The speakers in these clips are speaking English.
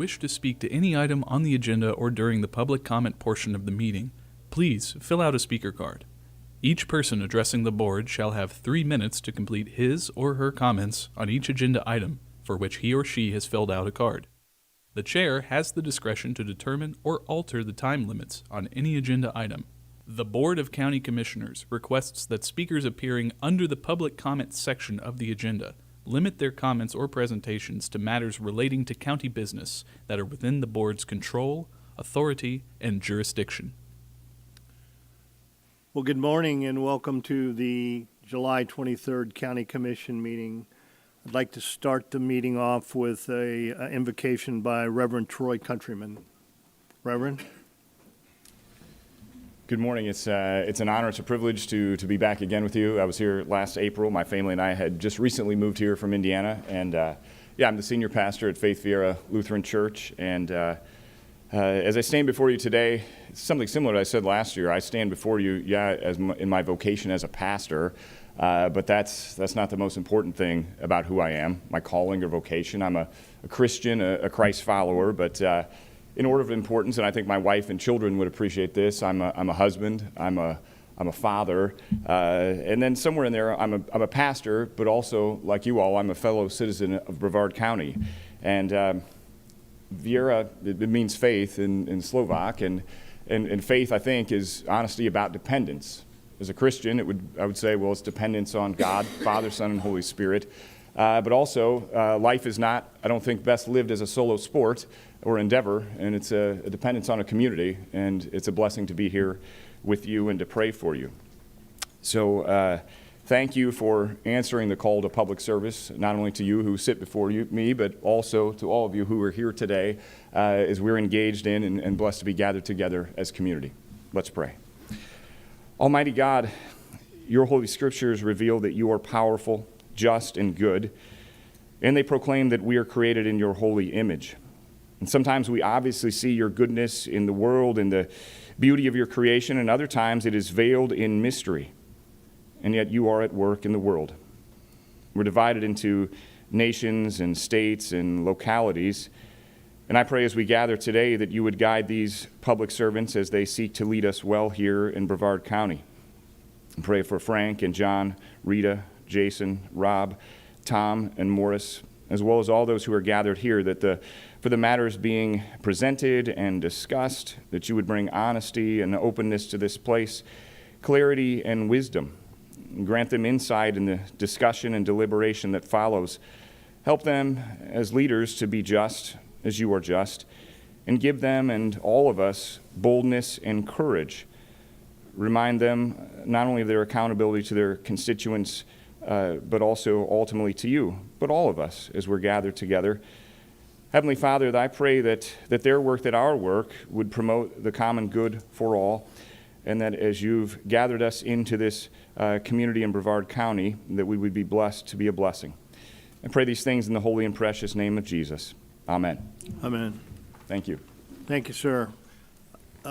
wish to speak to any item on the agenda or during the public comment portion of the meeting, please fill out a speaker card. Each person addressing the board shall have 3 minutes to complete his or her comments on each agenda item for which he or she has filled out a card. The chair has the discretion to determine or alter the time limits on any agenda item. The Board of County Commissioners requests that speakers appearing under the public comments section of the agenda limit their comments or presentations to matters relating to county business that are within the board's control, authority, and jurisdiction. Well, good morning and welcome to the July 23rd County Commission meeting. I'd like to start the meeting off with an invocation by Reverend Troy Countryman. Reverend? Good morning. It's an honor, it's a privilege to be back again with you. I was here last April. My family and I had just recently moved here from Indiana, and I'm the senior pastor at Faith Viera Lutheran Church, and as I stand before you today, it's something similar to what I said last year. I stand before you, in my vocation as a pastor, but that's not the most important thing about who I am, my calling or vocation. I'm a Christian, a Christ follower, but in order of importance, and I think my wife and children would appreciate this, I'm a husband, I'm a father, and then somewhere in there, I'm a pastor, but also, like you all, I'm a fellow citizen of Brevard County, and Viera, it means faith in Slovak, and faith, I think, is honestly about dependence. As a Christian, I would say, well, it's dependence on God, Father, Son, and Holy Spirit. But also, life is not, I don't think, best lived as a solo sport or endeavor, and it's a dependence on a community, and it's a blessing to be here with you and to pray for you. So thank you for answering the call to public service, not only to you who sit before me, but also to all of you who are here today as we're engaged in and blessed to be gathered together as community. Let's pray. Almighty God, your holy scriptures reveal that you are powerful, just, and good, and they proclaim that we are created in your holy image. And sometimes we obviously see your goodness in the world and the beauty of your creation, and other times it is veiled in mystery, and yet you are at work in the world. We're divided into nations and states and localities, and I pray as we gather today that you would guide these public servants as they seek to lead us well here in Brevard County. I pray for Frank and John, Rita, Jason, Rob, Tom, and Morris, as well as all those who are gathered here, that for the matters being presented and discussed, that you would bring honesty and openness to this place, clarity and wisdom, and grant them insight in the discussion and deliberation that follows. Help them as leaders to be just as you are just, and give them and all of us boldness and courage. Remind them not only of their accountability to their constituents, but also ultimately to you, but all of us as we're gathered together. Heavenly Father, I pray that their work, that our work, would promote the common good for all, and that as you've gathered us into this community in Brevard County, that we would be blessed to be a blessing. I pray these things in the holy and precious name of Jesus. Amen. Amen. Thank you. Thank you, sir.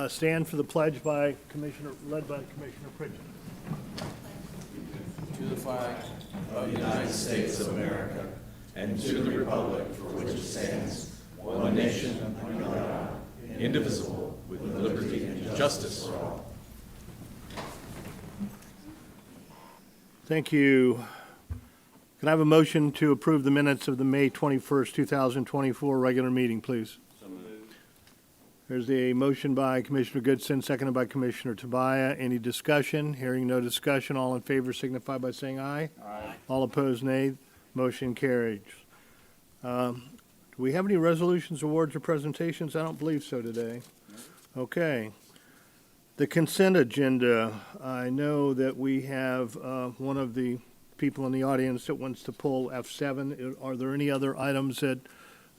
Stand for the pledge led by Commissioner Pritchett. To the flag of the United States of America and to the republic for which it stands, one nation under God, indivisible, with liberty and justice for all. Thank you. Can I have a motion to approve the minutes of the May 21st, 2024 regular meeting, please? So moved. There's a motion by Commissioner Goodson, seconded by Commissioner Tobias. Any discussion? Hearing no discussion, all in favor signify by saying aye. Aye. All opposed, nay. Motion carries. Do we have any resolutions, awards, or presentations? I don't believe so today. Okay. The consent agenda. I know that we have one of the people in the audience that wants to pull F7. Are there any other items that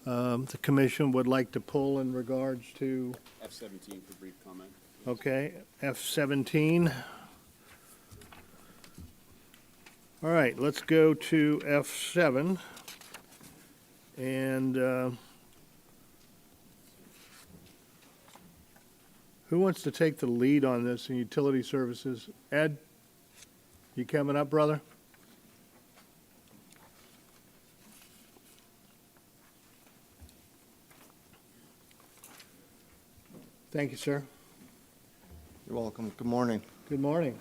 the commission would like to pull in regards to? F17 for brief comment. Okay, F17. All right, let's go to F7. And who wants to take the lead on this in utility services? Ed, you coming up, brother? Thank you, sir. You're welcome. Good morning. Good morning.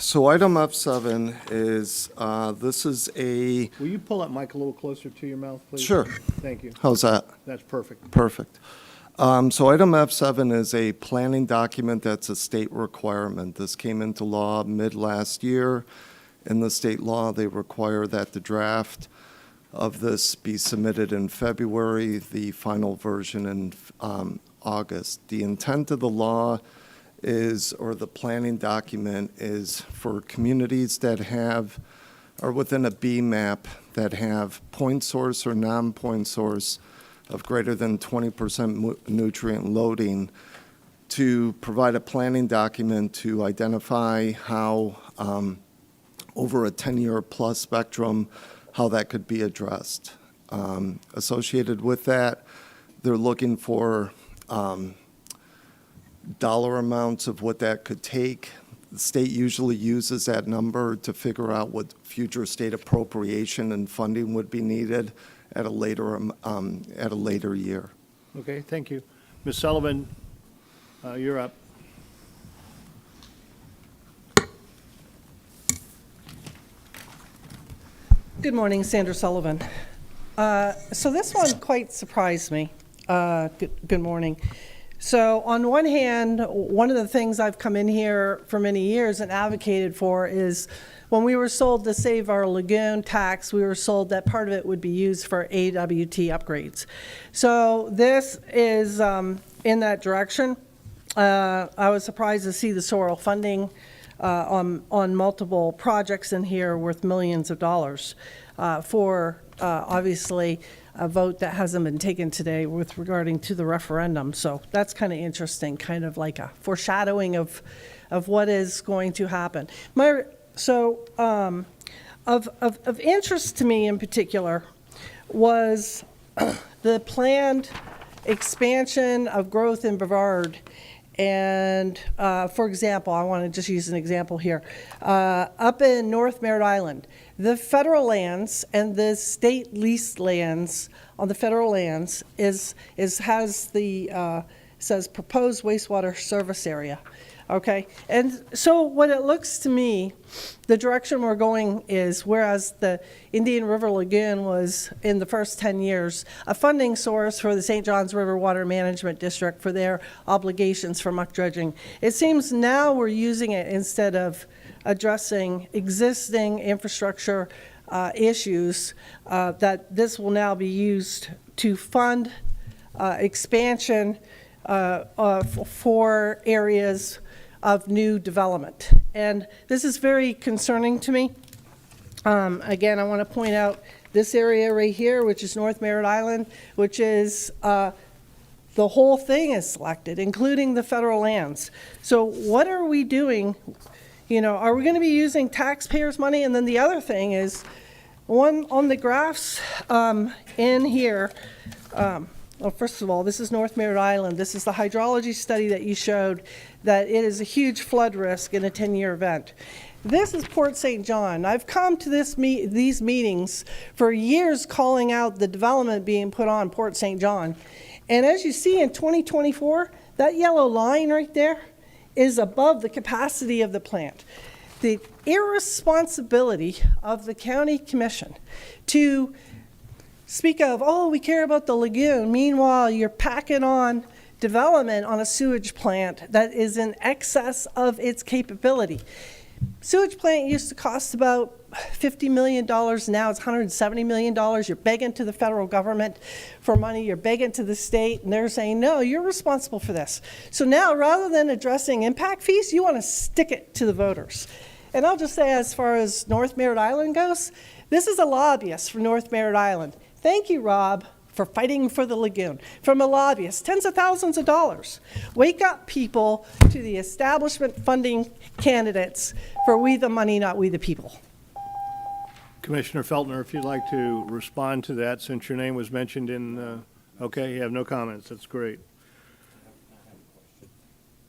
So item F7 is, this is a, Will you pull that mic a little closer to your mouth, please? sure, Thank you. how's that? That's perfect. Perfect. So item F7 is a planning document that's a state requirement. This came into law mid-last year. In the state law, they require that the draft of this be submitted in February, the final version in August. The intent of the law is, or the planning document is for communities that have, are within a B map that have point source or non-point source of greater than 20% nutrient loading, to provide a planning document to identify how, over a 10-year plus spectrum, how that could be addressed. Associated with that, they're looking for dollar amounts of what that could take. The state usually uses that number to figure out what future state appropriation and funding would be needed at a later year. Okay, thank you. Ms. Sullivan, you're up. Good morning, Sandra Sullivan. So this one quite surprised me. Good morning. So on one hand, one of the things I've come in here for many years and advocated for is when we were sold to save our lagoon tax, we were sold that part of it would be used for AWT upgrades. So this is in that direction. I was surprised to see the soil funding on multiple projects in here worth millions of dollars for obviously a vote that hasn't been taken today with regarding to the referendum. So that's kind of interesting, kind of like a foreshadowing of what is going to happen. Of interest to me in particular was the planned expansion of growth in Brevard. And for example, I want to just use an example here. Up in North Merritt Island, the federal lands and the state leased lands on the federal lands says proposed wastewater service area. Okay, and so what it looks to me, the direction we're going is, whereas the Indian River Lagoon was, in the first 10 years, a funding source for the St. Johns River Water Management District for their obligations for muck dredging, it seems now we're using it instead of addressing existing infrastructure issues, that this will now be used to fund expansion for areas of new development. And this is very concerning to me. Again, I want to point out this area right here, which is North Merritt Island, which is the whole thing is selected, including the federal lands. So what are we doing? You know, are we going to be using taxpayers' money? And then the other thing is, one on the graphs in here, well, first of all, this is North Merritt Island. This is the hydrology study that you showed, that it is a huge flood risk in a 10-year event. This is Port St. John. I've come to these meetings for years calling out the development being put on Port St. John. And as you see in 2024, that yellow line right there is above the capacity of the plant. The irresponsibility of the county commission to speak of, oh, we care about the lagoon. Meanwhile, you're packing on development on a sewage plant that is in excess of its capability. Sewage plant used to cost about $50 million. Now it's $170 million. You're begging to the federal government for money. You're begging to the state, and they're saying, no, you're responsible for this. So now, rather than addressing impact fees, you want to stick it to the voters. And I'll just say, as far as North Merritt Island goes, this is a lobbyist for North Merritt Island. Thank you, Rob, for fighting for the lagoon. From a lobbyist, tens of thousands of dollars. Wake up, people, to the establishment funding candidates for we the money, not we the people. Commissioner Feltner, if you'd like to respond to that, since your name was mentioned in, okay, you have no comments. That's great.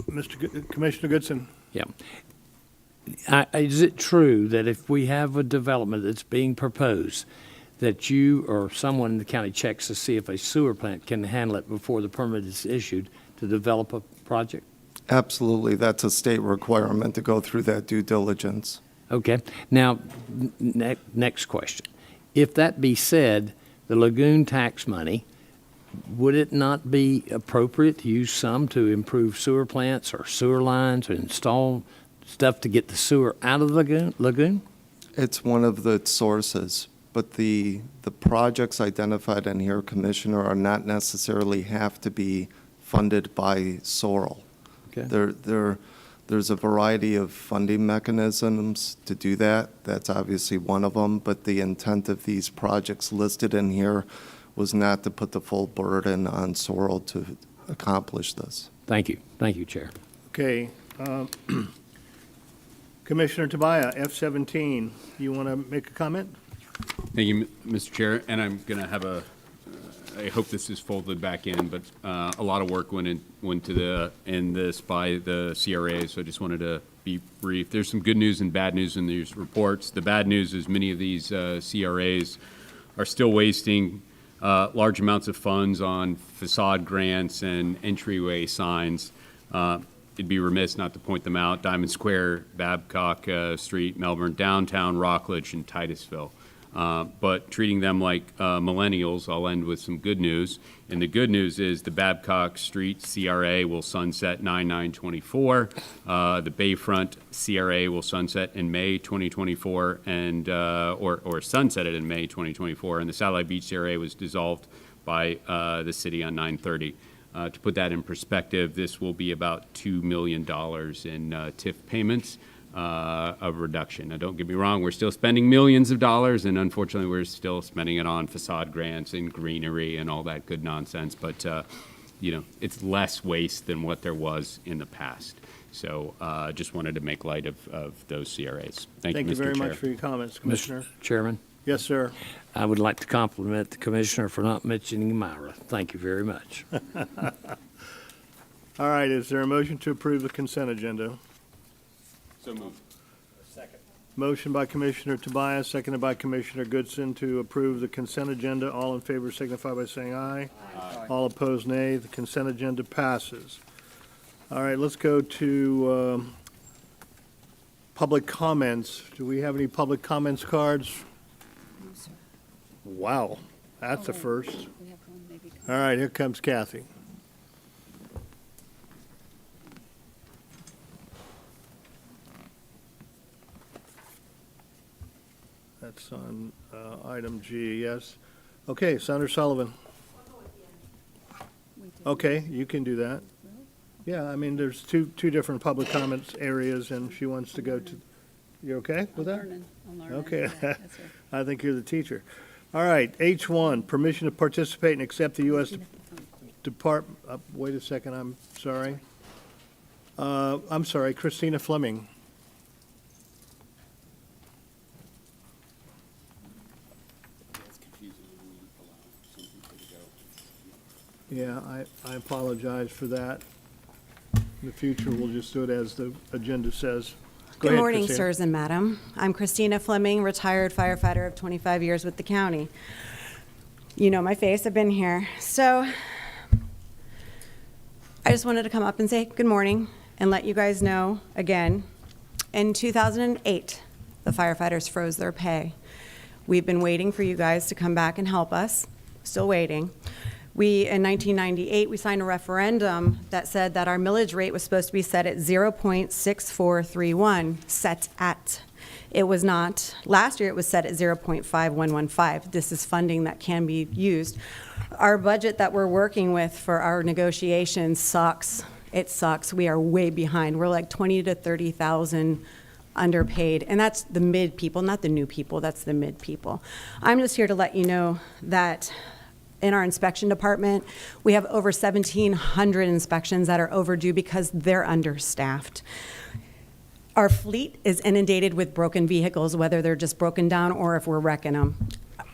Commissioner Goodson. Yeah. Is it true that if we have a development that's being proposed, that you or someone in the county checks to see if a sewer plant can handle it before the permit is issued to develop a project? Absolutely, that's a state requirement to go through that due diligence. Okay. Now, next question. If that be said, the lagoon tax money, would it not be appropriate to use some to improve sewer plants or sewer lines or install stuff to get the sewer out of the lagoon? It's one of the sources, but the projects identified in here, Commissioner, are not necessarily have to be funded by Sorrel. Okay. There's a variety of funding mechanisms to do that. That's obviously one of them, but the intent of these projects listed in here was not to put the full burden on Sorrel to accomplish this. Thank you. Thank you, Chair. Okay. Commissioner Tobias, F-17, you want to make a comment? Thank you, Mr. Chair, and I'm going to have I hope this is folded back in, but a lot of work went into this by the CRA, so I just wanted to be brief. There's some good news and bad news in these reports. The bad news is many of these CRAs are still wasting large amounts of funds on facade grants and entryway signs. It'd be remiss not to point them out: Diamond Square, Babcock Street, Melbourne Downtown, Rockledge, and Titusville. But treating them like millennials, I'll end with some good news. And the good news is the Babcock Street CRA will sunset 9/9/24. The Bayfront CRA will sunset in May 2024, and or sunset it in May 2024. And the Satellite Beach CRA was dissolved by the city on 9/30. To put that in perspective, this will be about $2 million in TIF payments. Of reduction. Now, don't get me wrong, we're still spending millions of dollars, and unfortunately we're still spending it on facade grants and greenery and all that good nonsense, but it's less waste than what there was in the past. So just wanted to make light of those CRAs. Thank you, Mr. Thank you very Chair. much for your comments, Commissioner. Mr. Chairman, Yes, sir. I would like to compliment the Commissioner for not mentioning Myra. Thank you very much. All right, is there a motion to approve the consent agenda? So moved. Motion by Commissioner Tobias, seconded by Commissioner Goodson to approve the consent agenda. All in favor signify by saying aye. Aye. All opposed, nay. The consent agenda passes. All right, let's go to public comments. Do we have any public comments cards? Wow, that's a first. All right, here comes Kathy. That's on item G, yes. Okay, Senator Sullivan. Okay, you can do that. Yeah, I mean, there's two different public comments areas, and she wants to go to, you okay with that? I'm learning. Okay, Yeah, yes, sir. I think you're the teacher. All right, H1, permission to participate and accept the U.S. Department, wait a second, I'm sorry, Christina Fleming. Yeah, I apologize for that. In the future, we'll just do it as the agenda says. Go Good ahead, morning, Christina. sirs and madam. I'm Christina Fleming, retired firefighter of 25 years with the county. You know my face, I've been here. So I just wanted to come up and say good morning and let you guys know again, in 2008, the firefighters froze their pay. We've been waiting for you guys to come back and help us, still waiting. In 1998, we signed a referendum that said that our millage rate was supposed to be set at 0.6431, set at. It was not. Last year, it was set at 0.5115. This is funding that can be used. Our budget that we're working with for our negotiations sucks. It sucks. We are way behind. We're like 20 to 30,000 underpaid, and that's the mid people, not the new people. That's the mid people. I'm just here to let you know that in our inspection department, we have over 1,700 inspections that are overdue because they're understaffed. Our fleet is inundated with broken vehicles, whether they're just broken down or if we're wrecking them.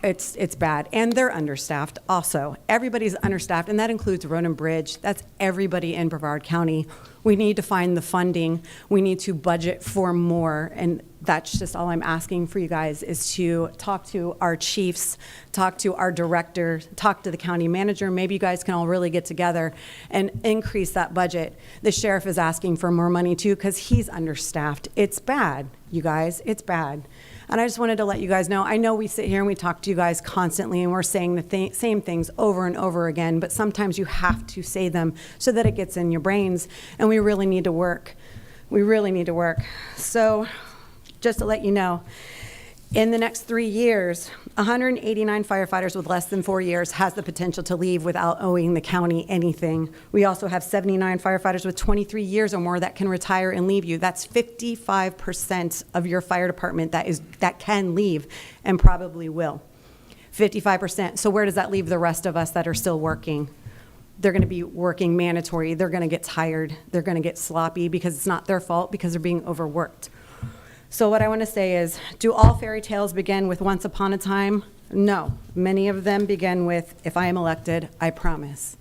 It's bad, and they're understaffed also. Everybody's understaffed, and that includes Road and Bridge. That's everybody in Brevard County. We need to find the funding. We need to budget for more, and That's just all I'm asking for you guys, is to talk to our chiefs, talk to our director, talk to the county manager. Maybe you guys can all really get together and increase that budget. The sheriff is asking for more money too because he's understaffed. It's bad, you guys, it's bad. And I just wanted to let you guys know, I know we sit here and we talk to you guys constantly and we're saying the same things over and over again, but sometimes you have to say them so that it gets in your brains, and we really need to work. We really need to work. So just to let you know, in the next 3 years, 189 firefighters with less than 4 years has the potential to leave without owing the county anything. We also have 79 firefighters with 23 years or more that can retire and leave you. That's 55% of your fire department that can leave and probably will. 55%. So where does that leave the rest of us that are still working? They're going to be working mandatory. They're going to get tired. They're going to get sloppy because it's not their fault, because they're being overworked. So what I want to say is, do all fairy tales begin with once upon a time? No. Many of them begin with, if I am elected, I promise.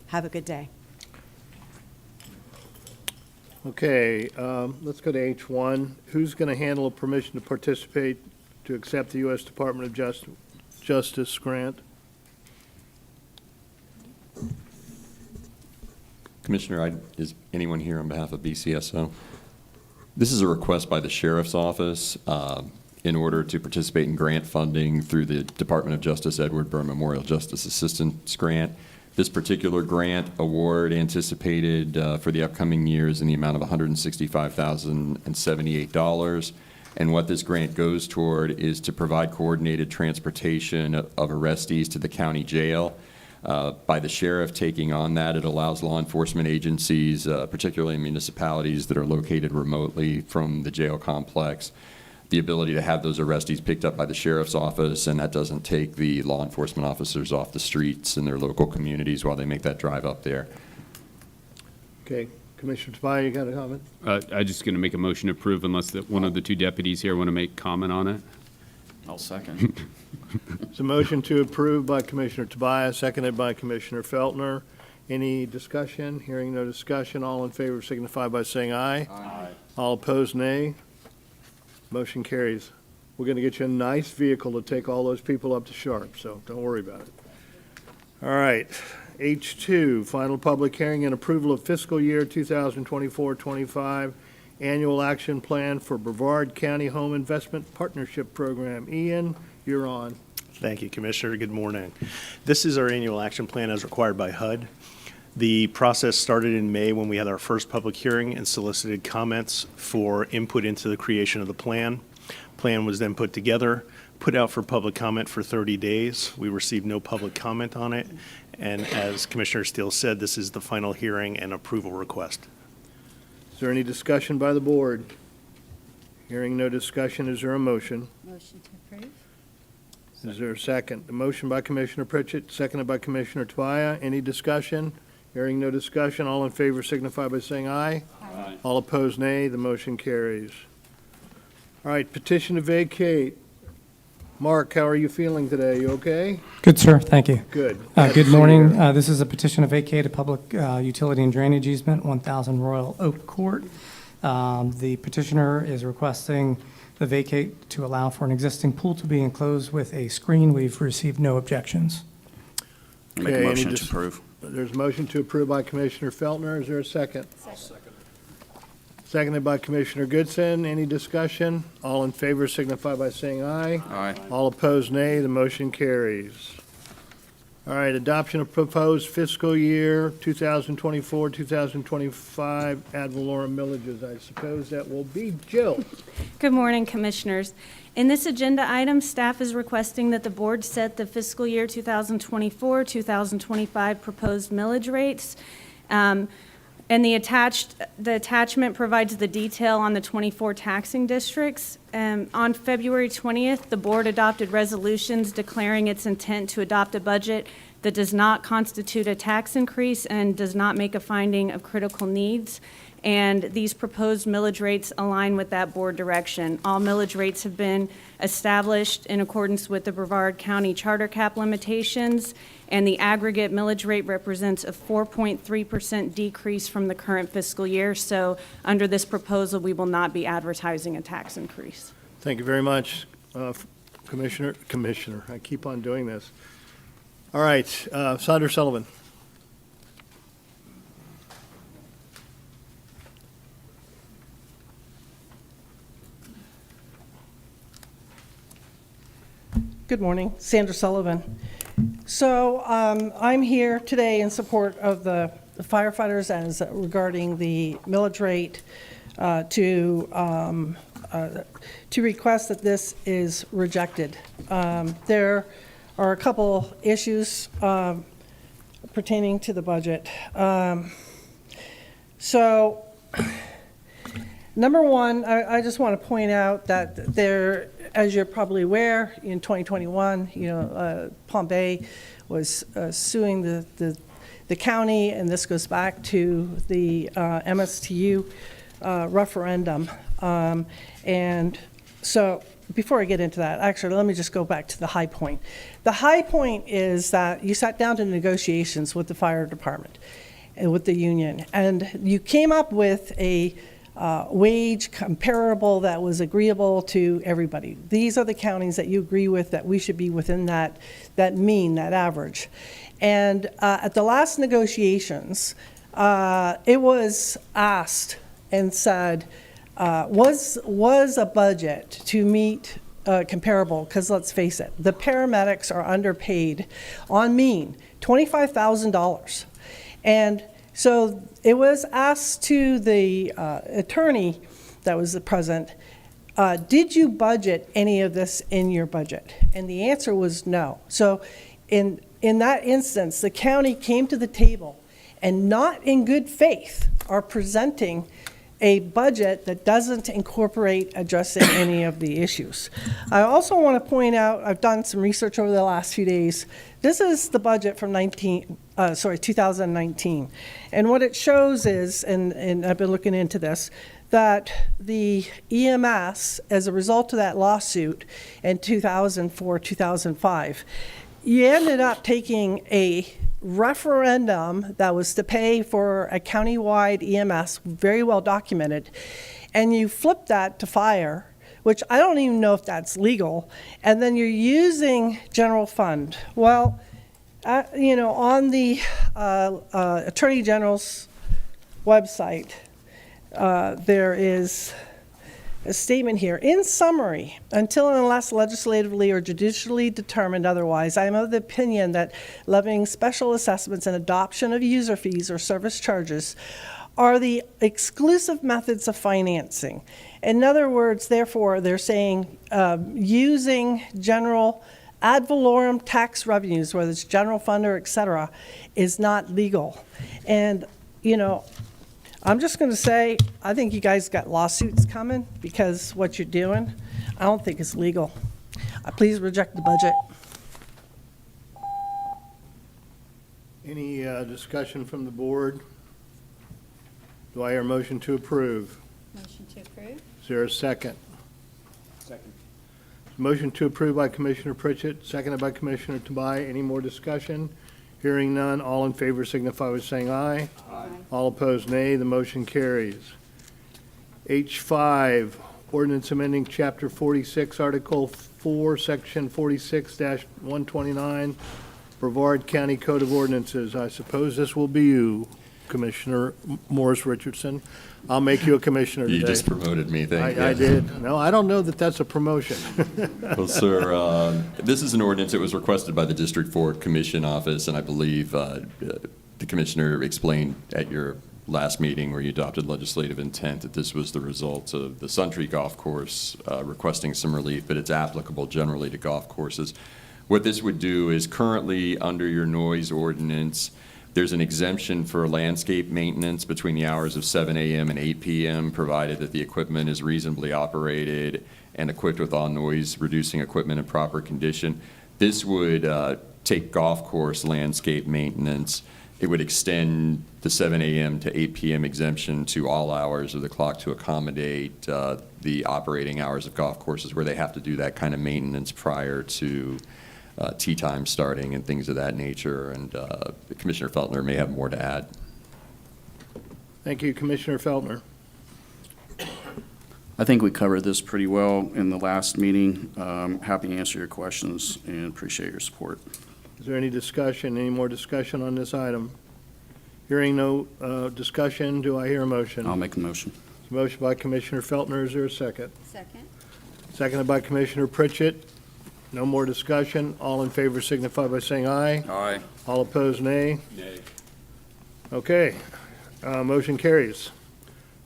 Have a good day. Okay, let's go to H1. Who's going to handle a permission to participate to accept the U.S. Department of Justice grant? Commissioner, is anyone here on behalf of BCSO? This is a request by the Sheriff's Office in order to participate in grant funding through the Department of Justice Edward Byrne Memorial Justice Assistance Grant. This particular grant award anticipated for the upcoming years in the amount of $165,078. And what this grant goes toward is to provide coordinated transportation of arrestees to the county jail. By the sheriff taking on that, it allows law enforcement agencies, particularly municipalities that are located remotely from the jail complex, the ability to have those arrestees picked up by the sheriff's office, and that doesn't take the law enforcement officers off the streets in their local communities while they make that drive up there. Okay, Commissioner Tobias, you got a comment? I'm just going to make a motion to approve unless one of the two deputies here want to make comment on it. I'll second. It's a motion to approve by Commissioner Tobias, seconded by Commissioner Feltner. Any discussion? Hearing no discussion. All in favor signify by saying aye. Aye. All opposed, nay. Motion carries. We're going to get you a nice vehicle to take all those people up to Sharp, so don't worry about it. All right. H2, final public hearing and approval of fiscal year 2024-25 annual action plan for Brevard County Home Investment Partnership Program. Ian, you're on. Thank you, Commissioner. Good morning. This is our annual action plan as required by HUD. The process started in May when we had our first public hearing and solicited comments for input into the creation of the plan. Plan was then put together, put out for public comment for 30 days. We received no public comment on it. And as Commissioner Steele said, this is the final hearing and approval request. Is there any discussion by the board? Hearing no discussion, is there a motion? Motion to approve. Is there a second? A motion by Commissioner Pritchett, seconded by Commissioner Tobias. Any discussion? Hearing no discussion, all in favor signify by saying aye. Aye. All opposed, nay. The motion carries. All right, petition to vacate. Mark, how are you feeling today? You okay? Good, sir. Thank you. Good. Good morning. This is a petition to vacate a public utility and drainage easement, 1000 Royal Oak Court. The petitioner is requesting the vacate to allow for an existing pool to be enclosed with a screen. We've received no objections. Make a Okay, motion to approve. There's a motion to approve by Commissioner Feltner. Is there a second? Second. Seconded by Commissioner Goodson. Any discussion? All in favor signify by saying aye. Aye. All opposed, nay. The motion carries. All right, adoption of proposed fiscal year 2024-2025 ad valorem millages. I suppose that will be Jill. Good morning, Commissioners. In this agenda item, staff is requesting that the board set the fiscal year 2024-2025 proposed millage rates. And the attachment provides the detail on the 24 taxing districts. On February 20th, the board adopted resolutions declaring its intent to adopt a budget that does not constitute a tax increase and does not make a finding of critical needs. And these proposed millage rates align with that board direction. All millage rates have been established in accordance with the Brevard County Charter Cap limitations, and the aggregate millage rate represents a 4.3% decrease from the current fiscal year. So under this proposal, we will not be advertising a tax increase. Thank you very much, Commissioner. I keep on doing this. All right, Sandra Sullivan. Good morning, Sandra Sullivan. So I'm here today in support of the firefighters as regarding the millage rate to request that this is rejected. There are a couple issues pertaining to the budget. So number one, I just want to point out that there, as you're probably aware, in 2021, Palm Bay was suing the county, and this goes back to the MSTU referendum. And so before I get into that, actually, let me just go back to the high point. The high point is that you sat down to negotiations with the fire department and with the union, and you came up with a wage comparable that was agreeable to everybody. These are the counties that you agree with that we should be within that mean, that average. And at the last negotiations, it was asked and said, was a budget to meet comparable, because let's face it, the paramedics are underpaid on mean $25,000. And so it was asked to the attorney that was present, did you budget any of this in your budget? And the answer was no. So in that instance, the county came to the table and not in good faith are presenting a budget that doesn't incorporate addressing any of the issues. I also want to point out, I've done some research over the last few days. This is the budget from 2019. And what it shows is, and I've been looking into this, that the EMS, as a result of that lawsuit in 2004, 2005, you ended up taking a referendum that was to pay for a countywide EMS, very well documented, and you flip that to fire, which I don't even know if that's legal, and then you're using general fund. Well, on the Attorney General's website, there is a statement here. In summary, until and unless legislatively or judicially determined otherwise, I am of the opinion that levying special assessments and adoption of user fees or service charges are the exclusive methods of financing. In other words, therefore, they're saying using general ad valorem tax revenues, whether it's general fund or et cetera, is not legal. And, I'm just going to say, I think you guys got lawsuits coming because what you're doing, I don't think it's legal. Please reject the budget. Any discussion from the board? Do I hear a motion to approve? Motion to approve. Is there a second? Second. Motion to approve by Commissioner Pritchett, seconded by Commissioner Tobias. Any more discussion? Hearing none, all in favor signify by saying aye. Aye. All opposed, nay. The motion carries. H5, ordinance amending Chapter 46, Article 4, Section 46-129, Brevard County Code of Ordinances. I suppose this will be you, Commissioner Morris Richardson. I'll make you a commissioner today. You just promoted me, thank you. I did. No, I don't know that that's a promotion. Well, sir, this is an ordinance that was requested by the District 4 Commission Office, and I believe the Commissioner explained at your last meeting where you adopted legislative intent that this was the result of the Suntree golf course requesting some relief, but it's applicable generally to golf courses. What this would do is currently under your noise ordinance, there's an exemption for landscape maintenance between the hours of 7 a.m. and 8 p.m., provided that the equipment is reasonably operated and equipped with all noise-reducing equipment in proper condition. This would take golf course landscape maintenance, it would extend the 7 a.m. to 8 p.m. exemption to all hours of the clock to accommodate the operating hours of golf courses where they have to do that kind of maintenance prior to tee time starting and things of that nature. And Commissioner Feltner may have more to add. Thank you, Commissioner Feltner. I think we covered this pretty well in the last meeting. Happy to answer your questions and appreciate your support. Is there any discussion, any more discussion on this item? Hearing no discussion, do I hear a motion? I'll make a motion. Motion by Commissioner Feltner, is there a second? Second. Seconded by Commissioner Pritchett. No more discussion. All in favor signify by saying aye. Aye. All opposed, nay. Nay. Okay, motion carries.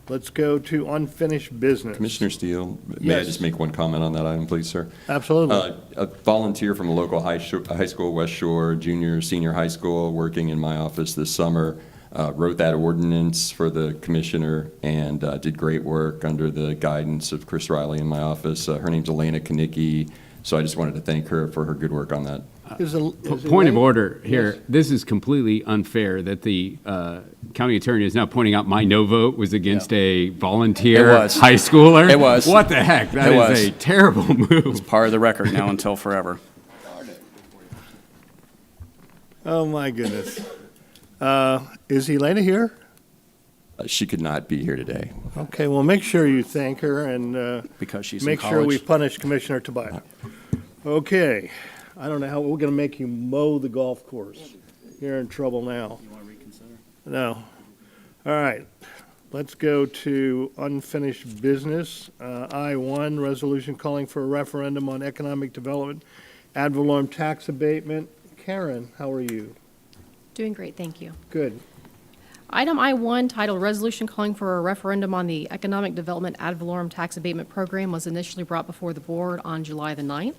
Let's go to unfinished business. Commissioner Steele, may I Yes. just make one comment on that item, please, sir? Absolutely. A volunteer from a local high school, West Shore, junior, senior high school, working in my office this summer, wrote that ordinance for the commissioner and did great work under the guidance of Chris Riley in my office. Her name's Elena Kanicki, so I just wanted to thank her for her good work on that. Point of order here. Yes. This is completely unfair that the county attorney is now pointing out my no vote was against a volunteer It was. high schooler. It was. What the heck? That It is was. a terrible move. It's part of the record now until forever. Oh, my goodness. Is Elena here? She could not be here today. Okay, well, make sure you thank her and Because she's in make sure we college. punish Commissioner Tobias. Okay, I don't know how, we're going to make you mow the golf course. You're in trouble now. You want to reconsider? No. All right, let's go to unfinished business. I-1, resolution calling for a referendum on economic development, ad valorem tax abatement. Karen, how are you? Doing great, thank you. Good. Item I-1, titled Resolution Calling for a Referendum on the Economic Development Ad Valorem Tax Abatement Program, was initially brought before the board on July the 9th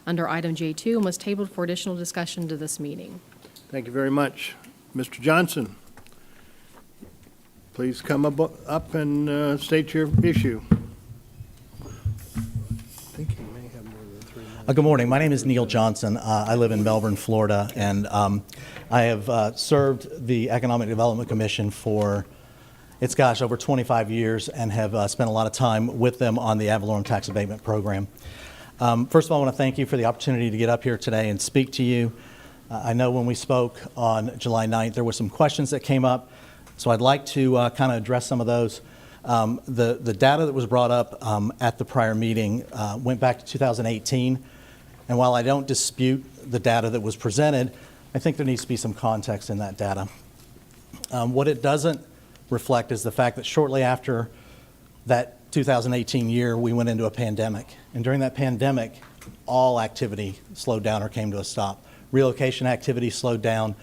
under item J2 and was tabled for additional discussion to this meeting. Thank you very much. Mr. Johnson, please come up and state your issue. I think you may have more than 3 minutes. Good morning. My name is Neil Johnson. I live in Melbourne, Florida, and I have served the Economic Development Commission for, over 25 years and have spent a lot of time with them on the ad valorem tax abatement program. First of all, I want to thank you for the opportunity to get up here today and speak to you. I know when we spoke on July 9th, there were some questions that came up, so I'd like to kind of address some of those. The data that was brought up at the prior meeting went back to 2018, and while I don't dispute the data that was presented, I think there needs to be some context in that data. What it doesn't reflect is the fact that shortly after that 2018 year, we went into a pandemic. And during that pandemic, all activity slowed down or came to a stop. Relocation activity slowed down.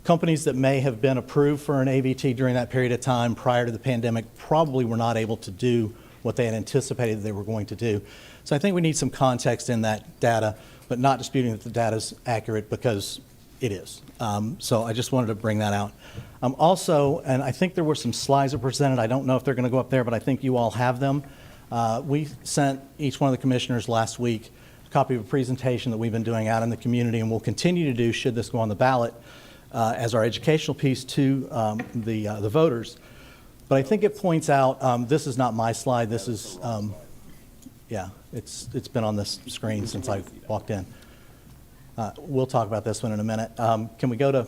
Companies that may have been approved for an AVT during that period of time prior to the pandemic probably were not able to do what they had anticipated they were going to do. So I think we need some context in that data, but not disputing that the data is accurate because it is. So I just wanted to bring that out. Also, and I think there were some slides that were presented. I don't know if they're going to go up there, but I think you all have them. We sent each one of the commissioners last week a copy of a presentation that we've been doing out in the community and will continue to do should this go on the ballot as our educational piece to the voters. But I think it points out, this is not my slide. This is, it's been on this screen since I walked in. We'll talk about this one in a minute. Can we go to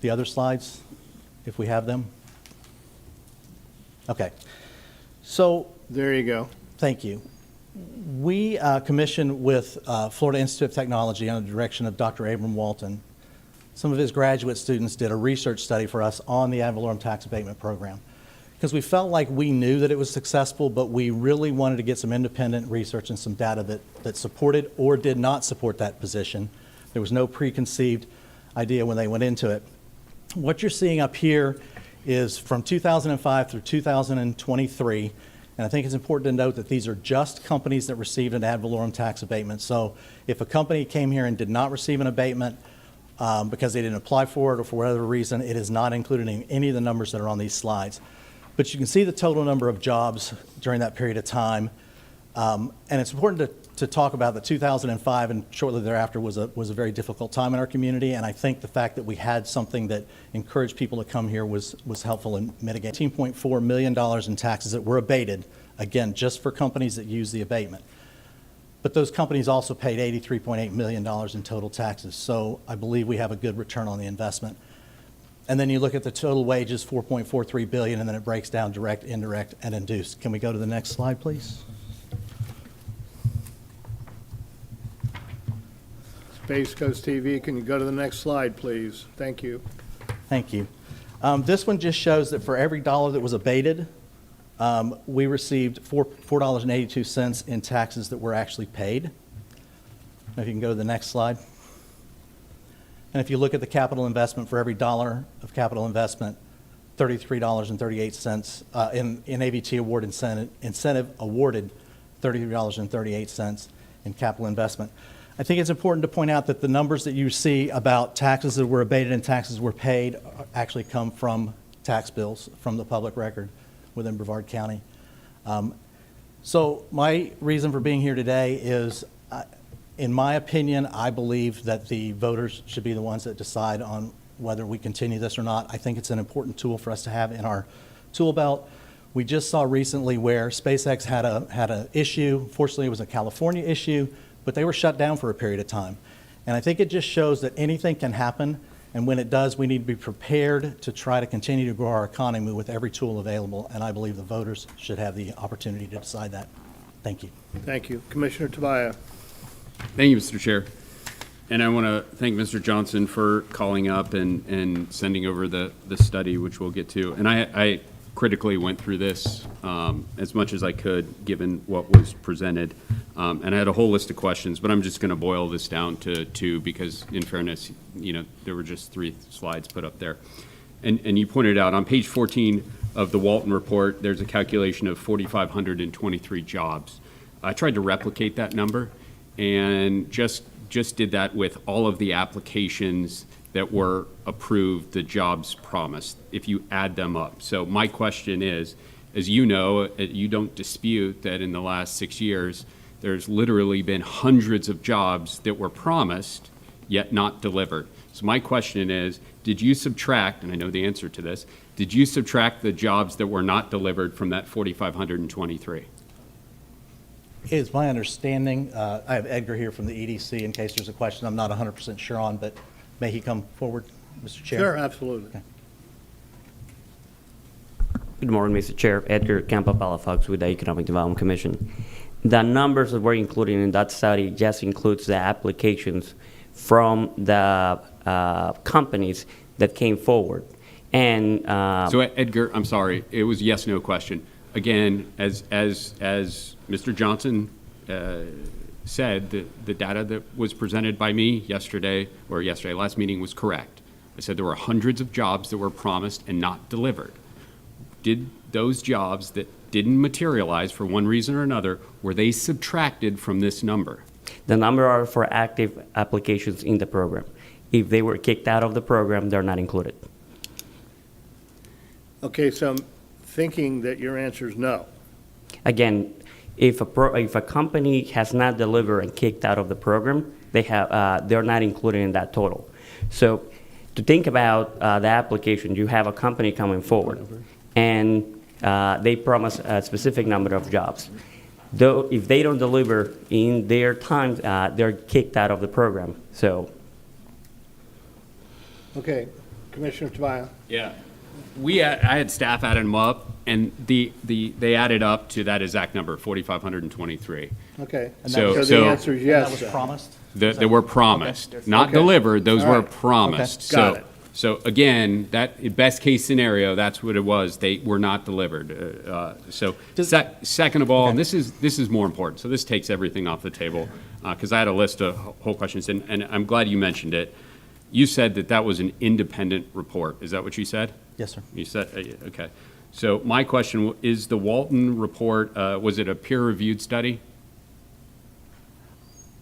the other slides, if we have them? Okay. So there you go. Thank you. We commissioned with Florida Institute of Technology under the direction of Dr. Abram Walton. Some of his graduate students did a research study for us on the ad valorem tax abatement program because we felt like we knew that it was successful, but we really wanted to get some independent research and some data that supported or did not support that position. There was no preconceived idea when they went into it. What you're seeing up here is from 2005 through 2023, and I think it's important to note that these are just companies that received an ad valorem tax abatement. So if a company came here and did not receive an abatement because they didn't apply for it or for whatever reason, it is not included in any of the numbers that are on these slides. But you can see the total number of jobs during that period of time. And it's important to talk about that 2005 and shortly thereafter was a very difficult time in our community, and I think the fact that we had something that encouraged people to come here was helpful in mitigating. $18.4 million in taxes that were abated, again, just for companies that use the abatement. But those companies also paid $83.8 million in total taxes, so I believe we have a good return on the investment. And then you look at the total wages, $4.43 billion, and then it breaks down direct, indirect, and induced. Can we go to the next slide, please? Space Coast TV, can you go to the next slide, please? Thank you. Thank you. This one just shows that for every dollar that was abated, we received $4.82 in taxes that were actually paid. If you can go to the next slide. And if you look at the capital investment, for every dollar of capital investment, $33.38 in AVT award incentive awarded $33.38 in capital investment. I think it's important to point out that the numbers that you see about taxes that were abated and taxes were paid actually come from tax bills from the public record within Brevard County. So my reason for being here today is, in my opinion, I believe that the voters should be the ones that decide on whether we continue this or not. I think it's an important tool for us to have in our tool belt. We just saw recently where SpaceX had an issue. Fortunately, it was a California issue, but they were shut down for a period of time. And I think it just shows that anything can happen, and when it does, we need to be prepared to try to continue to grow our economy with every tool available, and I believe the voters should have the opportunity to decide that. Thank you. Thank you. Commissioner Tobias. Thank you, Mr. Chair. And I want to thank Mr. Johnson for calling up and sending over the study, which we'll get to. And I critically went through this as much as I could, given what was presented. And I had a whole list of questions, but I'm just going to boil this down to two because, in fairness, you know, there were just 3 slides put up there. And you pointed out on page 14 of the Walton report, there's a calculation of 4,523 jobs. I tried to replicate that number and just did that with all of the applications that were approved, the jobs promised, if you add them up. So my question is, as you know, you don't dispute that in the last 6 years, there's literally been hundreds of jobs that were promised, yet not delivered. So my question is, did you subtract, and I know the answer to this, did you subtract the jobs that were not delivered from that 4,523? It is my understanding, I have Edgar here from the EDC in case there's a question I'm not 100% sure on, but may he come forward, Mr. Chair? Sure, absolutely. Okay. Good morning, Mr. Chair. Edgar Campo-Palafox with the Economic Development Commission. The numbers that we're including in that study just includes the applications from the companies that came forward. And so Edgar, I'm sorry, it was a yes/no question. Again, as Mr. Johnson said, the data that was presented by me last meeting was correct. I said there were hundreds of jobs that were promised and not delivered. Did those jobs that didn't materialize for one reason or another, were they subtracted from this number? The number are for active applications in the program. If they were kicked out of the program, they're not included. Okay, so I'm thinking that your answer is no. Again, if a company has not delivered and kicked out of the program, they're not included in that total. So to think about the application, you have a company coming forward, and they promise a specific number of jobs. Though if they don't deliver in their time, they're kicked out of the program. So. Okay, Commissioner Tobias. Yeah. I had staff add them up, and they added up to that exact number, 4,523. Okay. So the answer is yes. That was promised? They were promised, okay. not delivered. Those were promised. Okay. Got it. So again, that best case scenario, that's what it was. They were not delivered. Second of all, and this is more important. So this takes everything off the table because I had a list of whole questions, and I'm glad you mentioned it. You said that was an independent report. Is that what you said? Yes, sir. You said, okay. So my question is, the Walton report, was it a peer-reviewed study?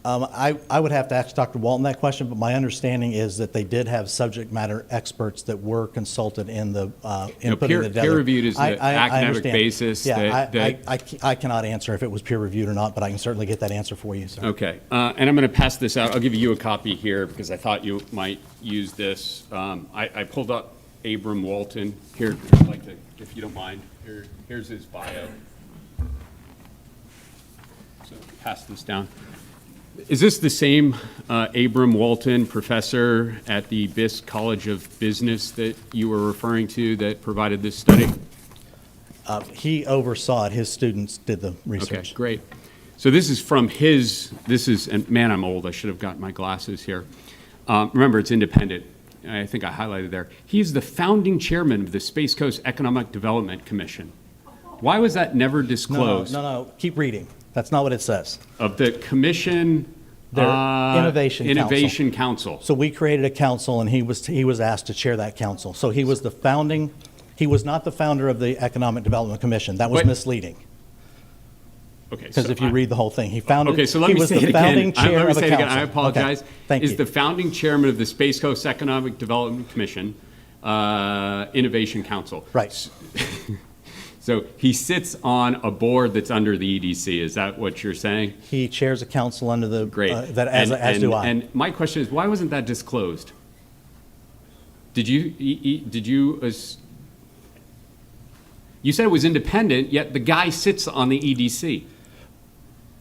I would have to ask Dr. Walton that question, but my understanding is that they did have subject matter experts that were consulted in the in putting it together. Peer-reviewed is the academic understand. basis. Yeah, I cannot answer if it was peer-reviewed or not, but I can certainly get that answer for you. Sir. Okay, and I'm going to pass this out. I'll give you a copy here because I thought you might use this. I pulled up Abram Walton. Here, I'd like to, if you don't mind, here's his bio. So pass this down. Is this the same Abram Walton professor at the BIS College of Business that you were referring to that provided this study? He oversaw it. His students did the research. Okay, great. So this is from his, and man, I'm old. I should have gotten my glasses here. Remember, it's independent. I think I highlighted there. He's the founding chairman of the Space Coast Economic Development Commission. Why was that never disclosed? No. Keep reading. That's not what it says. Of the commission, Innovation Council. So we created a council, and he was asked to chair that council. So he was the founding. He was not the founder of the Economic Development Commission. That was misleading. Okay. Because if you read the whole thing, he founded. Okay, so let me say it again. I apologize. Okay. Thank you. Is the founding chairman of the Space Coast Economic Development Commission, Innovation Council. Right. So he sits on a board that's under the EDC. Is that what you're saying? He chairs a council under the Great. As do I. And my question is, why wasn't that disclosed? Did you you said it was independent, yet the guy sits on the EDC.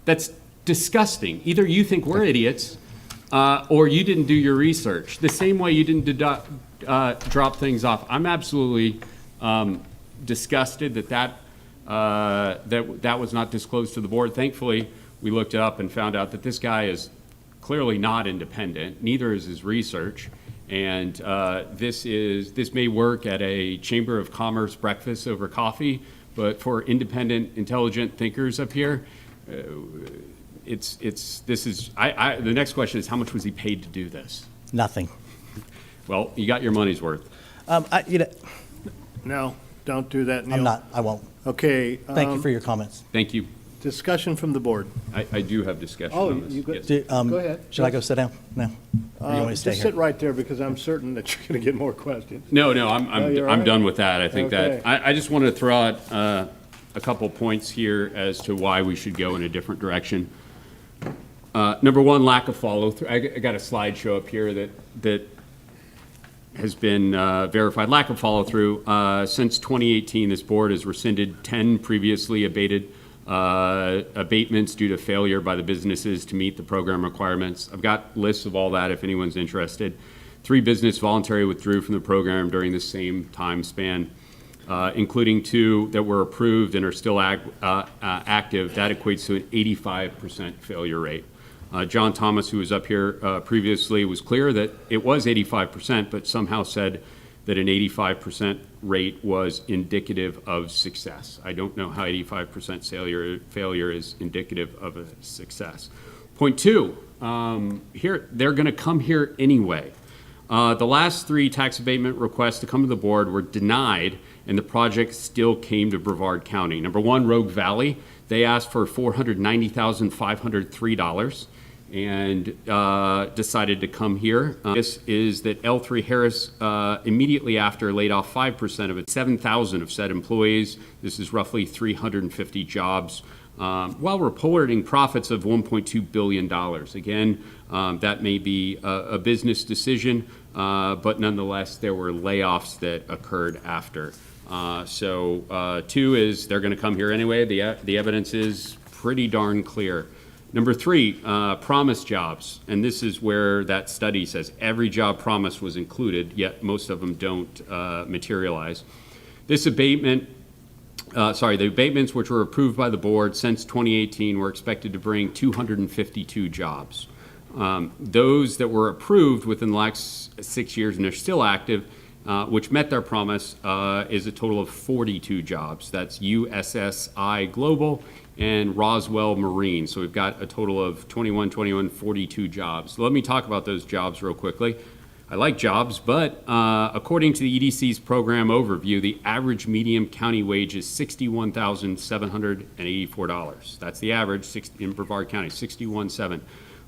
That's disgusting. Either you think we're idiots, or you didn't do your research. The same way you didn't drop things off. I'm absolutely disgusted that was not disclosed to the board. Thankfully, we looked it up and found out that this guy is clearly not independent. Neither is his research. And this may work at a Chamber of Commerce breakfast over coffee, but for independent, intelligent thinkers up here, the next question is, how much was he paid to do this? Nothing. Well, you got your money's worth. No, don't do that, Neil. I'm not. I won't. Okay. Thank you for your comments. Thank you. Discussion from the board. I do have discussion Oh, on this. you go, Yes. go ahead. Should I go sit down now? Or you want me to stay Just here? sit right there because I'm certain that you're going to get more questions. No, you're all I'm right? done with that. I think Okay. that I just wanted to throw out a couple points here as to why we should go in a different direction. Number one, lack of follow through. I got a slideshow up here that has been verified. Lack of follow through. Since 2018, this board has rescinded 10 previously abated abatements due to failure by the businesses to meet the program requirements. I've got lists of all that if anyone's interested. 3 business voluntarily withdrew from the program during the same time span, including 2 that were approved and are still active. That equates to an 85% failure rate. John Thomas, who was up here previously, was clear that it was 85%, but somehow said that an 85% rate was indicative of success. I don't know how 85% failure is indicative of a success. Point 2, here they're going to come here anyway. The last 3 tax abatement requests to come to the board were denied, and the project still came to Brevard County. Number 1, Rogue Valley. They asked for $490,503 and decided to come here. This is that L3 Harris immediately after laid off 5% of its 7,000 of said employees. This is roughly 350 jobs, while reporting profits of $1.2 billion. Again, that may be a business decision, but nonetheless, there were layoffs that occurred after. 2 is they're going to come here anyway. The evidence is pretty darn clear. Number 3, promise jobs. And this is where that study says every job promise was included, yet most of them don't materialize. This abatement, the abatements which were approved by the board since 2018 were expected to bring 252 jobs. Those that were approved within the last 6 years and are still active, which met their promise, is a total of 42 jobs. That's USSI Global and Roswell Marine. So we've got a total of 42 jobs. So let me talk about those jobs real quickly. I like jobs, but according to the EDC's program overview, the average median county wage is $61,784. That's the average in Brevard County, $61,700.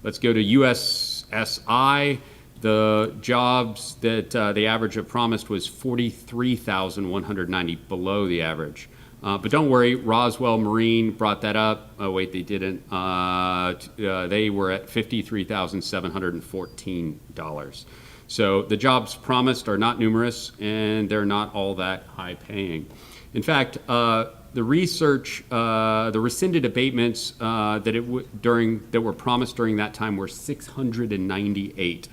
Let's go to USSI. The jobs that the average of promised was 43,190, below the average. But don't worry, Roswell Marine brought that up. Oh, wait, they didn't. They were at $53,714. So the jobs promised are not numerous, and they're not all that high paying. In fact, the research, the rescinded abatements that were promised during that time were 698.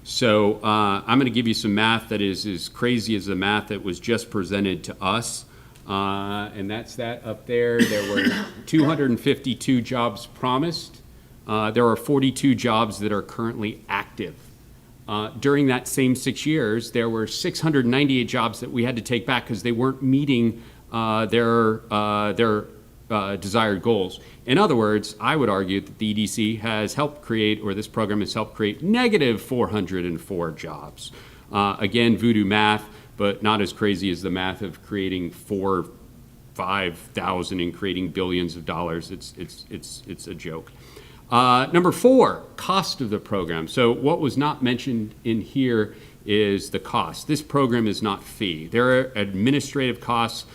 So I'm going to give you some math that is as crazy as the math that was just presented to us. And that's that up there. There were 252 jobs promised. There are 42 jobs that are currently active. During that same 6 years, there were 698 jobs that we had to take back because they weren't meeting their desired goals. In other words, I would argue that the EDC has helped create, or this program has helped create, negative 404 jobs. Again, voodoo math, but not as crazy as the math of creating 5,000 and creating billions of dollars. It's a joke. Number 4, cost of the program. So what was not mentioned in here is the cost. This program is not fee. There are administrative costs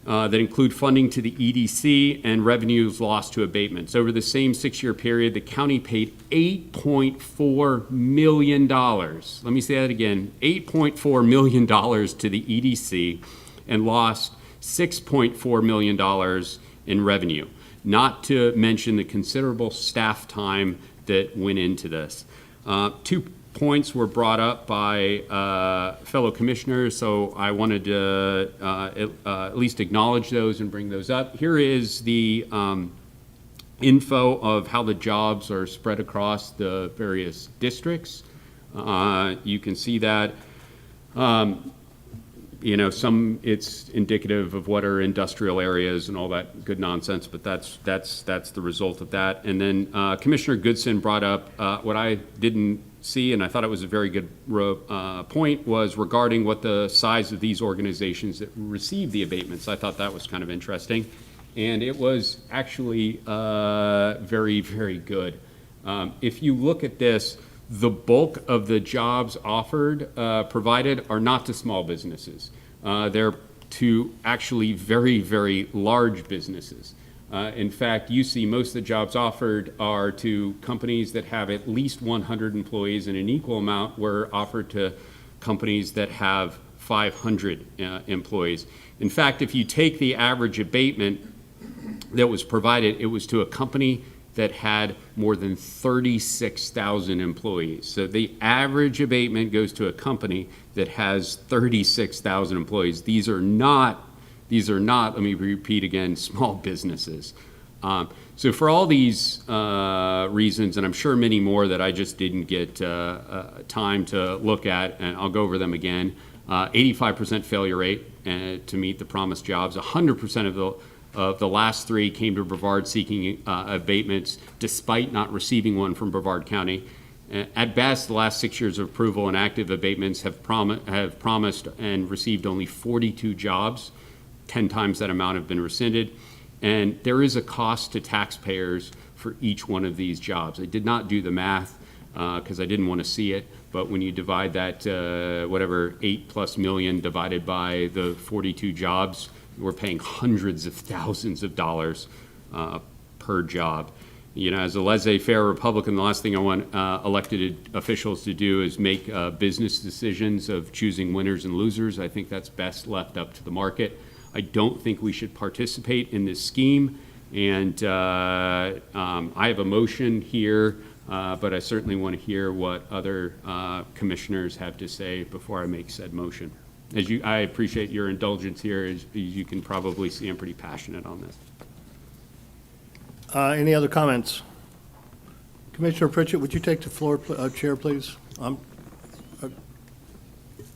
that include funding to the EDC and revenues lost to abatements. Over the same 6-year period, the county paid $8.4 million. Let me say that again, $8.4 million to the EDC and lost $6.4 million in revenue, not to mention the considerable staff time that went into this. 2 points were brought up by fellow commissioners, so I wanted to at least acknowledge those and bring those up. Here is the info of how the jobs are spread across the various districts. You can see that. It's indicative of what are industrial areas and all that good nonsense, but that's the result of that. And then Commissioner Goodson brought up what I didn't see, and I thought it was a very good point, was regarding what the size of these organizations that receive the abatements. I thought that was kind of interesting, and it was actually very, very good. If you look at this, the bulk of the jobs offered, provided, are not to small businesses. They're to actually very, very large businesses. In fact, you see most of the jobs offered are to companies that have at least 100 employees, and an equal amount were offered to companies that have 500 employees. In fact, if you take the average abatement that was provided, it was to a company that had more than 36,000 employees. So the average abatement goes to a company that has 36,000 employees. These are not, let me repeat again, small businesses. So for all these reasons, and I'm sure many more that I just didn't get time to look at, and I'll go over them again, 85% failure rate to meet the promised jobs, 100% of the last 3 came to Brevard seeking abatements despite not receiving one from Brevard County. At best, the last 6 years of approval and active abatements have promised and received only 42 jobs. 10 times that amount have been rescinded. And there is a cost to taxpayers for each one of these jobs. I did not do the math because I didn't want to see it, but when you divide that, whatever, 8+ million divided by the 42 jobs, we're paying hundreds of thousands of dollars per job. You know, as a laissez-faire Republican, the last thing I want elected officials to do is make business decisions of choosing winners and losers. I think that's best left up to the market. I don't think we should participate in this scheme, and I have a motion here, but I certainly want to hear what other commissioners have to say before I make said motion. I appreciate your indulgence here. As you can probably see, I'm pretty passionate on this. Any other comments? Commissioner Pritchett, would you take the floor, chair, please?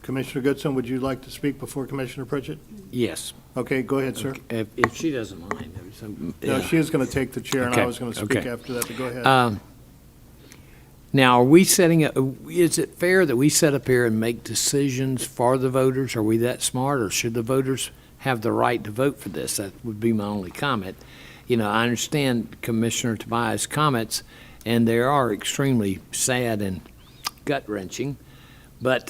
Commissioner Goodson, would you like to speak before Commissioner Pritchett? Yes. Okay, go ahead, sir. If she doesn't mind. No, she is going to take the chair, and I was going to speak after that, but go ahead. Now, are we is it fair that we sit up here and make decisions for the voters? Are we that smart, or should the voters have the right to vote for this? That would be my only comment. You know, I understand Commissioner Tobias' comments, and they are extremely sad and gut-wrenching. But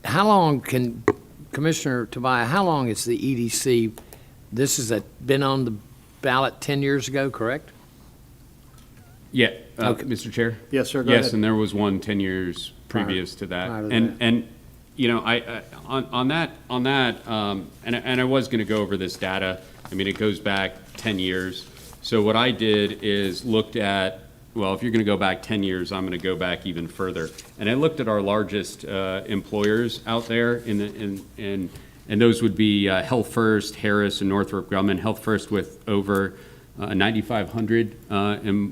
how long can, Commissioner Tobias, how long is the EDC, this has been on the ballot 10 years ago, correct? Yeah, Okay. Mr. Chair? Yes, sir, go Yes, ahead. and there was one 10 years previous to that. prior to And, that. and, you know, on that, and I was gonna go over this data. I mean, it goes back 10 years. So what I did is looked at, well, if you're gonna go back 10 years, I'm gonna go back even further. And I looked at our largest employers out there and those would be Health First, Harris, and Northrop Grumman. Health First with over 9,500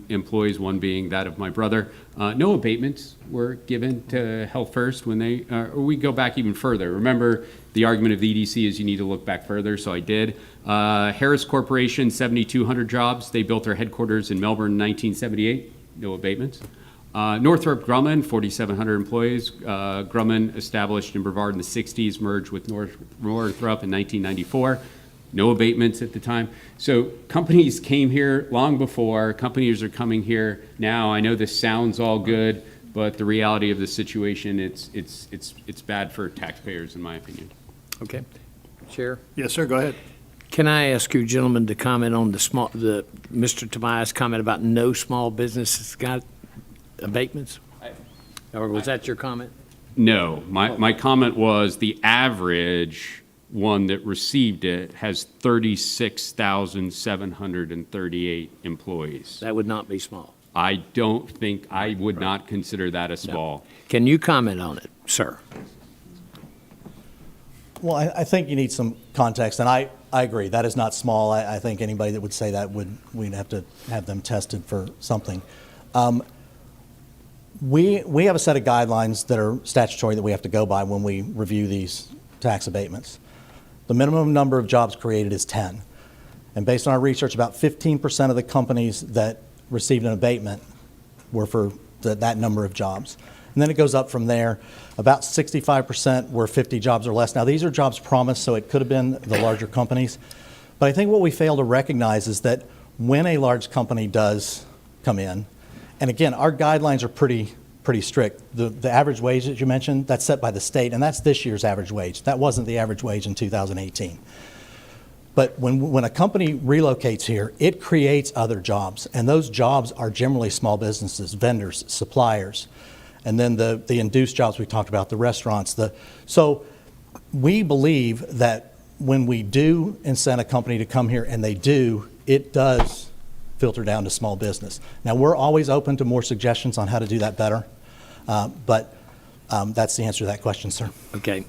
employees, one being that of my brother. No abatements were given to Health First when they, we go back even further. Remember, the argument of the EDC is you need to look back further, so I did. Harris Corporation, 7,200 jobs. They built their headquarters in Melbourne in 1978. No abatements. Northrop Grumman, 4,700 employees. Grumman established in Brevard in the 60s, merged with Northrop in 1994. No abatements at the time. So companies came here long before. Companies are coming here now. I know this sounds all good, but the reality of the situation, it's bad for taxpayers, in my opinion. Okay. Chair? Yes, sir, go ahead. Can I ask you gentlemen to comment on Mr. Tobias' comment about no small businesses got abatements? Or was that your comment? No, my comment was the average one that received it has 36,738 employees. That would not be small. I don't think, I would not consider that a small. Can you comment on it, sir? Well, I think you need some context, and I agree, that is not small. I think anybody that would say that we'd have to have them tested for something. We have a set of guidelines that are statutory that we have to go by when we review these tax abatements. The minimum number of jobs created is 10. And based on our research, about 15% of the companies that received an abatement were for that number of jobs. And then it goes up from there. About 65% were 50 jobs or less. Now, these are jobs promised, so it could have been the larger companies. But I think what we fail to recognize is that when a large company does come in, and again, our guidelines are pretty strict. The average wage that you mentioned, that's set by the state, and that's this year's average wage. That wasn't the average wage in 2018. But when a company relocates here, it creates other jobs, and those jobs are generally small businesses, vendors, suppliers, and then the induced jobs we talked about, the restaurants. So we believe that when we do incent a company to come here, and they do, it does filter down to small business. Now, we're always open to more suggestions on how to do that better, but that's the answer to that question, sir. Okay.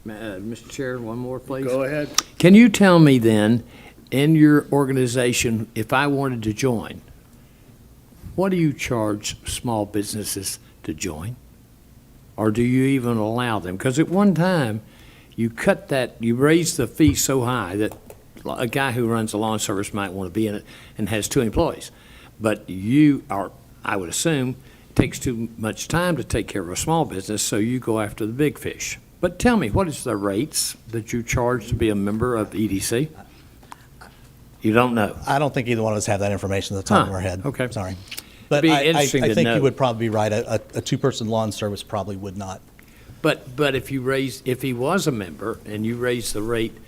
Mr. Chair, one more, please. Go ahead. Can you tell me then, in your organization, if I wanted to join, what do you charge small businesses to join? Or do you even allow them? Because at one time, you raised the fee so high that a guy who runs a lawn service might want to be in it and has 2 employees. But I would assume, it takes too much time to take care of a small business, so you go after the big fish. But tell me, what is the rates that you charge to be a member of the EDC? You don't know? I don't think either one of us have that information at the top of our head. Okay. Sorry. But It'd be I interesting to think know. you would probably be right. A 2-person lawn service probably would not. But if he was a member and you raised the rate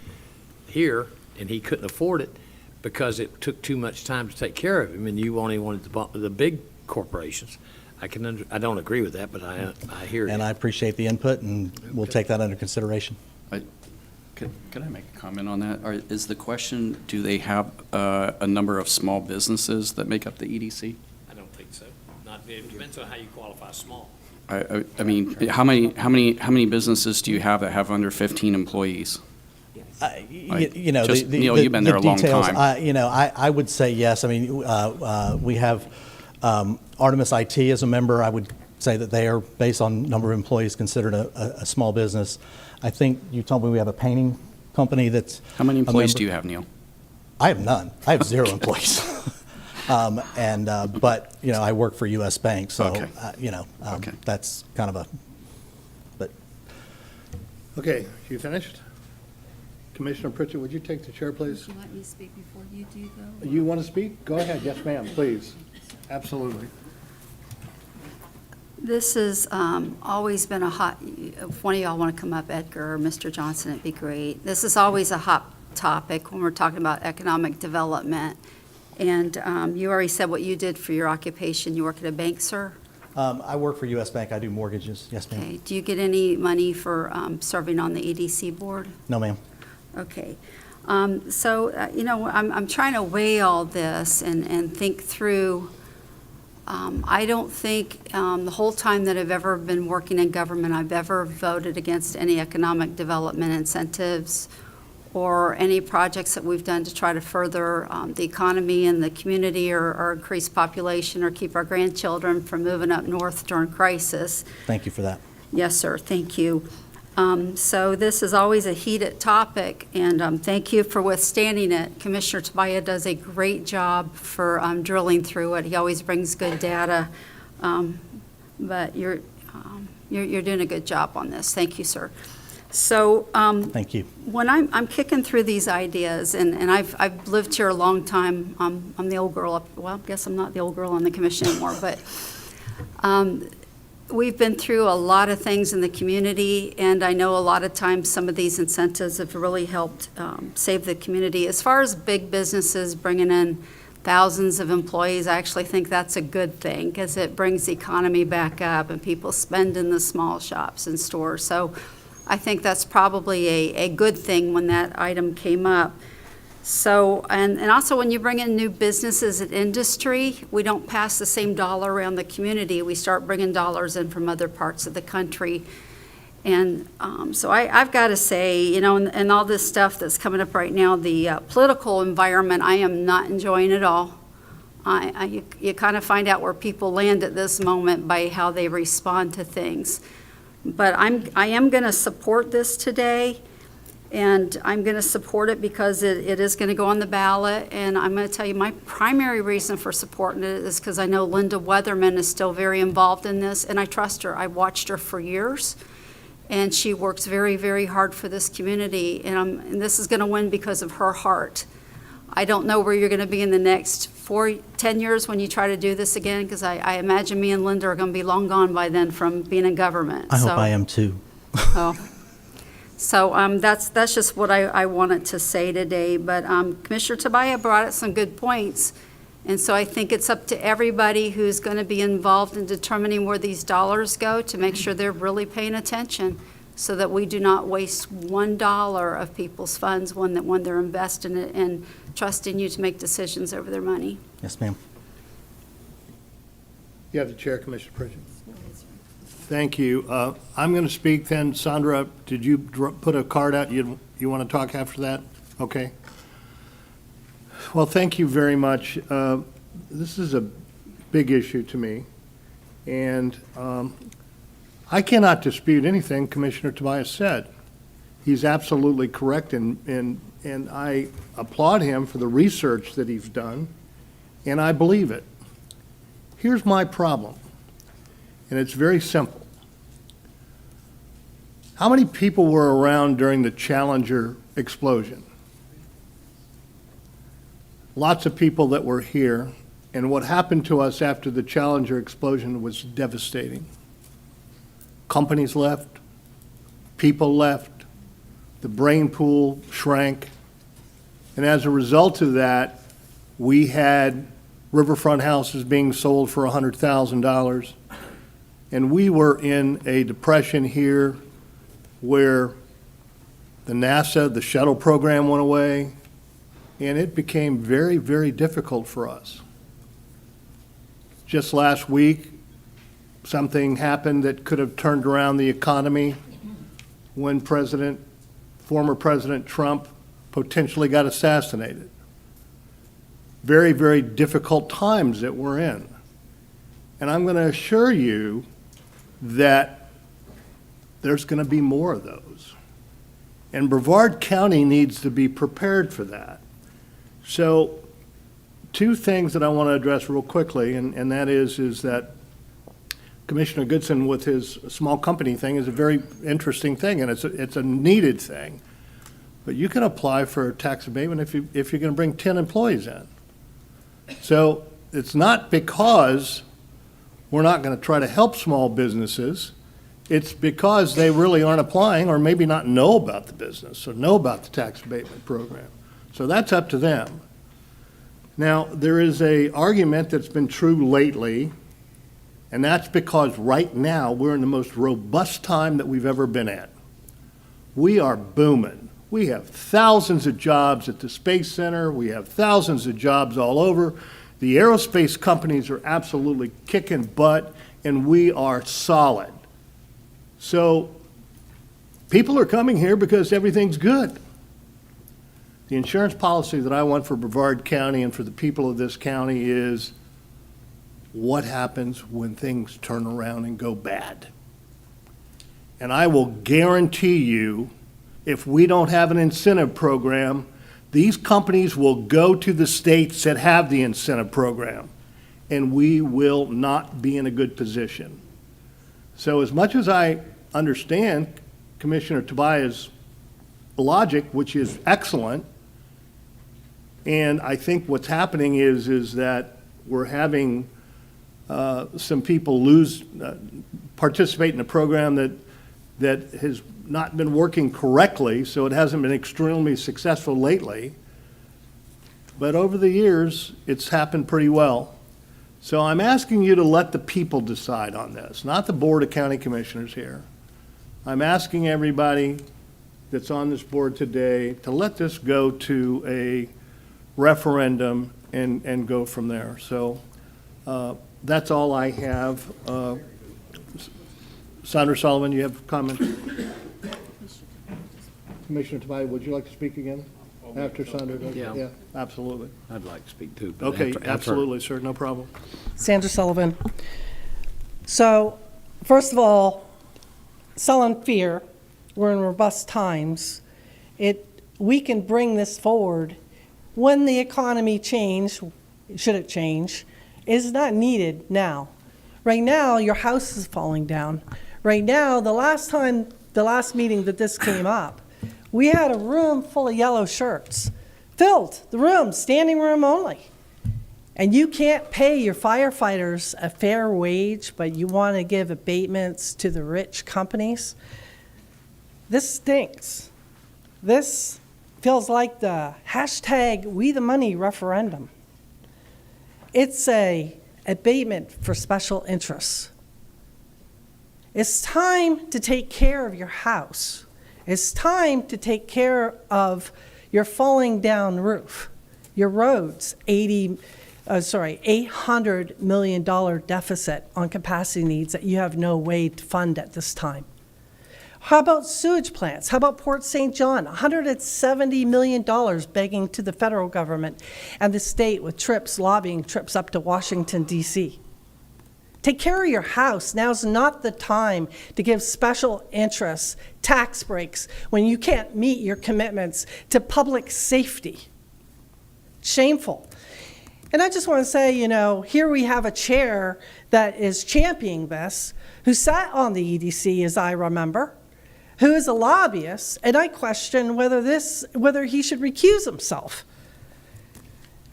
here and he couldn't afford it because it took too much time to take care of him and you only wanted the big corporations, I don't agree with that, but I hear you. And I appreciate the input, and we'll take that under consideration. Could I make a comment on that? Is the question, do they have a number of small businesses that make up the EDC? I don't think so. It depends on how you qualify small. I mean, how many businesses do you have that have under 15 employees? Neil, you've been there a long time. I would say yes. I mean, we have Artemis IT as a member. I would say that they are, based on number of employees, considered a small business. I think you told me we have a painting company that's How many employees do you have, Neil? I have none. I have 0 employees. But I work for U.S. Bank, so Okay. That's kind of a. But Okay, you finished? Commissioner Pritchett, would you take the chair, please? Would you like me to speak before you do, though? You want to speak? Go ahead. Yes, ma'am, please. Absolutely. This has always been a hot, if one of y'all want to come up, Edgar or Mr. Johnson, it'd be great. This is always a hot topic when we're talking about economic development. And you already said what you did for your occupation. You work at a bank, sir? I work for U.S. Bank. I do mortgages. Yes, ma'am. Okay. Do you get any money for serving on the EDC board? No, ma'am. Okay. You know, I'm trying to weigh all this and think through. I don't think the whole time that I've ever been working in government, I've ever voted against any economic development incentives or any projects that we've done to try to further the economy and the community or increase population or keep our grandchildren from moving up north during crisis. Thank you for that. Yes, sir. Thank you. So this is always a heated topic, and thank you for withstanding it. Commissioner Tobias does a great job for drilling through it. He always brings good data, but you're doing a good job on this. Thank you, sir. So thank you. When I'm kicking through these ideas, and I've lived here a long time. I'm the old girl. Well, I guess I'm not the old girl on the commission anymore, but. We've been through a lot of things in the community, and I know a lot of times some of these incentives have really helped save the community. As far as big businesses bringing in thousands of employees, I actually think that's a good thing because it brings the economy back up and people spend in the small shops and stores. So I think that's probably a good thing when that item came up. So, and also when you bring in new businesses and industry, we don't pass the same dollar around the community. We start bringing dollars in from other parts of the country. And so I've got to say, you know, and all this stuff that's coming up right now, the political environment, I am not enjoying at all. You kind of find out where people land at this moment by how they respond to things. But I am going to support this today. And I'm going to support it because it is going to go on the ballot. And I'm going to tell you my primary reason for supporting it is because I know Linda Weatherman is still very involved in this, and I trust her. I've watched her for years, and she works very, very hard for this community. And this is going to win because of her heart. I don't know where you're going to be in the next 10 years when you try to do this again, because I imagine me and Linda are going to be long gone by then from being in government. I hope I am too. Oh. So that's just what I wanted to say today. But Commissioner Tobias brought up some good points. And so I think it's up to everybody who's going to be involved in determining where these dollars go to make sure they're really paying attention so that we do not waste $1 of people's funds when they're investing it and trusting you to make decisions over their money. Yes, ma'am. You have the chair, Commissioner Pritchett. Thank you. I'm going to speak then. Sandra, did you put a card out? You want to talk after that? Okay. Well, thank you very much. This is a big issue to me. And I cannot dispute anything Commissioner Tobias said. He's absolutely correct, and I applaud him for the research that he's done, and I believe it. Here's my problem, and it's very simple. How many people were around during the Challenger explosion? Lots of people that were here, and what happened to us after the Challenger explosion was devastating. Companies left, people left, the brain pool shrank, and as a result of that, we had riverfront houses being sold for $100,000, and we were in a depression here where the NASA, the shuttle program went away, and it became very, very difficult for us. Just last week, something happened that could have turned around the economy when former President Trump potentially got assassinated. Very, very difficult times that we're in. And I'm going to assure you that there's going to be more of those. And Brevard County needs to be prepared for that. So two things that I want to address real quickly, and that is that Commissioner Goodson with his small company thing is a very interesting thing, and it's a needed thing. but you can apply for a tax abatement if you're going to bring 10 employees in. So it's not because we're not going to try to help small businesses. It's because they really aren't applying or maybe not know about the business or know about the tax abatement program. So that's up to them. Now, there is an argument that's been true lately, and that's because right now we're in the most robust time that we've ever been at. We are booming. We have thousands of jobs at the Space Center. We have thousands of jobs all over. The aerospace companies are absolutely kicking butt, and we are solid. So people are coming here because everything's good. The insurance policy that I want for Brevard County and for the people of this county is what happens when things turn around and go bad. And I will guarantee you, if we don't have an incentive program, these companies will go to the states that have the incentive program, and we will not be in a good position. So as much as I understand Commissioner Tobias' logic, which is excellent, and I think what's happening is that we're having some people participate in a program that has not been working correctly, so it hasn't been extremely successful lately. But over the years, it's happened pretty well. So I'm asking you to let the people decide on this, not the Board of County Commissioners here. I'm asking everybody that's on this board today to let this go to a referendum and go from there. So that's all I have. Sandra Sullivan, you have comments? Commissioner Tobias, would you like to speak again after Sandra does? Yeah. Absolutely. I'd like to speak too. but Okay, after- absolutely, sir, no problem. Sandra Sullivan. So, first of all, selling fear, we're in robust times. We can bring this forward when the economy change, should it change, is not needed now. Right now, your house is falling down. Right now, the last meeting that this came up, we had a room full of yellow shirts, filled, the room, standing room only. And you can't pay your firefighters a fair wage, but you want to give abatements to the rich companies. This stinks. This feels like the hashtag We the Money referendum. It's a abatement for special interests. It's time to take care of your house. It's time to take care of your falling down roof, your roads, $800 million deficit on capacity needs that you have no way to fund at this time. How about sewage plants? How about Port St. John? $170 million begging to the federal government and the state with lobbying trips up to Washington, D.C. Take care of your house. Now's not the time to give special interests tax breaks when you can't meet your commitments to public safety. Shameful. And I just want to say, here we have a chair that is championing this, who sat on the EDC, as I remember, who is a lobbyist, and I question whether he should recuse himself.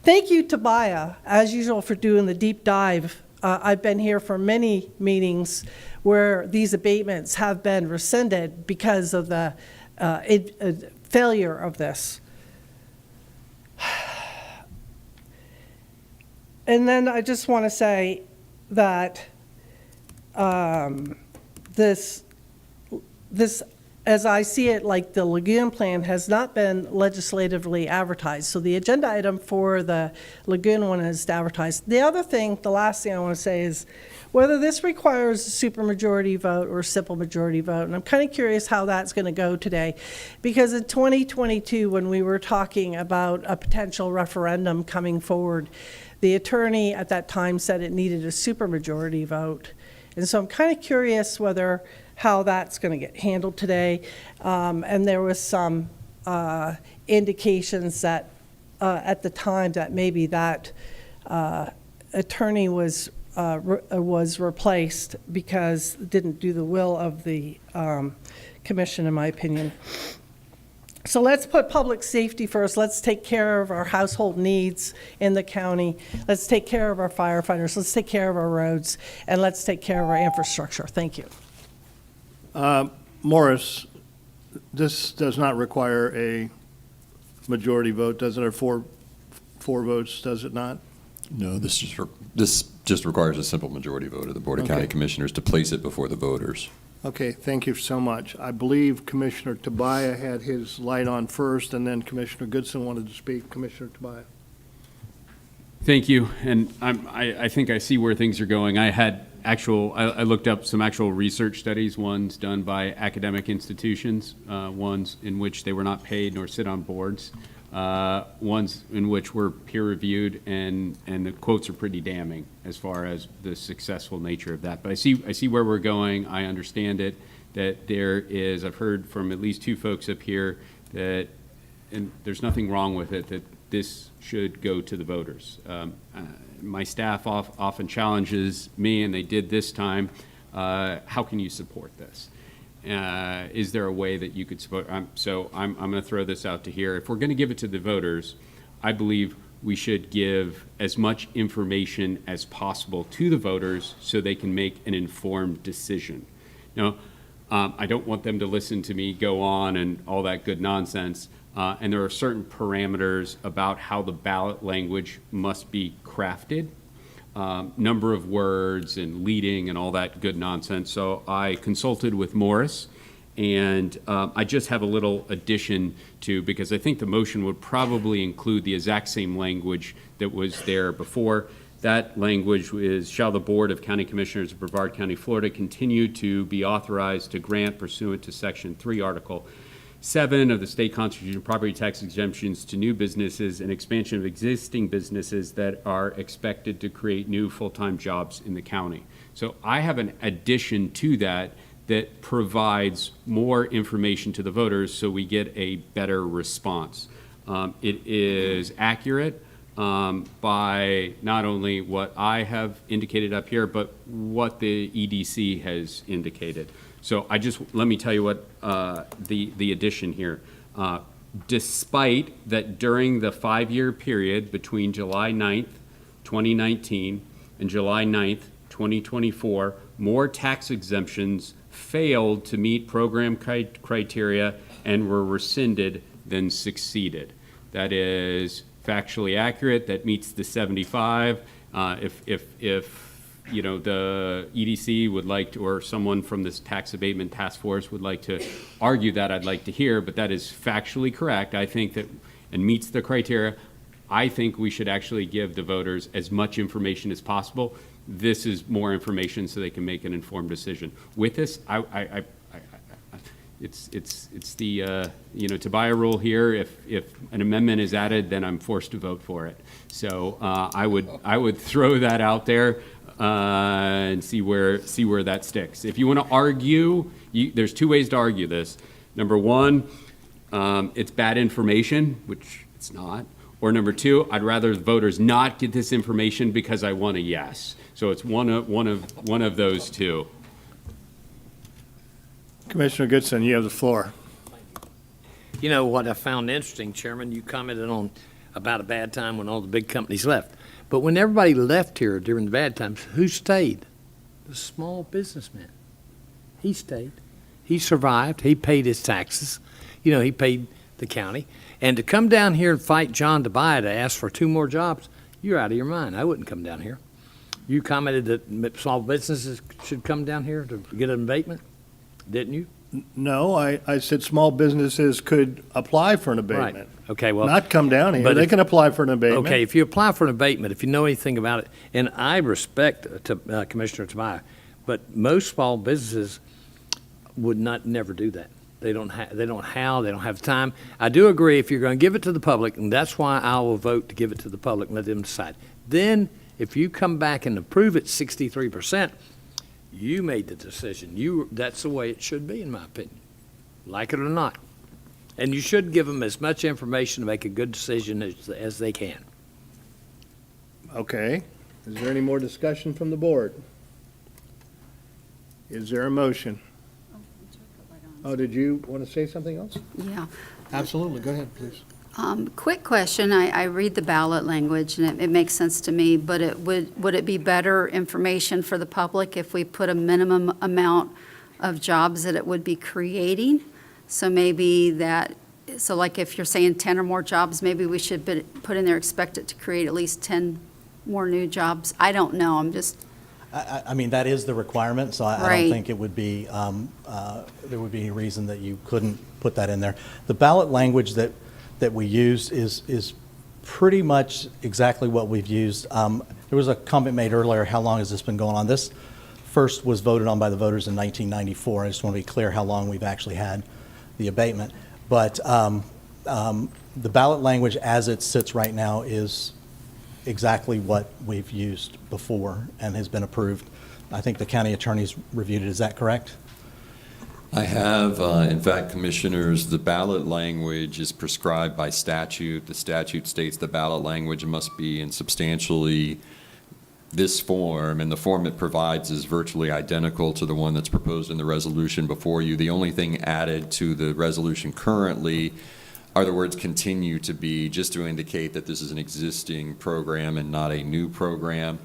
Thank you, Tobias, as usual, for doing the deep dive. I've been here for many meetings where these abatements have been rescinded because of the failure of this. And then I just want to say that this, as I see it, like the Lagoon Plan has not been legislatively advertised. So the agenda item for the Lagoon one is advertised. The last thing I want to say is whether this requires a supermajority vote or a simple majority vote. And I'm kind of curious how that's going to go today. Because in 2022, when we were talking about a potential referendum coming forward, the attorney at that time said it needed a supermajority vote. And so I'm kind of curious how that's going to get handled today. And there was some indications that at the time that maybe that attorney was replaced because it didn't do the will of the commission, in my opinion. So let's put public safety first. Let's take care of our household needs in the county. Let's take care of our firefighters. Let's take care of our roads, and let's take care of our infrastructure. Thank you. Morris, this does not require a majority vote, does it, or four votes, does it not? No, this just requires a simple majority vote of the Board of County Okay. Commissioners to place it before the voters. Okay, thank you so much. I believe Commissioner Tobias had his light on first, and then Commissioner Goodson wanted to speak. Commissioner Tobias. Thank you, and I think I see where things are going. I looked up some actual research studies, ones done by academic institutions, ones in which they were not paid nor sit on boards, ones in which were peer-reviewed, and the quotes are pretty damning as far as the successful nature of that. But I see where we're going. I understand it, that there is, I've heard from at least two folks up here that, and there's nothing wrong with it, that this should go to the voters. My staff often challenges me, and they did this time, how can you support this? Is there a way that you could support? So I'm going to throw this out to here. If we're going to give it to the voters, I believe we should give as much information as possible to the voters so they can make an informed decision. Now, I don't want them to listen to me go on and all that good nonsense. And there are certain parameters about how the ballot language must be crafted, number of words and leading and all that good nonsense. So I consulted with Morris, and I just have a little addition to, because I think the motion would probably include the exact same language that was there before. That language is, shall the Board of County Commissioners of Brevard County, Florida continue to be authorized to grant pursuant to Section 3, Article 7 of the state constitution property tax exemptions to new businesses and expansion of existing businesses that are expected to create new full-time jobs in the county. So I have an addition to that that provides more information to the voters so we get a better response. It is accurate by not only what I have indicated up here, but what the EDC has indicated. So let me tell you what the addition here. Despite that during the 5-year period between July 9th, 2019 and July 9th, 2024, more tax exemptions failed to meet program criteria and were rescinded than succeeded. That is factually accurate. That meets the 75. If you know, the EDC would like to, or someone from this tax abatement task force would like to argue that, I'd like to hear, but that is factually correct. I think that, and meets the criteria. I think we should actually give the voters as much information as possible. This is more information so they can make an informed decision. With this, it's the Tobias rule here. If an amendment is added, then I'm forced to vote for it. So I would throw that out there. And see where that sticks. If you want to argue, there's two ways to argue this. Number one, it's bad information, which it's not. Or number two, I'd rather the voters not get this information because I want a yes. So it's one of those two. Commissioner Goodson, you have the floor. You know what I found interesting, Chairman? You commented on about a bad time when all the big companies left. But when everybody left here during the bad times, who stayed? The small businessman. He stayed. He survived. He paid his taxes. You know, he paid the county. And to come down here and fight John Tobias to ask for 2 more jobs, you're out of your mind. I wouldn't come down here. You commented that small businesses should come down here to get an abatement, didn't you? No, I said small businesses could apply for an abatement. Right. Okay, well. Not come down here. They can apply for an abatement. Okay, if you apply for an abatement, if you know anything about it, and I respect Commissioner Tobias, but most small businesses would never do that. They don't have time. I do agree if you're going to give it to the public, and that's why I will vote to give it to the public and let them decide. Then, if you come back and approve it 63%, you made the decision. That's the way it should be, in my opinion, like it or not. And you should give them as much information to make a good decision as they can. Okay. Is there any more discussion from the board? Is there a motion? Oh, did you want to say something else? Yeah. Absolutely, go ahead, please. Quick question. I read the ballot language, and it makes sense to me, but would it be better information for the public if we put a minimum amount of jobs that it would be creating? So maybe so like if you're saying 10 or more jobs, maybe we should put in there, expect it to create at least 10 more new jobs. I don't know, I'm just. I mean, that is the requirement, so I don't think it would be, there would be any reason that you couldn't put that in there. The ballot language that we use is pretty much exactly what we've used. There was a comment made earlier, how long has this been going on? This first was voted on by the voters in 1994. I just want to be clear how long we've actually had the abatement. But the ballot language as it sits right now is exactly what we've used before and has been approved. I think the county attorney's reviewed it. Is that correct? I have, in fact, Commissioners, the ballot language is prescribed by statute. The statute states the ballot language must be in substantially this form, and the form it provides is virtually identical to the one that's proposed in the resolution before you. The only thing added to the resolution currently are the words "continue to be," just to indicate that this is an existing program and not a new program.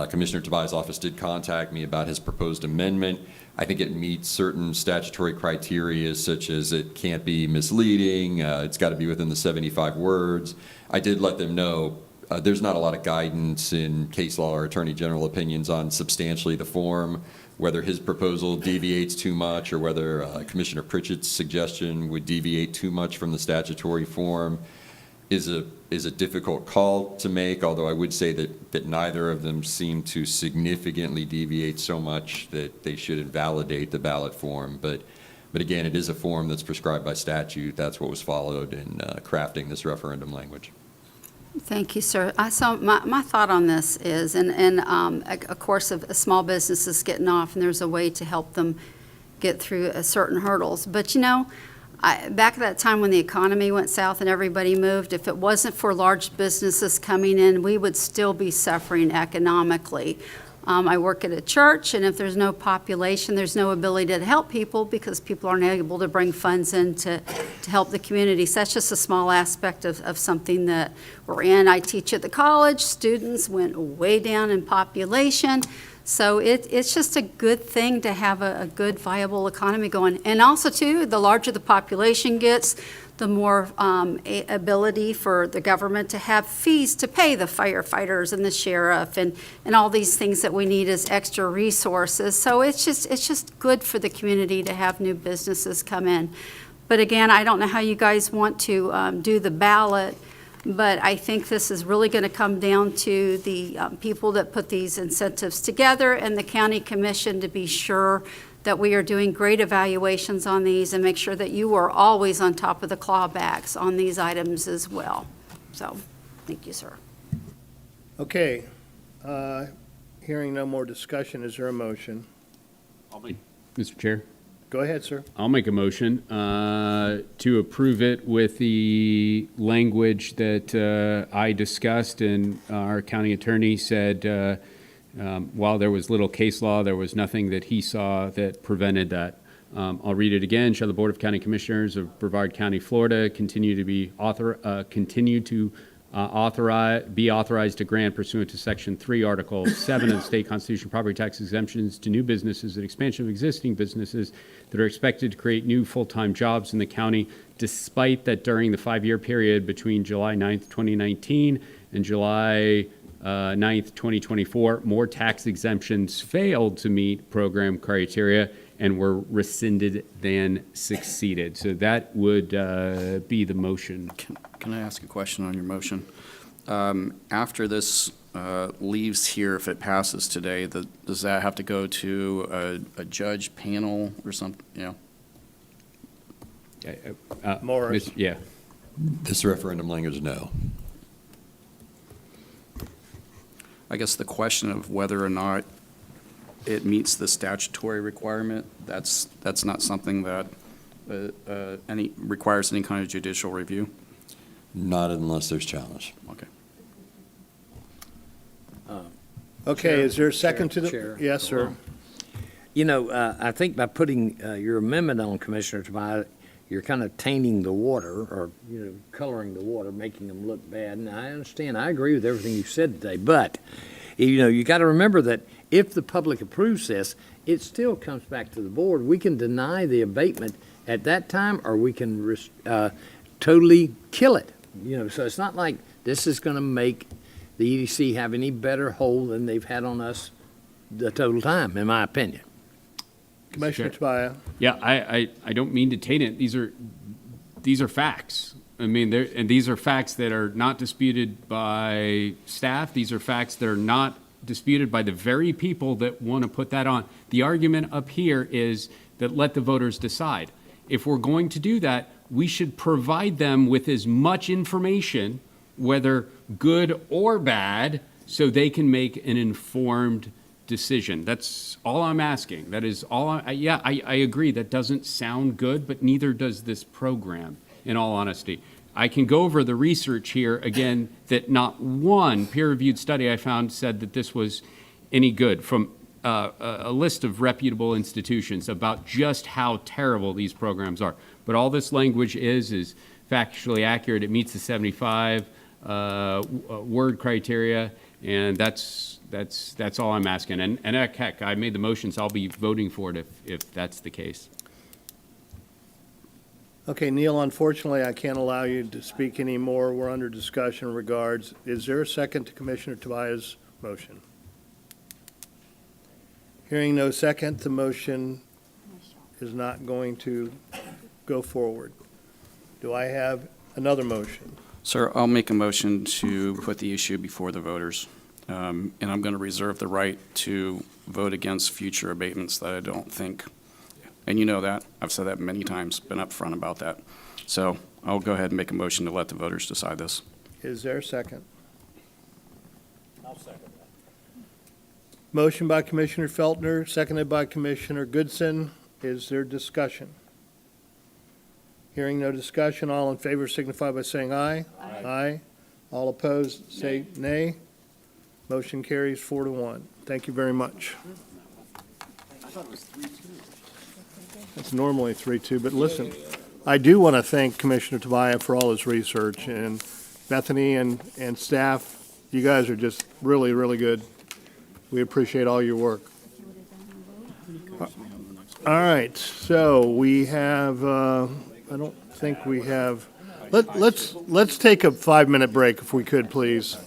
Commissioner Tobias' office did contact me about his proposed amendment. I think it meets certain statutory criteria, such as it can't be misleading, it's got to be within the 75 words. I did let them know there's not a lot of guidance in case law or attorney general opinions on substantially the form, whether his proposal deviates too much or whether Commissioner Pritchett's suggestion would deviate too much from the statutory form is a difficult call to make, although I would say that neither of them seem to significantly deviate so much that they should invalidate the ballot form. But again, it is a form that's prescribed by statute. That's what was followed in crafting this referendum language. Thank you, sir. So my thought on this is, and of course, if a small business is getting off and there's a way to help them get through certain hurdles. But, you know, back at that time when the economy went south and everybody moved, if it wasn't for large businesses coming in, we would still be suffering economically. I work at a church, and if there's no population, there's no ability to help people because people aren't able to bring funds in to help the community. So that's just a small aspect of something that we're in. I teach at the college. Students went way down in population. So it's just a good thing to have a good, viable economy going. And also, too, the larger the population gets, the more ability for the government to have fees to pay the firefighters and the sheriff and all these things that we need as extra resources. So it's just good for the community to have new businesses come in. But again, I don't know how you guys want to do the ballot, but I think this is really going to come down to the people that put these incentives together and the county commission to be sure that we are doing great evaluations on these and make sure that you are always on top of the clawbacks on these items as well. So, thank you, sir. Okay. Hearing no more discussion, is there a motion? Mr. Chair? Go ahead, sir. I'll make a motion to approve it with the language that I discussed and our county attorney said while there was little case law, there was nothing that he saw that prevented that. I'll read it again. Shall the Board of County Commissioners of Brevard County, Florida, continue to be authorized to grant pursuant to Section 3, Article 7 of the State Constitution property tax exemptions to new businesses and expansion of existing businesses that are expected to create new full-time jobs in the county, despite that during the 5-year period between July 9th, 2019 and July 9th, 2024, more tax exemptions failed to meet program criteria and were rescinded than succeeded. So that would be the motion. Can I ask a question on your motion? After this leaves here, if it passes today, does that have to go to a judge panel or something, you know? Morris. Yeah. This referendum language, no. I guess the question of whether or not it meets the statutory requirement, that's not something that requires any kind of judicial review? Not unless there's challenge. Okay. Okay, is there a second to the? Chair. Yes, sir. You know, I think by putting your amendment on, Commissioner Tobias, you're kind of tainting the water or, coloring the water, making them look bad. And I understand, I agree with everything you said today, but, you got to remember that if the public approves this, it still comes back to the board. We can deny the abatement at that time, or we can totally kill it. So it's not like this is going to make the EDC have any better hold than they've had on us the total time, in my opinion. Commissioner Tobias. Yeah, I don't mean to taint it. These are facts. I mean, and these are facts that are not disputed by staff. These are facts that are not disputed by the very people that want to put that on. The argument up here is that let the voters decide. If we're going to do that, we should provide them with as much information, whether good or bad, so they can make an informed decision. That's all I'm asking. That is all. I agree. That doesn't sound good, but neither does this program, in all honesty. I can go over the research here again, that not one peer-reviewed study I found said that this was any good, from a list of reputable institutions about just how terrible these programs are. But all this language is factually accurate. It meets the 75 word criteria, and that's all I'm asking. And heck, I made the motions. I'll be voting for it if that's the case. Okay, Neil, unfortunately, I can't allow you to speak anymore. We're under discussion in regards. Is there a second to Commissioner Tobias' motion? Hearing no second, the motion is not going to go forward. Do I have another motion? Sir, I'll make a motion to put the issue before the voters. And I'm going to reserve the right to vote against future abatements that I don't think, and you know that, I've said that many times, been upfront about that. So I'll go ahead and make a motion to let the voters decide this. Is there a second? I'll second that. Motion by Commissioner Feltner, seconded by Commissioner Goodson. Is there discussion? Hearing no discussion, all in favor signify by saying aye. Aye. Aye. All opposed, say nay. Motion carries 4-1. Thank you very much. I thought it was 3-2. It's normally 3-2, but listen, I do want to thank Commissioner Tobias for all his research, and Bethany and staff, you guys are just really, really good. We appreciate all your work. All right, so we have, I don't think we have, let's take a 5-minute break if we could, please.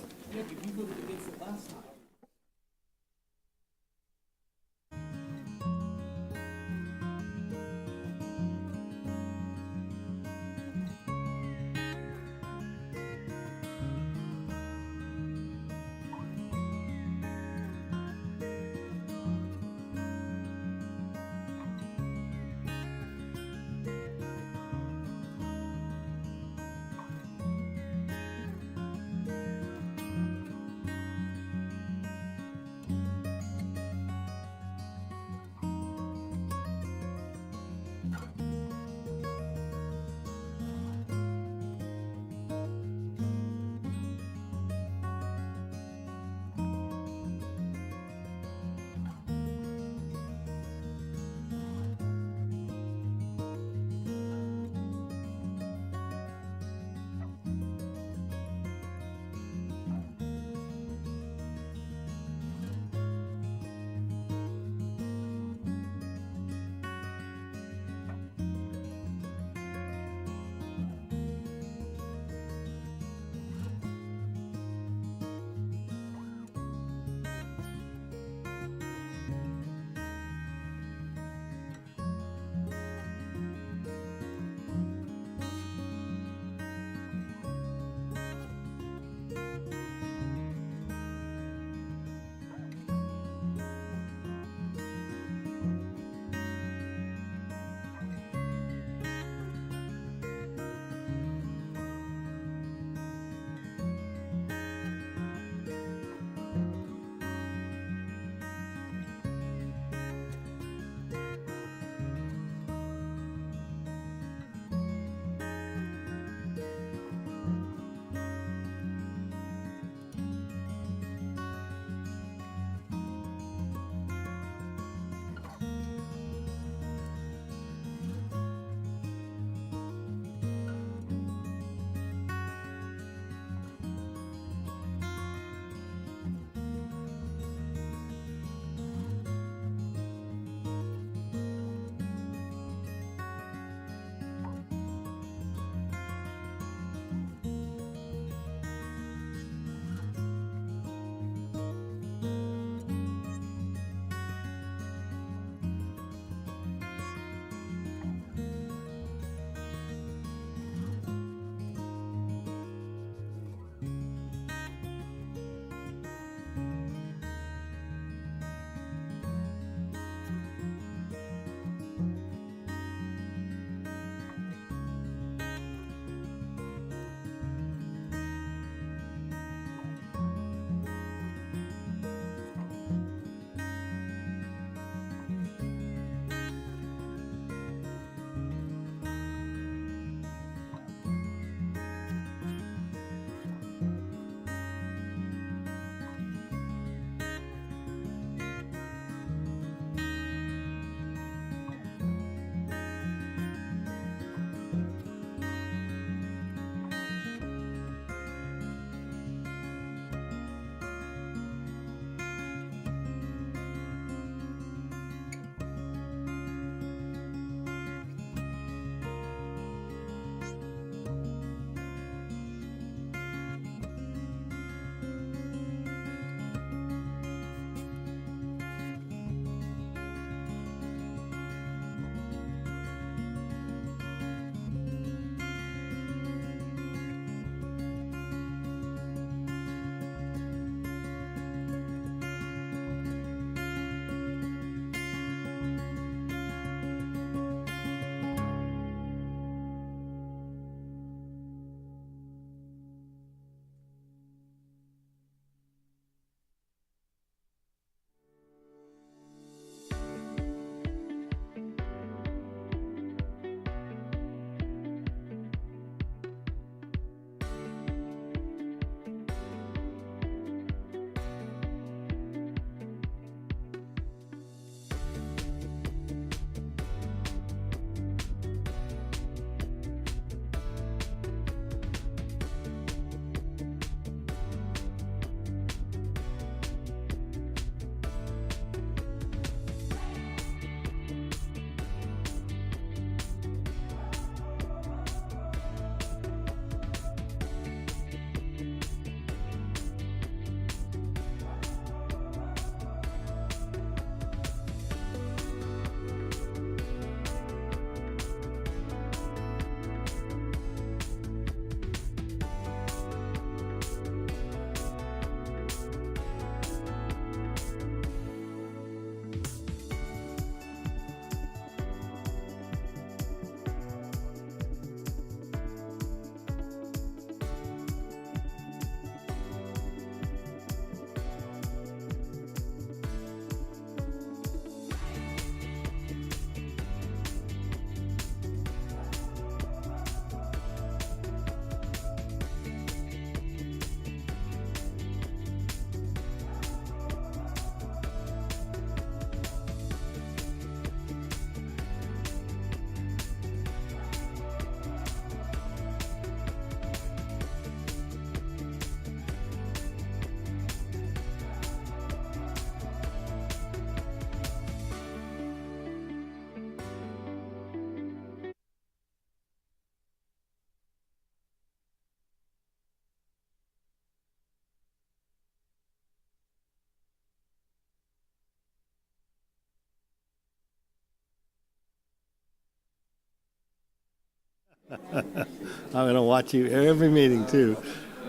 I'm going to watch you every meeting, too.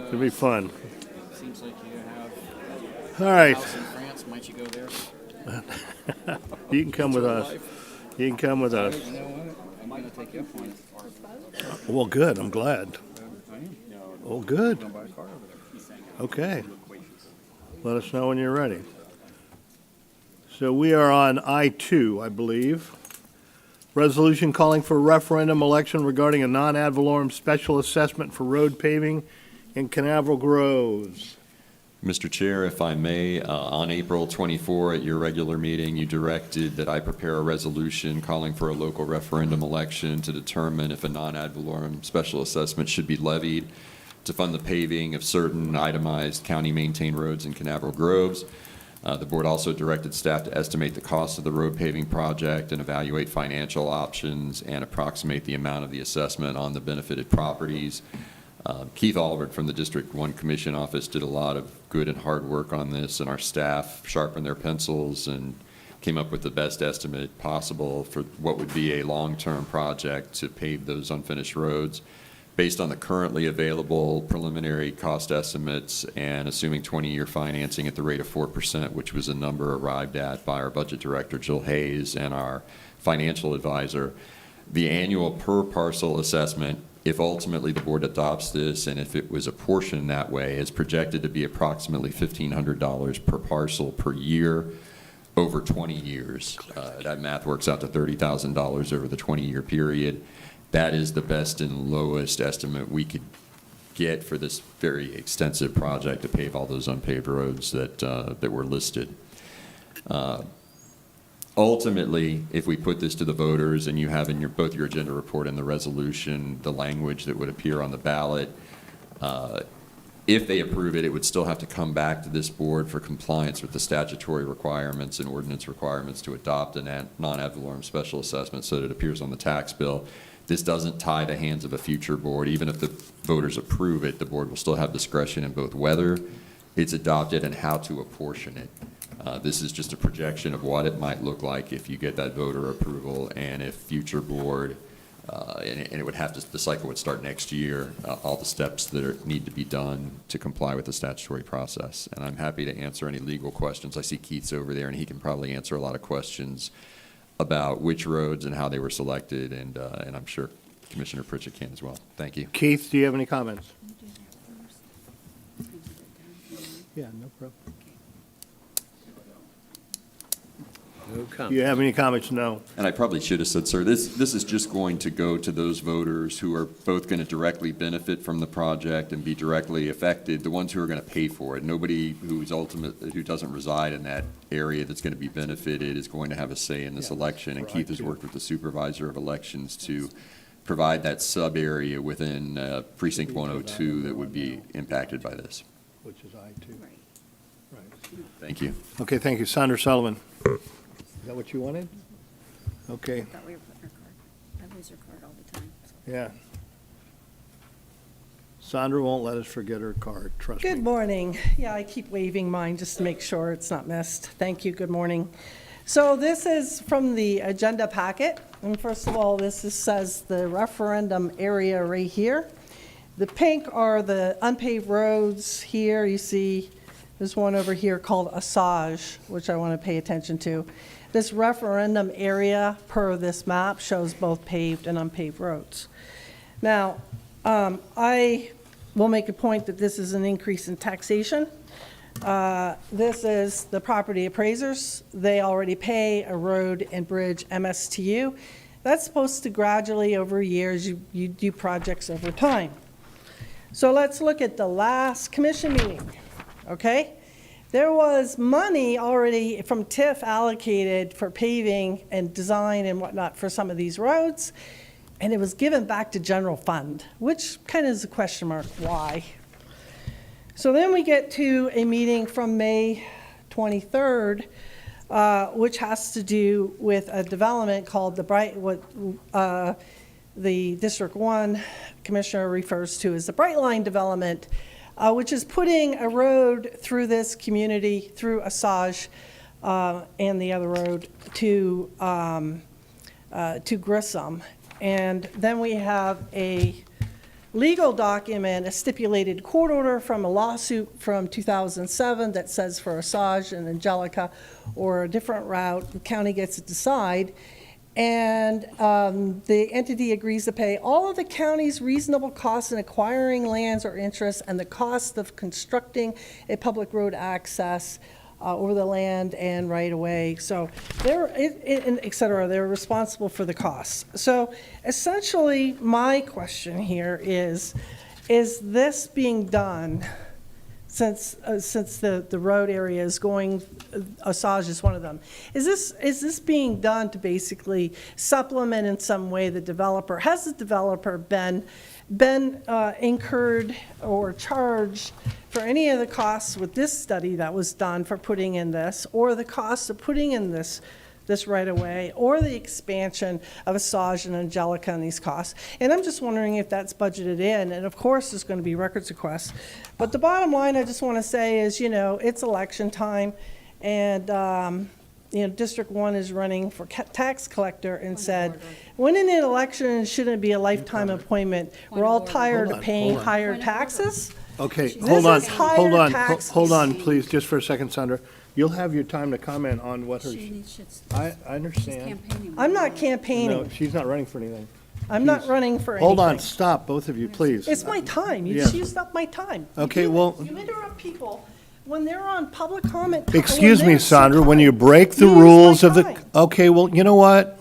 It'll be fun. Seems like you have All right. house in France. Might you go there? You can come with us. You can come with us. You know what? I'm going to take you up on it. Well, good. I'm glad. Oh, good. Okay. Let us know when you're ready. So we are on I-2, I believe. Resolution calling for a referendum election regarding a non-ad valorem special assessment for road paving in Canaveral Groves. Mr. Chair, if I may, on April 24 at your regular meeting, you directed that I prepare a resolution calling for a local referendum election to determine if a non-ad valorem special assessment should be levied to fund the paving of certain itemized county-maintained roads in Canaveral Groves. The board also directed staff to estimate the cost of the road paving project and evaluate financial options and approximate the amount of the assessment on the benefited properties. Keith Albert from the District 1 Commission Office did a lot of good and hard work on this, and our staff sharpened their pencils and came up with the best estimate possible for what would be a long-term project to pave those unfinished roads. Based on the currently available preliminary cost estimates and assuming 20-year financing at the rate of 4%, which was a number arrived at by our budget director, Jill Hayes, and our financial advisor, the annual per parcel assessment, if ultimately the board adopts this and if it was apportioned that way, is projected to be approximately $1,500 per parcel per year over 20 years. That math works out to $30,000 over the 20-year period. That is the best and lowest estimate we could get for this very extensive project to pave all those unpaved roads that were listed. Ultimately, if we put this to the voters and you have in both your agenda report and the resolution the language that would appear on the ballot, if they approve it, it would still have to come back to this board for compliance with the statutory requirements and ordinance requirements to adopt a non-ad valorem special assessment so that it appears on the tax bill. This doesn't tie the hands of a future board. Even if the voters approve it, the board will still have discretion in both whether it's adopted and how to apportion it. This is just a projection of what it might look like if you get that voter approval and if future board, and it would have to, the cycle would start next year, all the steps that need to be done to comply with the statutory process. And I'm happy to answer any legal questions. I see Keith's over there and he can probably answer a lot of questions about which roads and how they were selected, and I'm sure Commissioner Pritchett can as well. Thank you. Keith, do you have any comments? Yeah, no problem. No comment. Do you have any comments? No. And I probably should have said, sir, this is just going to go to those voters who are both going to directly benefit from the project and be directly affected, the ones who are going to pay for it. Nobody who doesn't reside in that area that's going to be benefited is going to have a say in this election. And Keith has worked with the supervisor of elections to provide that sub-area within precinct 102 that would be impacted by this. Which is I-2. Right. Thank you. Okay, thank you. Sandra Sullivan. Is that what you wanted? Okay. I thought we were putting her card. I lose her card all the time. Yeah. Sandra won't let us forget her card, trust me. Good morning. Yeah, I keep waving mine just to make sure it's not missed. Thank you. Good morning. So this is from the agenda packet. And first of all, says the referendum area right here. The pink are the unpaved roads here. You see there's one over here called Assage, which I want to pay attention to. This referendum area per this map shows both paved and unpaved roads. Now, I will make a point that this is an increase in taxation. This is the property appraisers. They already pay a road and bridge MSTU. That's supposed to gradually over years, you do projects over time. So let's look at the last commission meeting, okay? There was money already from TIF allocated for paving and design and whatnot for some of these roads, and it was given back to general fund, which kind of is a question mark, why? So then we get to a meeting from May 23rd, which has to do with a development called the District 1 Commissioner refers to as the Brightline development, which is putting a road through this community, through Assage and the other road to Grissom. And then we have a legal document, a stipulated court order from a lawsuit from 2007 that says for Osage and Angelica or a different route, the county gets to decide. And the entity agrees to pay all of the county's reasonable costs in acquiring lands or interests and the cost of constructing a public road access over the land and right away. So et cetera, they're responsible for the costs. So essentially, my question here is this being done since the road area is going, Osage is one of them. Is this being done to basically supplement in some way the developer? Has the developer been incurred or charged for any of the costs with this study that was done for putting in this, or the cost of putting in this right away, or the expansion of Osage and Angelica and these costs? And I'm just wondering if that's budgeted in, and of course there's going to be records requests. But the bottom line I just want to say is, it's election time, and District 1 is running for tax collector and said, winning an election shouldn't be a lifetime appointment. We're all tired of paying higher taxes. Okay, This hold on, is higher hold on, taxes. hold on, please, just for a second, Sandra. You'll have your time to comment on what her, I understand. I'm not campaigning. No, she's not running for anything. I'm not running for anything. Hold on, stop, both of you, please. It's my time. You Yeah. just used up my time. Okay, well, You interrupt people when they're on public comment. excuse me, Sandra, when you break the rules of the, okay, well, you know what?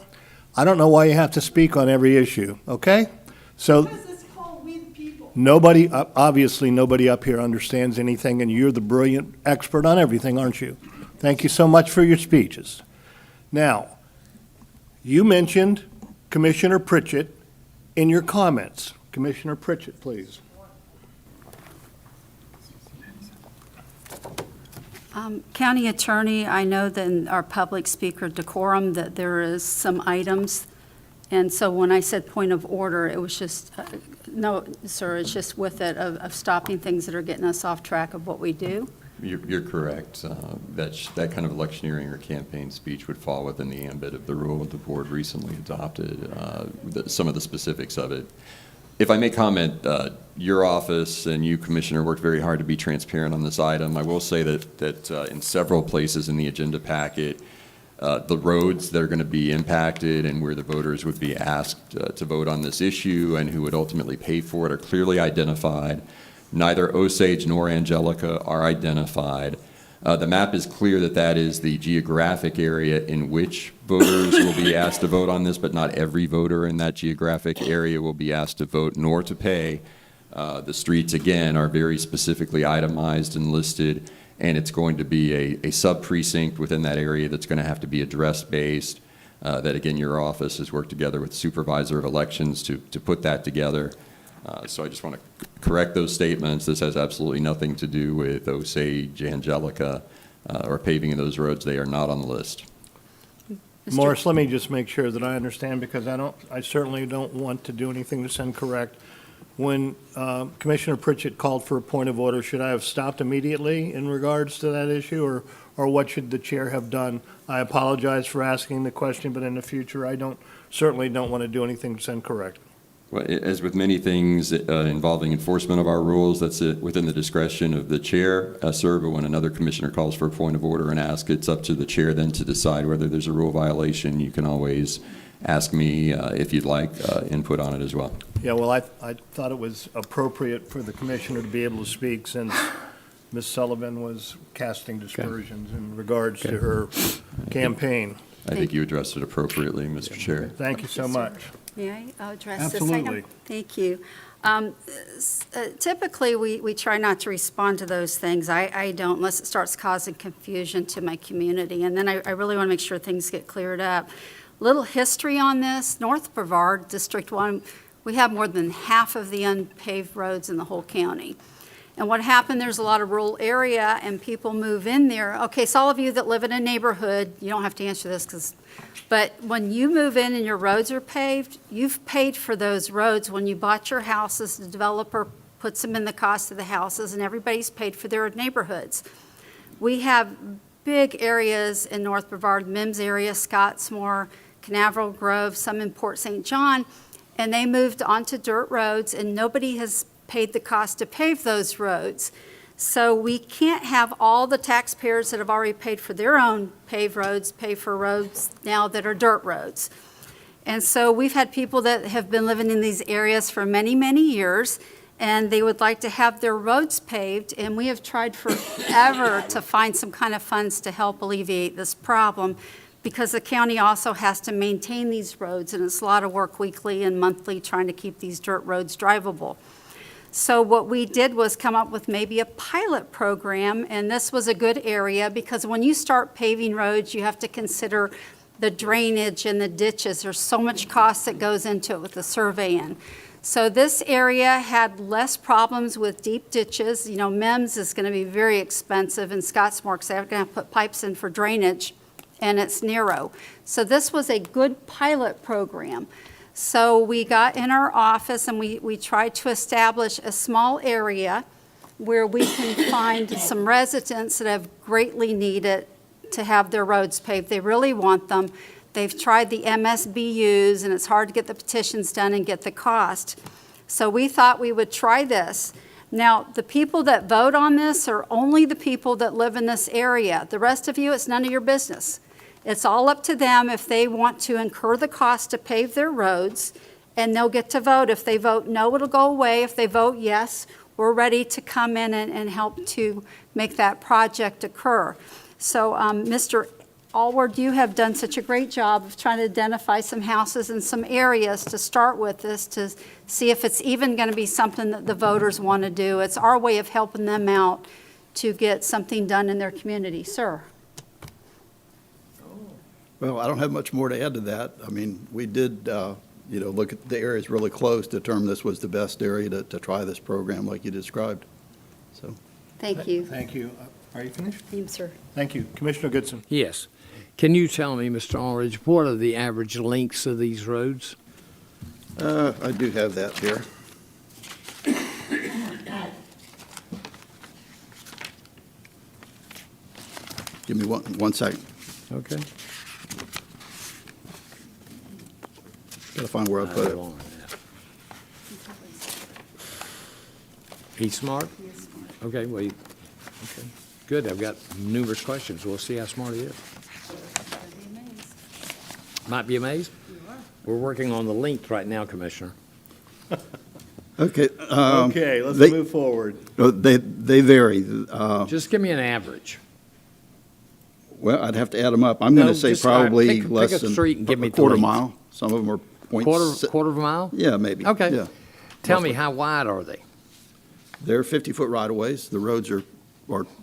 I don't know why you have to speak on every issue, okay? So. Nobody, obviously, nobody up here understands anything, and you're the brilliant expert on everything, aren't you? Thank you so much for your speeches. Now, you mentioned Commissioner Pritchett in your comments. Commissioner Pritchett, please. County Attorney, I know that in our public speaker decorum that there is some items, and so when I said point of order, it was just, no, sir, it's just with it of stopping things that are getting us off track of what we do. You're correct. That kind of electioneering or campaign speech would fall within the ambit of the rule that the board recently adopted, some of the specifics of it. If I may comment, your office and you, Commissioner, worked very hard to be transparent on this item. I will say that in several places in the agenda packet, the roads that are going to be impacted and where the voters would be asked to vote on this issue and who would ultimately pay for it are clearly identified. Neither Osage nor Angelica are identified. The map is clear that that is the geographic area in which voters will be asked to vote on this, but not every voter in that geographic area will be asked to vote nor to pay. The streets, again, are very specifically itemized and listed, and it's going to be a sub-precinct within that area that's going to have to be address-based. That, again, your office has worked together with the Supervisor of Elections to put that together. So I just want to correct those statements. This has absolutely nothing to do with Osage, Angelica, or paving of those roads. They are not on the list. Morris, let me just make sure that I understand, because I certainly don't want to do anything that's incorrect. When Commissioner Pritchett called for a point of order, should I have stopped immediately in regards to that issue, or what should the chair have done? I apologize for asking the question, but in the future, I certainly don't want to do anything that's incorrect. Well, as with many things involving enforcement of our rules, that's within the discretion of the chair, sir. But when another commissioner calls for a point of order and asks, it's up to the chair then to decide whether there's a rule violation. You can always ask me, if you'd like, input on it as well. Yeah, well, I thought it was appropriate for the commissioner to be able to speak, since Ms. Sullivan was casting dispersions in regards to her campaign. I think you addressed it appropriately, Mr. Chair. Thank you so much. May I address Absolutely. this item? Thank you. Typically, we try not to respond to those things. I don't, unless it starts causing confusion to my community. And then I really want to make sure things get cleared up. Little history on this. North Brevard, District 1, we have more than half of the unpaved roads in the whole county. And what happened, there's a lot of rural area, and people move in there. Okay, so all of you that live in a neighborhood, you don't have to answer this, but when you move in and your roads are paved, you've paid for those roads. When you bought your houses, the developer puts them in the cost of the houses, and everybody's paid for their neighborhoods. We have big areas in North Brevard, Mims area, Scottsmore, Canaveral Grove, some in Port St. John, and they moved onto dirt roads, and nobody has paid the cost to pave those roads. So we can't have all the taxpayers that have already paid for their own paved roads pay for roads now that are dirt roads. And so we've had people that have been living in these areas for many, many years, and they would like to have their roads paved, and we have tried forever to find some kind of funds to help alleviate this problem, because the county also has to maintain these roads, and it's a lot of work weekly and monthly trying to keep these dirt roads drivable. So what we did was come up with maybe a pilot program, and this was a good area, because when you start paving roads, you have to consider the drainage and the ditches. There's so much cost that goes into it with the surveying. So this area had less problems with deep ditches. You know, MEMS is going to be very expensive in Scottsmore because they're going to put pipes in for drainage, and it's narrow. So this was a good pilot program. So we got in our office and we tried to establish a small area where we can find some residents that have greatly needed to have their roads paved. They really want them. They've tried the MSBUs, and it's hard to get the petitions done and get the cost. So we thought we would try this. Now, the people that vote on this are only the people that live in this area. The rest of you, it's none of your business. It's all up to them if they want to incur the cost to pave their roads, and they'll get to vote. If they vote no, it'll go away. If they vote yes, we're ready to come in and help to make that project occur. So, Mr. Allward, you have done such a great job of trying to identify some houses and some areas to start with this, to see if it's even going to be something that the voters want to do. It's our way of helping them out to get something done in their community. Sir. Well, I don't have much more to add to that. I mean, we did, look at the areas really close, determine this was the best area to try this program like you described. So. Thank you. Thank you. Are you finished? Yes, sir. Thank you. Commissioner Goodson. Yes. Can you tell me, Mr. Aldridge, what are the average lengths of these roads? I do have that here. Give me one second. Okay. Got to find where I put it. He's smart? Okay, well, okay. Good, I've got numerous questions. We'll see how smart he is. Might be amazed? We're working on the length right now, Commissioner. Okay. Okay, let's move forward. They vary. Just give me an average. Well, I'd have to add them up. I'm going to say probably less pick a street and give me than a quarter the mile. Some of them are quarter of a mile? Yeah, maybe. Okay. Yeah. Tell me, how wide are they? They're 50-foot right-of-ways. The roads are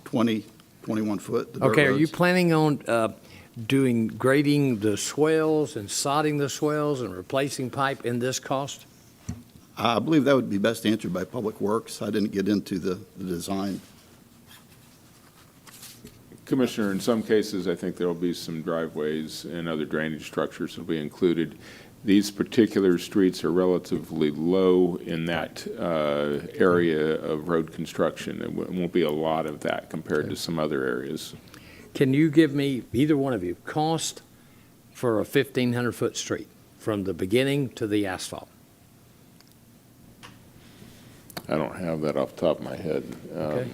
20, 21 foot. the dirt Okay, are you roads. planning on grading the swells and sodding the swells and replacing pipe in this cost? I believe that would be best answered by Public Works. I didn't get into the design. Commissioner, in some cases, I think there will be some driveways and other drainage structures that will be included. These particular streets are relatively low in that area of road construction. There won't be a lot of that compared to some other areas. Can you give me, either one of you, cost for a 1,500-foot street from the beginning to the asphalt? I don't have that off the top of my head. Okay.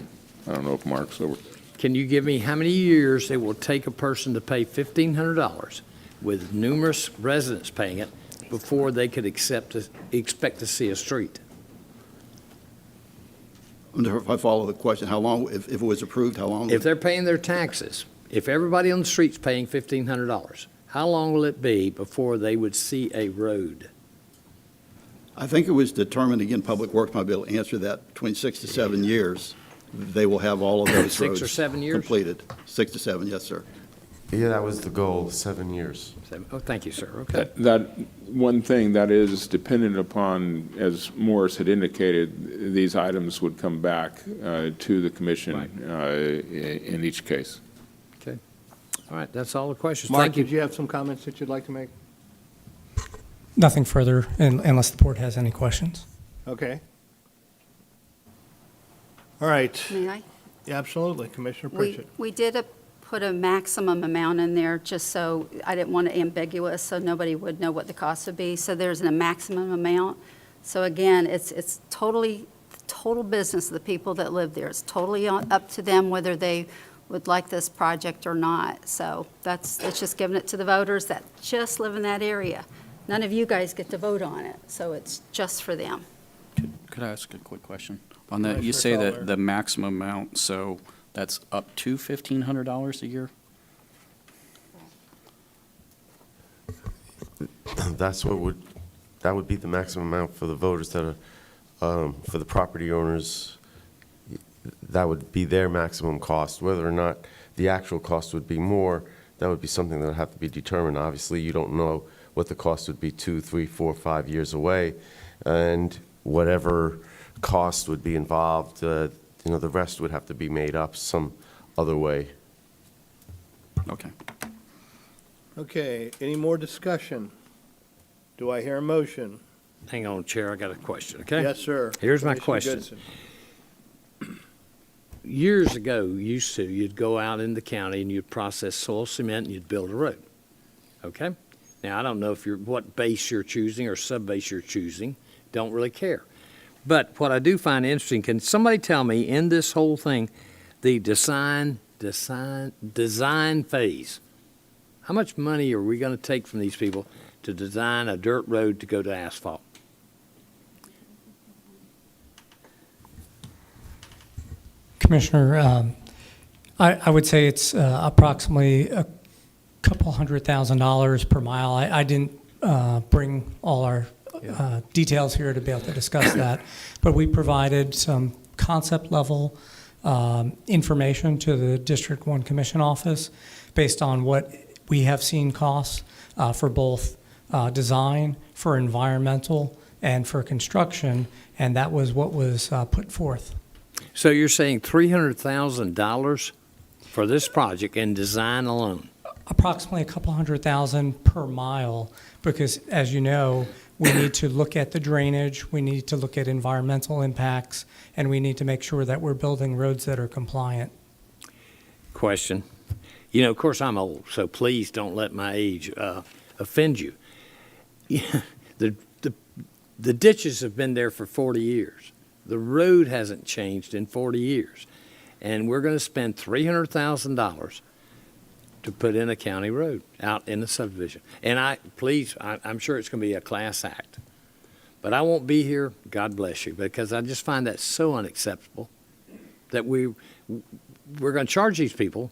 I don't know if Mark's over. Can you give me how many years it will take a person to pay $1,500 with numerous residents paying it before they could expect to see a street? If I follow the question, how long, if it was approved, how long? If they're paying their taxes, if everybody on the street's paying $1,500, how long will it be before they would see a road? I think it was determined, again, Public Works might be able to answer that, between 6 to 7 years, they will have all of those roads. 6 or 7 years? Completed. 6 to 7, yes, sir. Yeah, that was the goal, 7 years. Oh, thank you, sir. Okay. That one thing that is dependent upon, as Morris had indicated, these items would come back to the commission in each case. Okay. All right, that's all the questions. Mark, Thank you. did you have some comments that you'd like to make? Nothing further unless the board has any questions. Okay. All right. May I? Yeah, absolutely. Commissioner Pritchett. We did put a maximum amount in there just so, I didn't want it ambiguous, so nobody would know what the cost would be. So there's a maximum amount. So again, it's totally, total business of the people that live there. It's totally up to them whether they would like this project or not. So it's just giving it to the voters that just live in that area. None of you guys get to vote on it, so it's just for them. Could I ask a quick question? On that, you say that the maximum amount, so that's up to $1,500 a year? That would be the maximum amount for the voters that are, for the property owners, that would be their maximum cost. Whether or not the actual cost would be more, that would be something that would have to be determined. Obviously, you don't know what the cost would be 2, 3, 4, 5 years away, and whatever cost would be involved, the rest would have to be made up some other way. Okay. Okay, any more discussion? Do I hear a motion? Hang on, Chair, I got a question, okay? Yes, sir. Here's my Commissioner question. Goodson. Years ago, you'd go out in the county and you'd process soil cement and you'd build a road, okay? Now, I don't know if what base you're choosing or sub-base you're choosing, don't really care. But what I do find interesting, can somebody tell me in this whole thing, the design phase, how much money are we going to take from these people to design a dirt road to go to asphalt? Commissioner, I would say it's approximately a couple $100,000 per mile. I didn't bring all our details here to be able to discuss that, but we provided some concept level information to the District 1 Commission Office based on what we have seen costs for both design, for environmental, and for construction, and that was what was put forth. So you're saying $300,000 for this project in design alone? Approximately a couple $100,000 per mile, because as you know, we need to look at the drainage, we need to look at environmental impacts, and we need to make sure that we're building roads that are compliant. Question. You know, of course, I'm old, so please don't let my age offend you. The ditches have been there for 40 years. The road hasn't changed in 40 years. And we're going to spend $300,000 to put in a county road out in the subdivision. And I'm sure it's going to be a class act. But I won't be here, God bless you, because I just find that so unacceptable that we're going to charge these people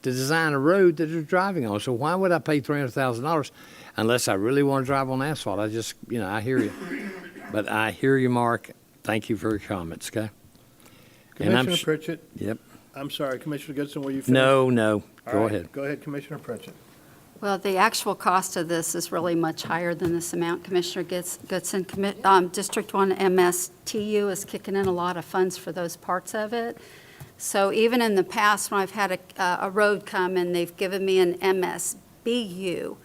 to design a road that they're driving on. So why would I pay $300,000 unless I really want to drive on asphalt? I hear you. But I hear you, Mark. Thank you for your comments, okay? Commissioner Pritchett? Yep. I'm sorry, Commissioner Goodson, were you finished? No. All Go right, ahead. Go ahead, Commissioner Pritchett. Well, the actual cost of this is really much higher than this amount, Commissioner Goodson. District 1 MSTU is kicking in a lot of funds for those parts of it. So even in the past, when I've had a road come and they've given me an MSBU,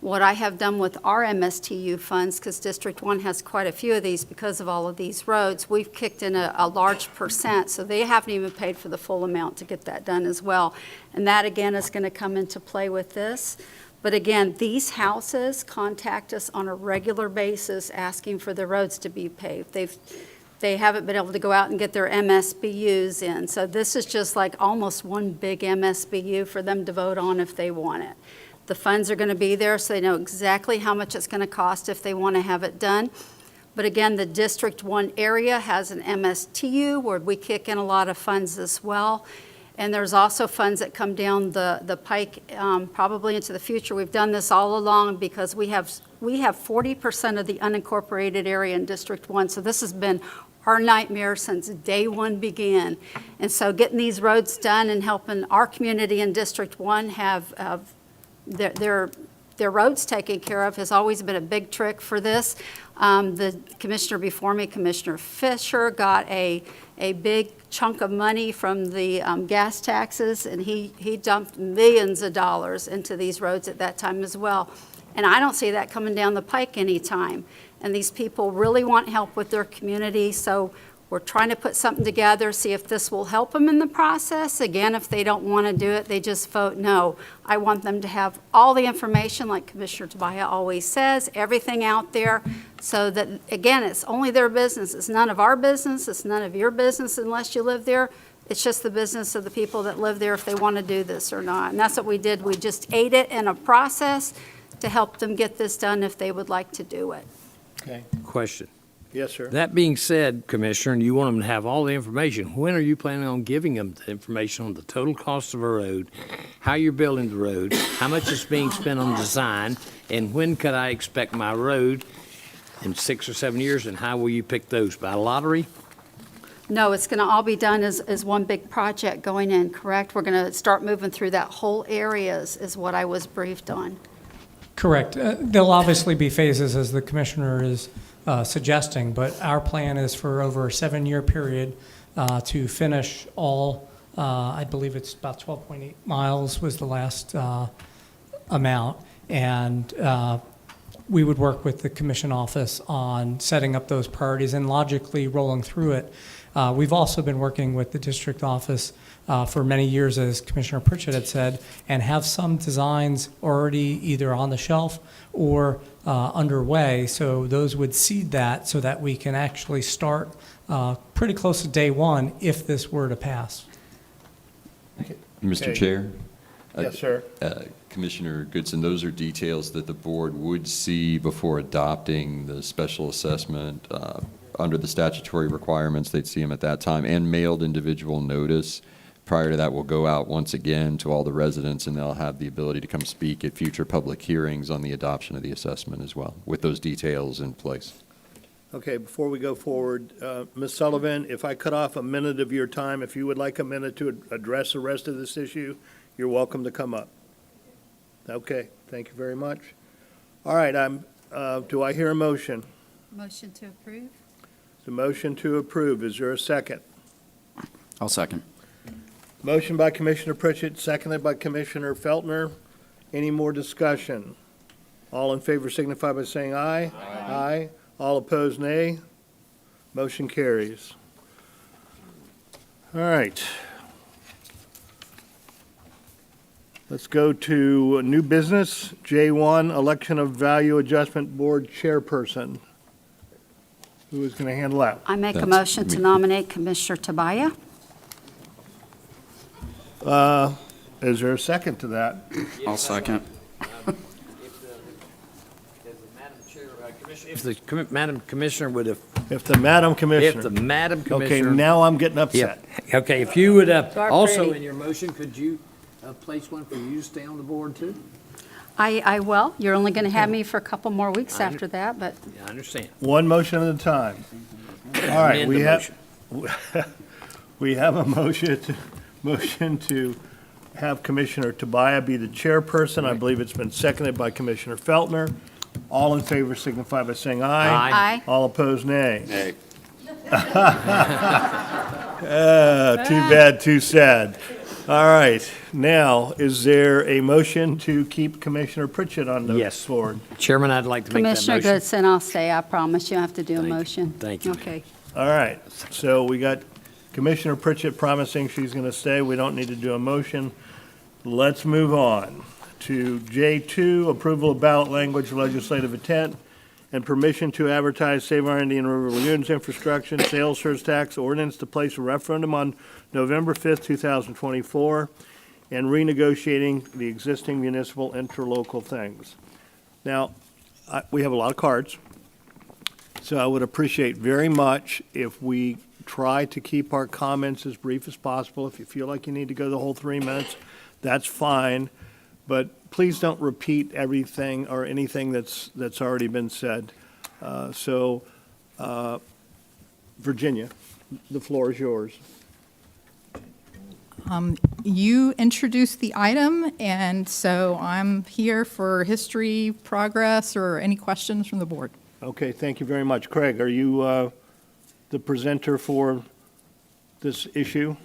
what I have done with our MSTU funds, because District 1 has quite a few of these because of all of these roads, we've kicked in a large percent, so they haven't even paid for the full amount to get that done as well. And that, again, is going to come into play with this. But again, these houses contact us on a regular basis asking for the roads to be paved. They haven't been able to go out and get their MSBUs in. So this is just like almost one big MSBU for them to vote on if they want it. The funds are going to be there, so they know exactly how much it's going to cost if they want to have it done. But again, the District 1 area has an MSTU where we kick in a lot of funds as well. And there's also funds that come down the pike probably into the future. We've done this all along because we have 40% of the unincorporated area in District 1. So this has been our nightmare since day one began. And so getting these roads done and helping our community in District 1 have their roads taken care of has always been a big trick for this. The commissioner before me, Commissioner Fisher, got a big chunk of money from the gas taxes, and he dumped millions of dollars into these roads at that time as well. And I don't see that coming down the pike anytime. And these people really want help with their community, so We're trying to put something together, see if this will help them in the process. Again, if they don't want to do it, they just vote no. I want them to have all the information, like Commissioner Tobias always says, everything out there, so that, again, it's only their business. It's none of our business. It's none of your business unless you live there. It's just the business of the people that live there if they want to do this or not. And that's what we did. We just ate it in a process to help them get this done if they would like to do it. Okay. Question. Yes, sir. That being said, Commissioner, and you want them to have all the information, when are you planning on giving them the information on the total cost of a road, how you're building the road, how much is being spent on design, and when could I expect my road in 6 or 7 years, and how will you pick those? By lottery? No, it's going to all be done as one big project going in, correct? We're going to start moving through that whole areas is what I was briefed on. Correct. There'll obviously be phases, as the commissioner is suggesting, but our plan is for over a 7-year period to finish all, I believe it's about 12.8 miles was the last amount, and we would work with the commission office on setting up those priorities and logically rolling through it. We've also been working with the district office for many years, as Commissioner Pritchett had said, and have some designs already either on the shelf or underway. So those would seed that so that we can actually start pretty close to day one if this were to pass. Mr. Okay. Chair? Yes, sir. Commissioner Goodson, those are details that the board would see before adopting the special assessment. Under the statutory requirements, they'd see them at that time, and mailed individual notice. Prior to that, we'll go out once again to all the residents, and they'll have the ability to come speak at future public hearings on the adoption of the assessment as well, with those details in place. Okay, before we go forward, Ms. Sullivan, if I cut off a minute of your time, if you would like a minute to address the rest of this issue, you're welcome to come up. Okay, thank you very much. All right, do I hear a motion? Motion to approve? The motion to approve, is there a second? I'll second. Motion by Commissioner Pritchett, seconded by Commissioner Feltner. Any more discussion? All in favor signify by saying aye. Aye. All opposed, nay. Motion carries. All right. Let's go to new business. J1, election of Value Adjustment Board Chairperson. Who is going to handle that? I make a motion to nominate Commissioner Tobias. Is there a second to that? I'll second. If the Madam Commissioner would have. If the Madam Commissioner. If the Madam Okay, Commissioner. now I'm getting upset. Yeah. Okay, if you would, also pretty. in your motion, could you place one for you to stay on the board too? I will. You're only going to have me for a couple more weeks after that, but Yeah, I understand. One motion at a time. All right, Amend we the have, we have a motion to have Commissioner Tobias be the chairperson. I believe it's been seconded by Commissioner Feltner. All in favor signify by saying aye. Aye. All opposed, nay. Nay. Too bad, too sad. All right, now, is there a motion to keep Commissioner Pritchett on the Yes. board? Chairman, I'd like to make that Commissioner motion. Goodson, I'll stay. I promise you don't have to do a Thank you. motion. Thank you. Okay. All right, so we got Commissioner Pritchett promising she's going to stay. We don't need to do a motion. Let's move on to J2, approval of ballot language legislative intent and permission to advertise Save Our Indian River Lagoons infrastructure sales surge tax ordinance to place a referendum on November 5th, 2024, and renegotiating the existing municipal interlocal things. Now, we have a lot of cards, so I would appreciate very much if we try to keep our comments as brief as possible. If you feel like you need to go the whole 3 minutes, that's fine, but please don't repeat everything or anything that's already been said. Virginia, the floor is yours. You introduced the item, and so I'm here for history, progress, or any questions from the board. Okay, thank you very much. Craig, are you the presenter for this issue?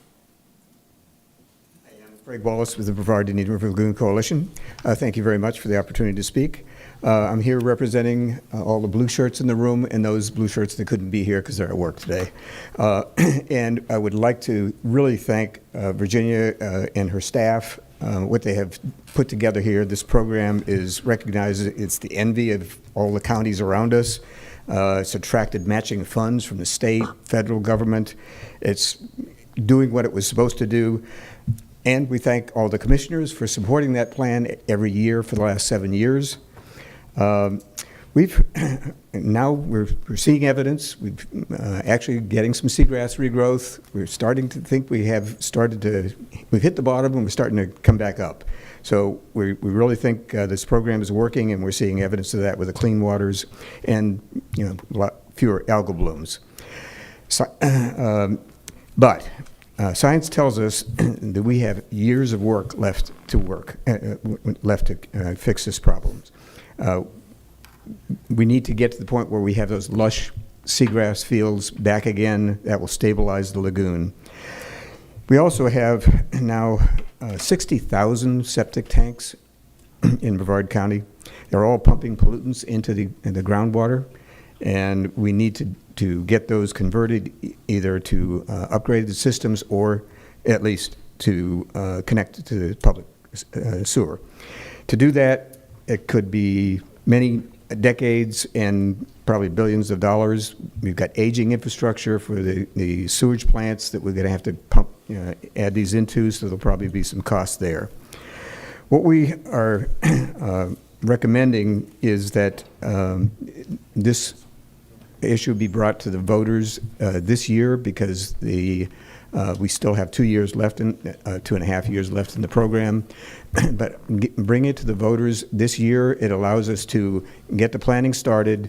I am Greg Wallace with the Brevard Indian River Lagoon Coalition. Thank you very much for the opportunity to speak. I'm here representing all the blue shirts in the room and those blue shirts that couldn't be here because they're at work today. And I would like to really thank Virginia and her staff, what they have put together here. This program is recognized, it's the envy of all the counties around us. It's attracted matching funds from the state, federal government. It's doing what it was supposed to do. And we thank all the commissioners for supporting that plan every year for the last 7 years. We're seeing evidence. We've actually getting some seagrass regrowth. We're starting to think we've hit the bottom and we're starting to come back up. So we really think this program is working, and we're seeing evidence of that with the clean waters and a lot fewer algal blooms. So, but science tells us that we have years of work left to fix this problem. We need to get to the point where we have those lush seagrass fields back again. That will stabilize the lagoon. We also have now 60,000 septic tanks in Brevard County. They're all pumping pollutants into the groundwater, and we need to get those converted either to upgraded systems or at least to connect to the public sewer. To do that, it could be many decades and probably billions of dollars. We've got aging infrastructure for the sewage plants that we're going to have to pump, add these into, so there'll probably be some costs there. What we are recommending is that this issue be brought to the voters this year, because we still have 2 years left, 2.5 years left in the program. But bring it to the voters this year. It allows us to get the planning started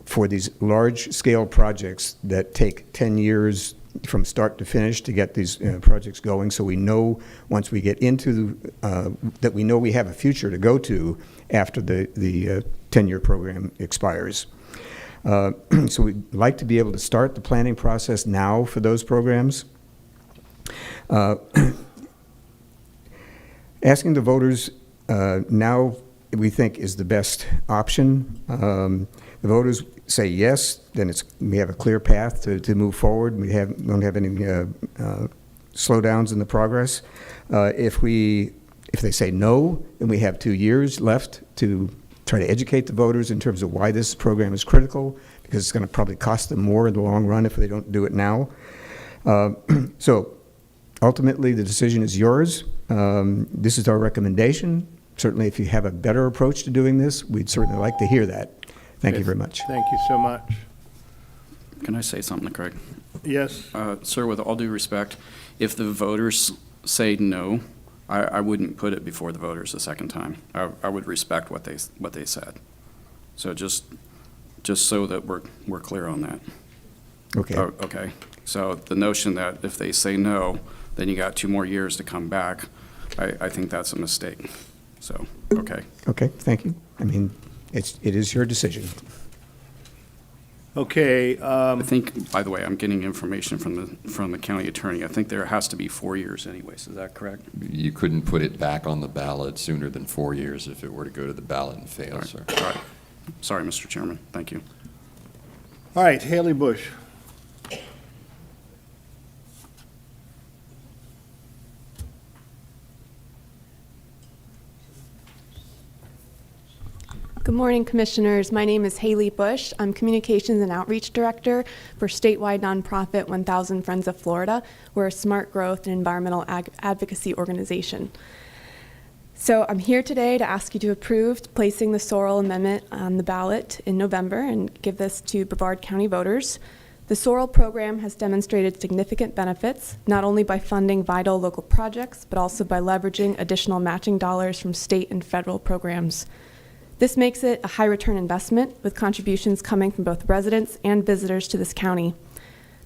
for these large-scale projects that take 10 years from start to finish to get these projects going. So we know once we get into that, we know we have a future to go to after the 10-year program expires. So we'd like to be able to start the planning process now for those programs. Asking the voters now, we think, is the best option. The voters say yes, then we have a clear path to move forward. We don't have any slowdowns in the progress. If they say no, then we have 2 years left to try to educate the voters in terms of why this program is critical, because it's going to probably cost them more in the long run if they don't do it now. So ultimately, the decision is yours. This is our recommendation. Certainly, if you have a better approach to doing this, we'd certainly like to hear that. Thank you very much. Thank you so much. Can I say something, Craig? Yes. Sir, with all due respect, if the voters say no, I wouldn't put it before the voters a second time. I would respect what they said. So just so that we're clear on that. Okay. Okay. So the notion that if they say no, then you got 2 more years to come back, I think that's a mistake. So, okay. Okay, thank you. I mean, it is your decision. Okay. I think, by the way, I'm getting information from the county attorney. I think there has to be 4 years anyways. Is that correct? You couldn't put it back on the ballot sooner than 4 years if it were to go to the ballot and fail, sir. All right. Sorry, Mr. Chairman. Thank you. All right, Haley Bush. Good morning, Commissioners. My name is Haley Bush. I'm Communications and Outreach Director for statewide nonprofit 1000 Friends of Florida. We're a smart growth and environmental advocacy organization. So I'm here today to ask you to approve placing the Sorrel Amendment on the ballot in November and give this to Brevard County voters. The Sorrel program has demonstrated significant benefits, not only by funding vital local projects, but also by leveraging additional matching dollars from state and federal programs. This makes it a high return investment, with contributions coming from both residents and visitors to this county.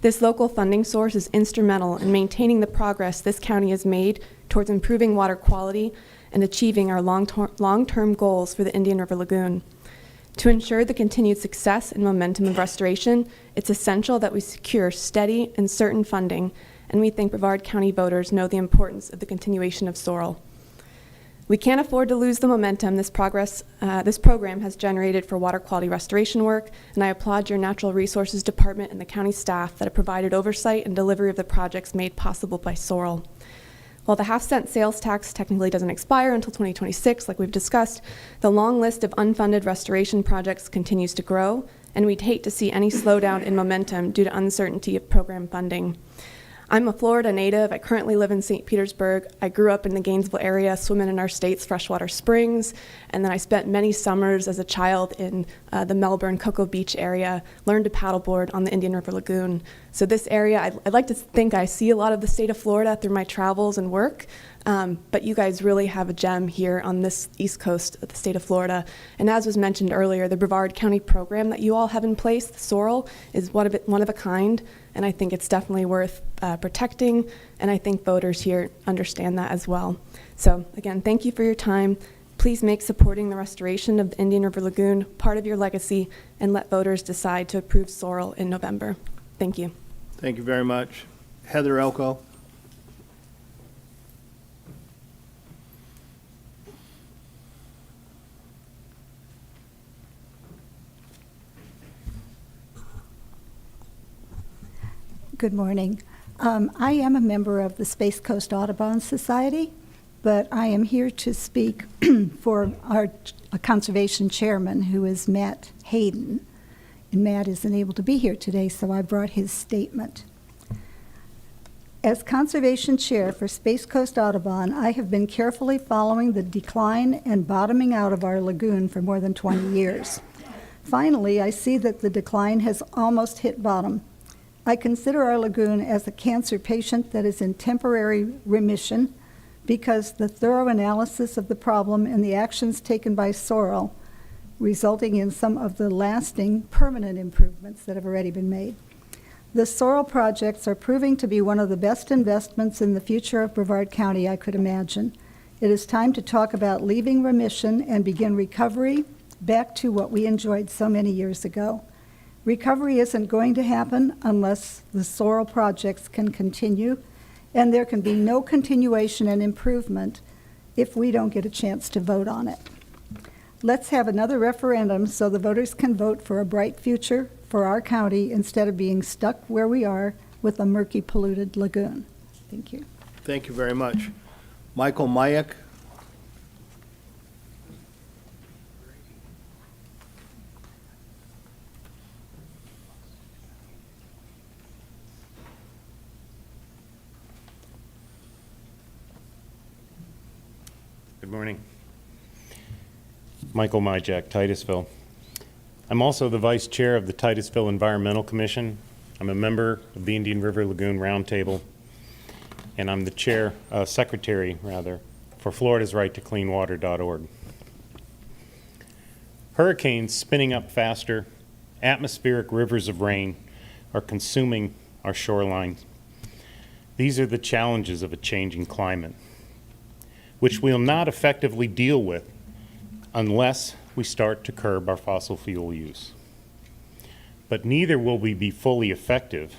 This local funding source is instrumental in maintaining the progress this county has made towards improving water quality and achieving our long-term goals for the Indian River Lagoon. To ensure the continued success and momentum of restoration, it's essential that we secure steady and certain funding, and we think Brevard County voters know the importance of the continuation of Sorrel. We can't afford to lose the momentum this program has generated for water quality restoration work, and I applaud your Natural Resources Department and the county staff that have provided oversight and delivery of the projects made possible by Sorrel. While the half-cent sales tax technically doesn't expire until 2026, like we've discussed, the long list of unfunded restoration projects continues to grow, and we'd hate to see any slowdown in momentum due to uncertainty of program funding. I'm a Florida native. I currently live in St. Petersburg. I grew up in the Gainesville area, swimming in our state's freshwater springs, and then I spent many summers as a child in the Melbourne Cocoa Beach area, learned to paddleboard on the Indian River Lagoon. So this area, I'd like to think I see a lot of the state of Florida through my travels and work, but you guys really have a gem here on this east coast of the state of Florida. And as was mentioned earlier, the Brevard County program that you all have in place, the Sorrel, is one of a kind, and I think it's definitely worth protecting, and I think voters here understand that as well. So again, thank you for your time. Please make supporting the restoration of the Indian River Lagoon part of your legacy, and let voters decide to approve Sorrel in November. Thank you. Thank you very much. Heather Elko. Good morning. I am a member of the Space Coast Audubon Society, but I am here to speak for our conservation chairman, who is Matt Hayden. And Matt isn't able to be here today, so I brought his statement. As conservation chair for Space Coast Audubon, I have been carefully following the decline and bottoming out of our lagoon for more than 20 years. Finally, I see that the decline has almost hit bottom. I consider our lagoon as a cancer patient that is in temporary remission because the thorough analysis of the problem and the actions taken by Sorrel, resulting in some of the lasting permanent improvements that have already been made. The Sorrel projects are proving to be one of the best investments in the future of Brevard County I could imagine. It is time to talk about leaving remission and begin recovery back to what we enjoyed so many years ago. Recovery isn't going to happen unless the Sorrel projects can continue, and there can be no continuation and improvement if we don't get a chance to vote on it. Let's have another referendum so the voters can vote for a bright future for our county instead of being stuck where we are with a murky, polluted lagoon. Thank you. Thank you very much. Michael Mayak. Good morning. Michael Myjack, Titusville. I'm also the vice chair of the Titusville Environmental Commission. I'm a member of the Indian River Lagoon Roundtable, and I'm the secretary for Florida's Right to Clean Water.org. Hurricanes spinning up faster, atmospheric rivers of rain are consuming our shorelines. These are the challenges of a changing climate, which we'll not effectively deal with unless we start to curb our fossil fuel use. But neither will we be fully effective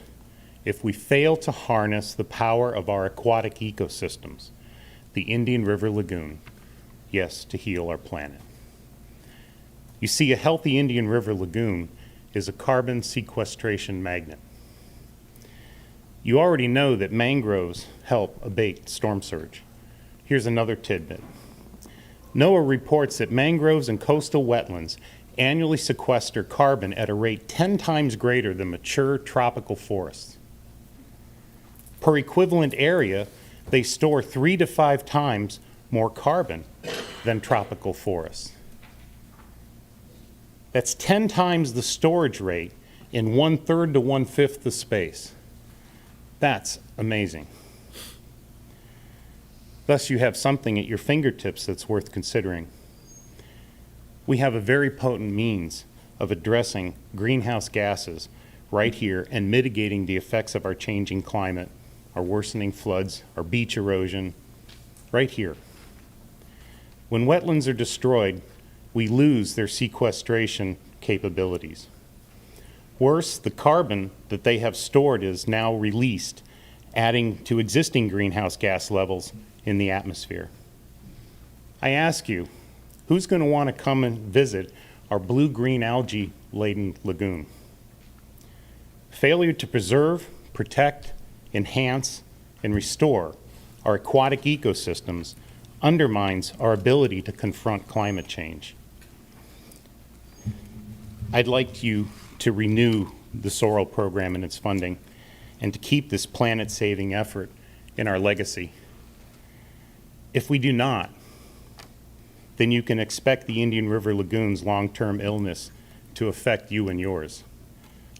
if we fail to harness the power of our aquatic ecosystems, the Indian River Lagoon, yes, to heal our planet. You see, a healthy Indian River Lagoon is a carbon sequestration magnet. You already know that mangroves help abate storm surge. Here's another tidbit. NOAA reports that mangroves and coastal wetlands annually sequester carbon at a rate 10 times greater than mature tropical forests. Per equivalent area, they store 3 to 5 times more carbon than tropical forests. That's 10 times the storage rate in 1/3 to 1/5 the space. That's amazing. Thus, you have something at your fingertips that's worth considering. We have a very potent means of addressing greenhouse gases right here and mitigating the effects of our changing climate, our worsening floods, our beach erosion, right here. When wetlands are destroyed, we lose their sequestration capabilities. Worse, the carbon that they have stored is now released adding to existing greenhouse gas levels in the atmosphere. I ask you, who's going to want to come and visit our blue-green algae-laden lagoon? Failure to preserve, protect, enhance, and restore our aquatic ecosystems undermines our ability to confront climate change. I'd like you to renew the Sorrel program and its funding, and to keep this planet-saving effort in our legacy. If we do not, then you can expect the Indian River Lagoon's long-term illness to affect you and yours,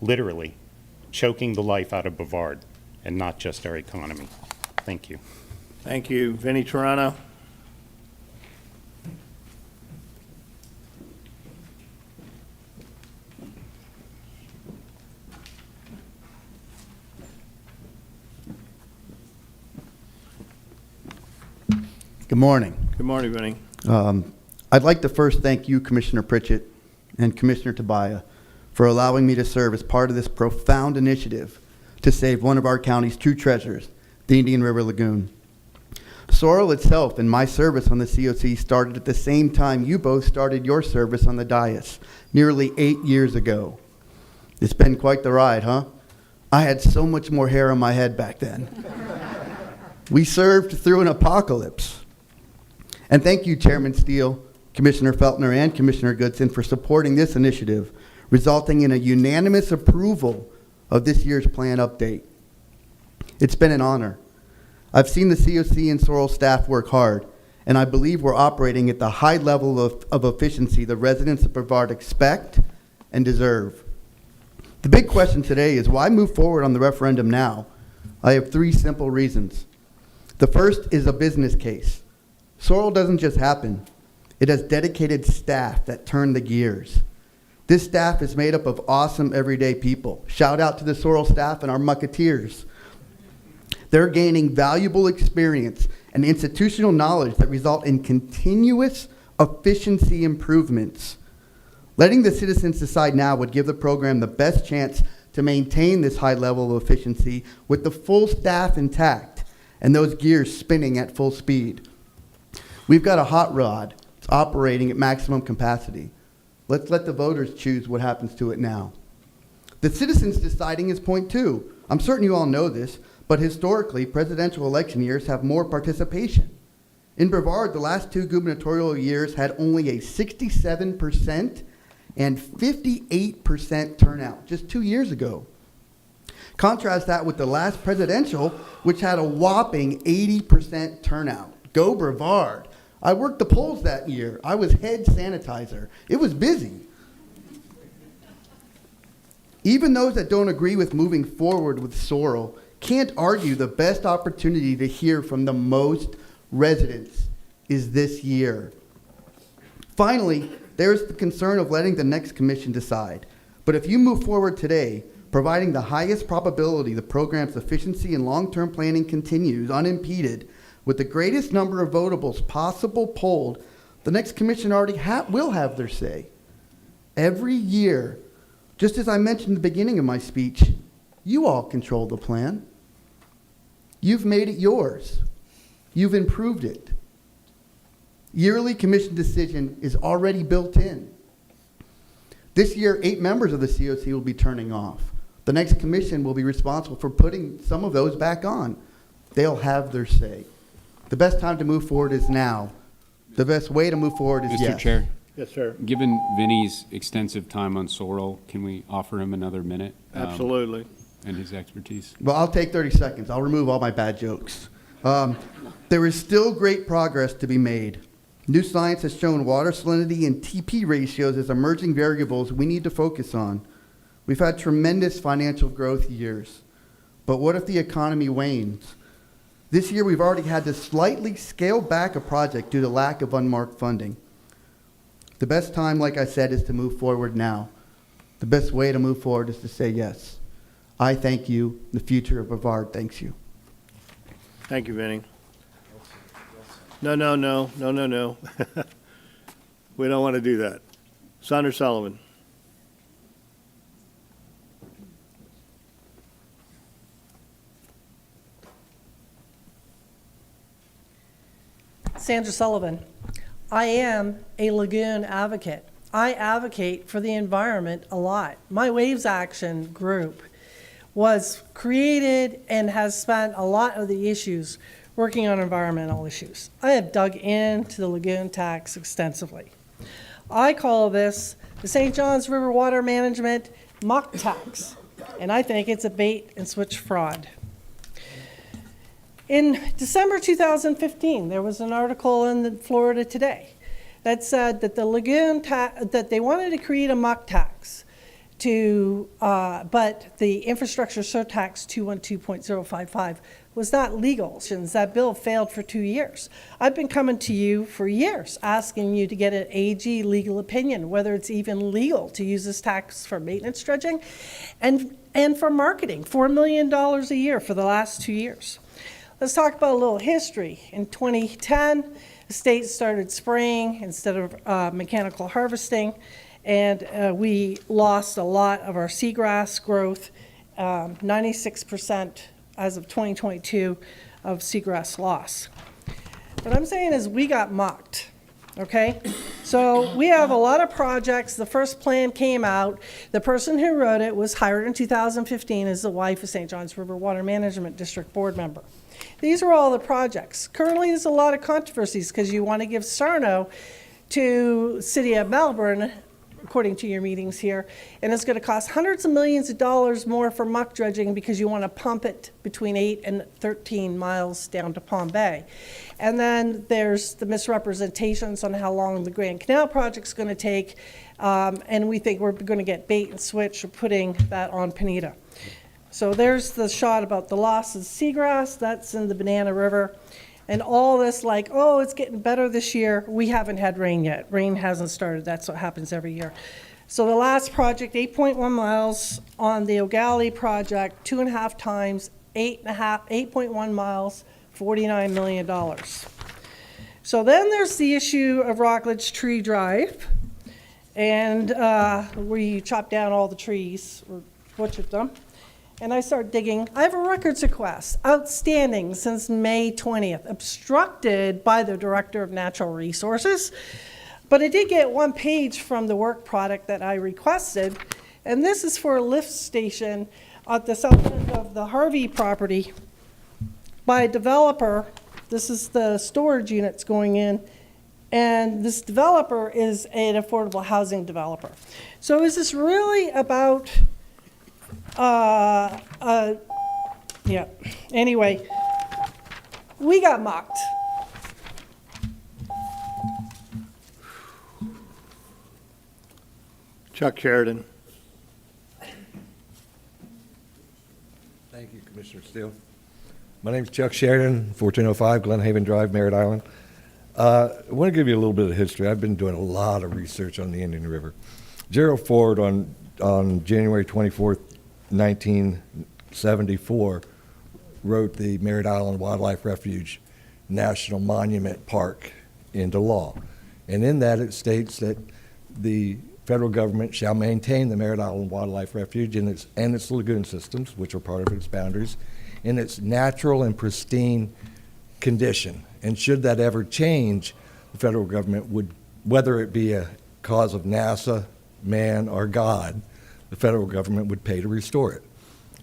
literally choking the life out of Brevard and not just our economy. Thank you. Thank you. Vinnie Tarano. Good morning. Good morning, Vinnie. I'd like to first thank you, Commissioner Pritchett, and Commissioner Tabaya, for allowing me to serve as part of this profound initiative to save one of our county's true treasures, the Indian River Lagoon. Sorrel itself and my service on the COC started at the same time you both started your service on the dais, nearly 8 years ago. It's been quite the ride, huh? I had so much more hair on my head back then. We served through an apocalypse. And thank you, Chairman Steele, Commissioner Feltner, and Commissioner Goodson for supporting this initiative, resulting in a unanimous approval of this year's plan update. It's been an honor. I've seen the COC and Sorrel staff work hard, and I believe we're operating at the high level of efficiency the residents of Brevard expect and deserve. The big question today is why move forward on the referendum now? I have 3 simple reasons. The first is a business case. Sorrel doesn't just happen. It has dedicated staff that turn the gears. This staff is made up of awesome everyday people. Shout out to the Sorrel staff and our mucketeers. They're gaining valuable experience and institutional knowledge that result in continuous efficiency improvements. Letting the citizens decide now would give the program the best chance to maintain this high level of efficiency with the full staff intact and those gears spinning at full speed. We've got a hot rod. It's operating at maximum capacity. Let's let the voters choose what happens to it now. The citizens deciding is point 2. I'm certain you all know this, but historically, presidential election years have more participation. In Brevard, the last 2 gubernatorial years had only a 67% and 58% turnout, just 2 years ago. Contrast that with the last presidential, which had a whopping 80% turnout. Go Brevard. I worked the polls that year. I was head sanitizer. It was busy. Even those that don't agree with moving forward with Sorrel can't argue the best opportunity to hear from the most residents is this year. Finally, there's the concern of letting the next commission decide. But if you move forward today, providing the highest probability the program's efficiency and long-term planning continues unimpeded, with the greatest number of votables possible polled, the next commission already will have their say. Every year, just as I mentioned at the beginning of my speech, you all control the plan. You've made it yours. You've improved it. Yearly commission decision is already built in. This year, 8 members of the COC will be turning off. The next commission will be responsible for putting some of those back on. They'll have their say. The best time to move forward is now. The best way to move forward is yes. Mr. Chair? Yes, sir. Given Vinnie's extensive time on Sorrel, can we offer him another minute? Absolutely. And his expertise? Well, I'll take 30 seconds. I'll remove all my bad jokes. There is still great progress to be made. New science has shown water salinity and TP ratios as emerging variables we need to focus on. We've had tremendous financial growth years. But what if the economy wanes? This year, we've already had to slightly scale back a project due to lack of unmarked funding. The best time, like I said, is to move forward now. The best way to move forward is to say yes. I thank you. The future of Brevard thanks you. Thank you, Vinnie. No. We don't want to do that. Senator Sullivan. Sandra Sullivan. I am a lagoon advocate. I advocate for the environment a lot. My Waves Action group was created and has spent a lot of the issues working on environmental issues. I have dug into the lagoon tax extensively. I call this the St. John's River Water Management muck tax, and I think it's a bait and switch fraud. In December 2015, there was an article in the Florida Today that said that the lagoon that they wanted to create a muck tax to, but the infrastructure surtax 212.055 was not legal since that bill failed for 2 years. I've been coming to you for years asking you to get an AG legal opinion, whether it's even legal to use this tax for maintenance dredging and for marketing, $4 million a year for the last 2 years. Let's talk about a little history. In 2010, the state started spraying instead of mechanical harvesting, and we lost a lot of our seagrass growth, 96% as of 2022 of seagrass loss. What I'm saying is we got mocked, okay? So we have a lot of projects. The first plan came out. The person who wrote it was hired in 2015 as the wife of St. John's River Water Management District board member. These are all the projects. Currently, there's a lot of controversies because you want to give Sarno to City of Melbourne, according to your meetings here, and it's going to cost hundreds of millions of dollars more for muck dredging because you want to pump it between 8 and 13 miles down to Palm Bay. And then there's the misrepresentations on how long the Grand Canal project's going to take, and we think we're going to get bait and switch of putting that on Penita. So there's the shot about the loss of seagrass. That's in the Banana River. And all this like, oh, it's getting better this year. We haven't had rain yet. Rain hasn't started. That's what happens every year. So the last project, 8.1 miles on the O'Galley project, 2.5 times, 8.1 miles, $49 million. So then there's the issue of Rockledge Tree Drive, and where you chop down all the trees, or butchered them. And I start digging. I have a records request, outstanding since May 20th, obstructed by the Director of Natural Resources. But I did get one page from the work product that I requested, and this is for a lift station at the south end of the Harvey property by a developer. This is the storage units going in, and this developer is an affordable housing developer. So is this really about yeah. Anyway, we got mocked. Chuck Sheridan. Thank you, Commissioner Steele. My name's Chuck Sheridan, 1405 Glenhaven Drive, Merritt Island. I want to give you a little bit of history. I've been doing a lot of research on the Indian River. Gerald Ford on January 24th, 1974, wrote the Merritt Island Wildlife Refuge National Monument Park into law. And in that it states that the federal government shall maintain the Merritt Island Wildlife Refuge and its lagoon systems, which are part of its boundaries, in its natural and pristine condition. And should that ever change, the federal government would, whether it be a cause of NASA, man, or God, the federal government would pay to restore it.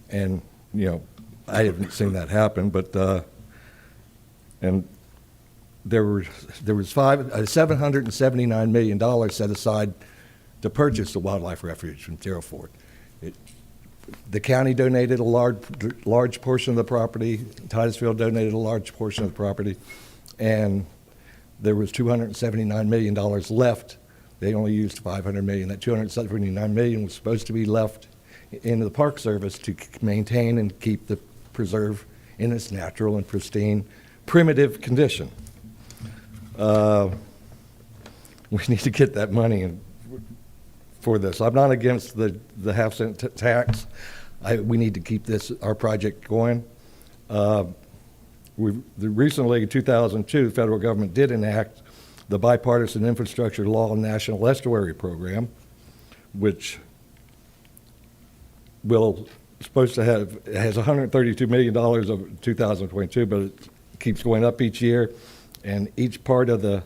And, you know, I haven't seen that happen, but, and there was $779 million set aside to purchase the wildlife refuge from Gerald Ford. The county donated a large portion of the property, Titusville donated a large portion of the property, and there was $279 million left. They only used $500 million. That $279 million was supposed to be left into the Park Service to maintain and keep the preserve in its natural and pristine, primitive condition. We need to get that money for this. I'm not against the half-cent tax. We need to keep our project going. Recently, in 2002, the federal government did enact the Bipartisan Infrastructure Law National Estuary Program, which has $132 million of 2022, but it keeps going up each year. And each part of the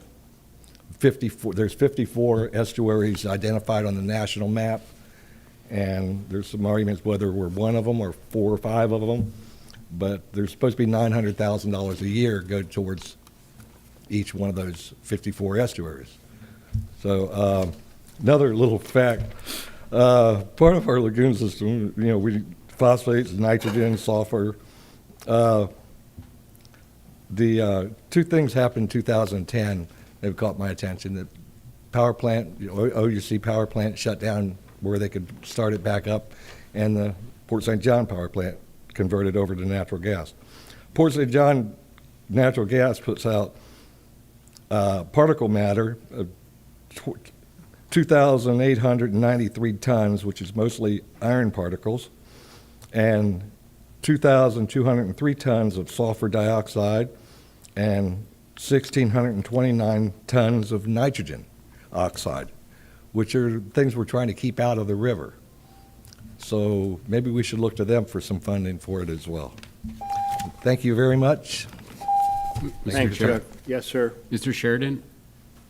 54, there's 54 estuaries identified on the national map. And there's some arguments whether we're one of them or 4 or 5 of them. But there's supposed to be $900,000 a year go towards each one of those 54 estuaries. So another little fact, part of our lagoon system, we phosphates, nitrogen, sulfur. The 2 things happened in 2010 that caught my attention. The power plant, OUC power plant shut down where they could start it back up, and the Port St. John power plant converted over to natural gas. Port St. John natural gas puts out particle matter of 2,893 tons, which is mostly iron particles, and 2,203 tons of sulfur dioxide, and 1,629 tons of nitrogen oxide, which are things we're trying to keep out of the river. So maybe we should look to them for some funding for it as well. Thank you very much. Thanks, Chuck. Yes, sir. Mr. Sheridan?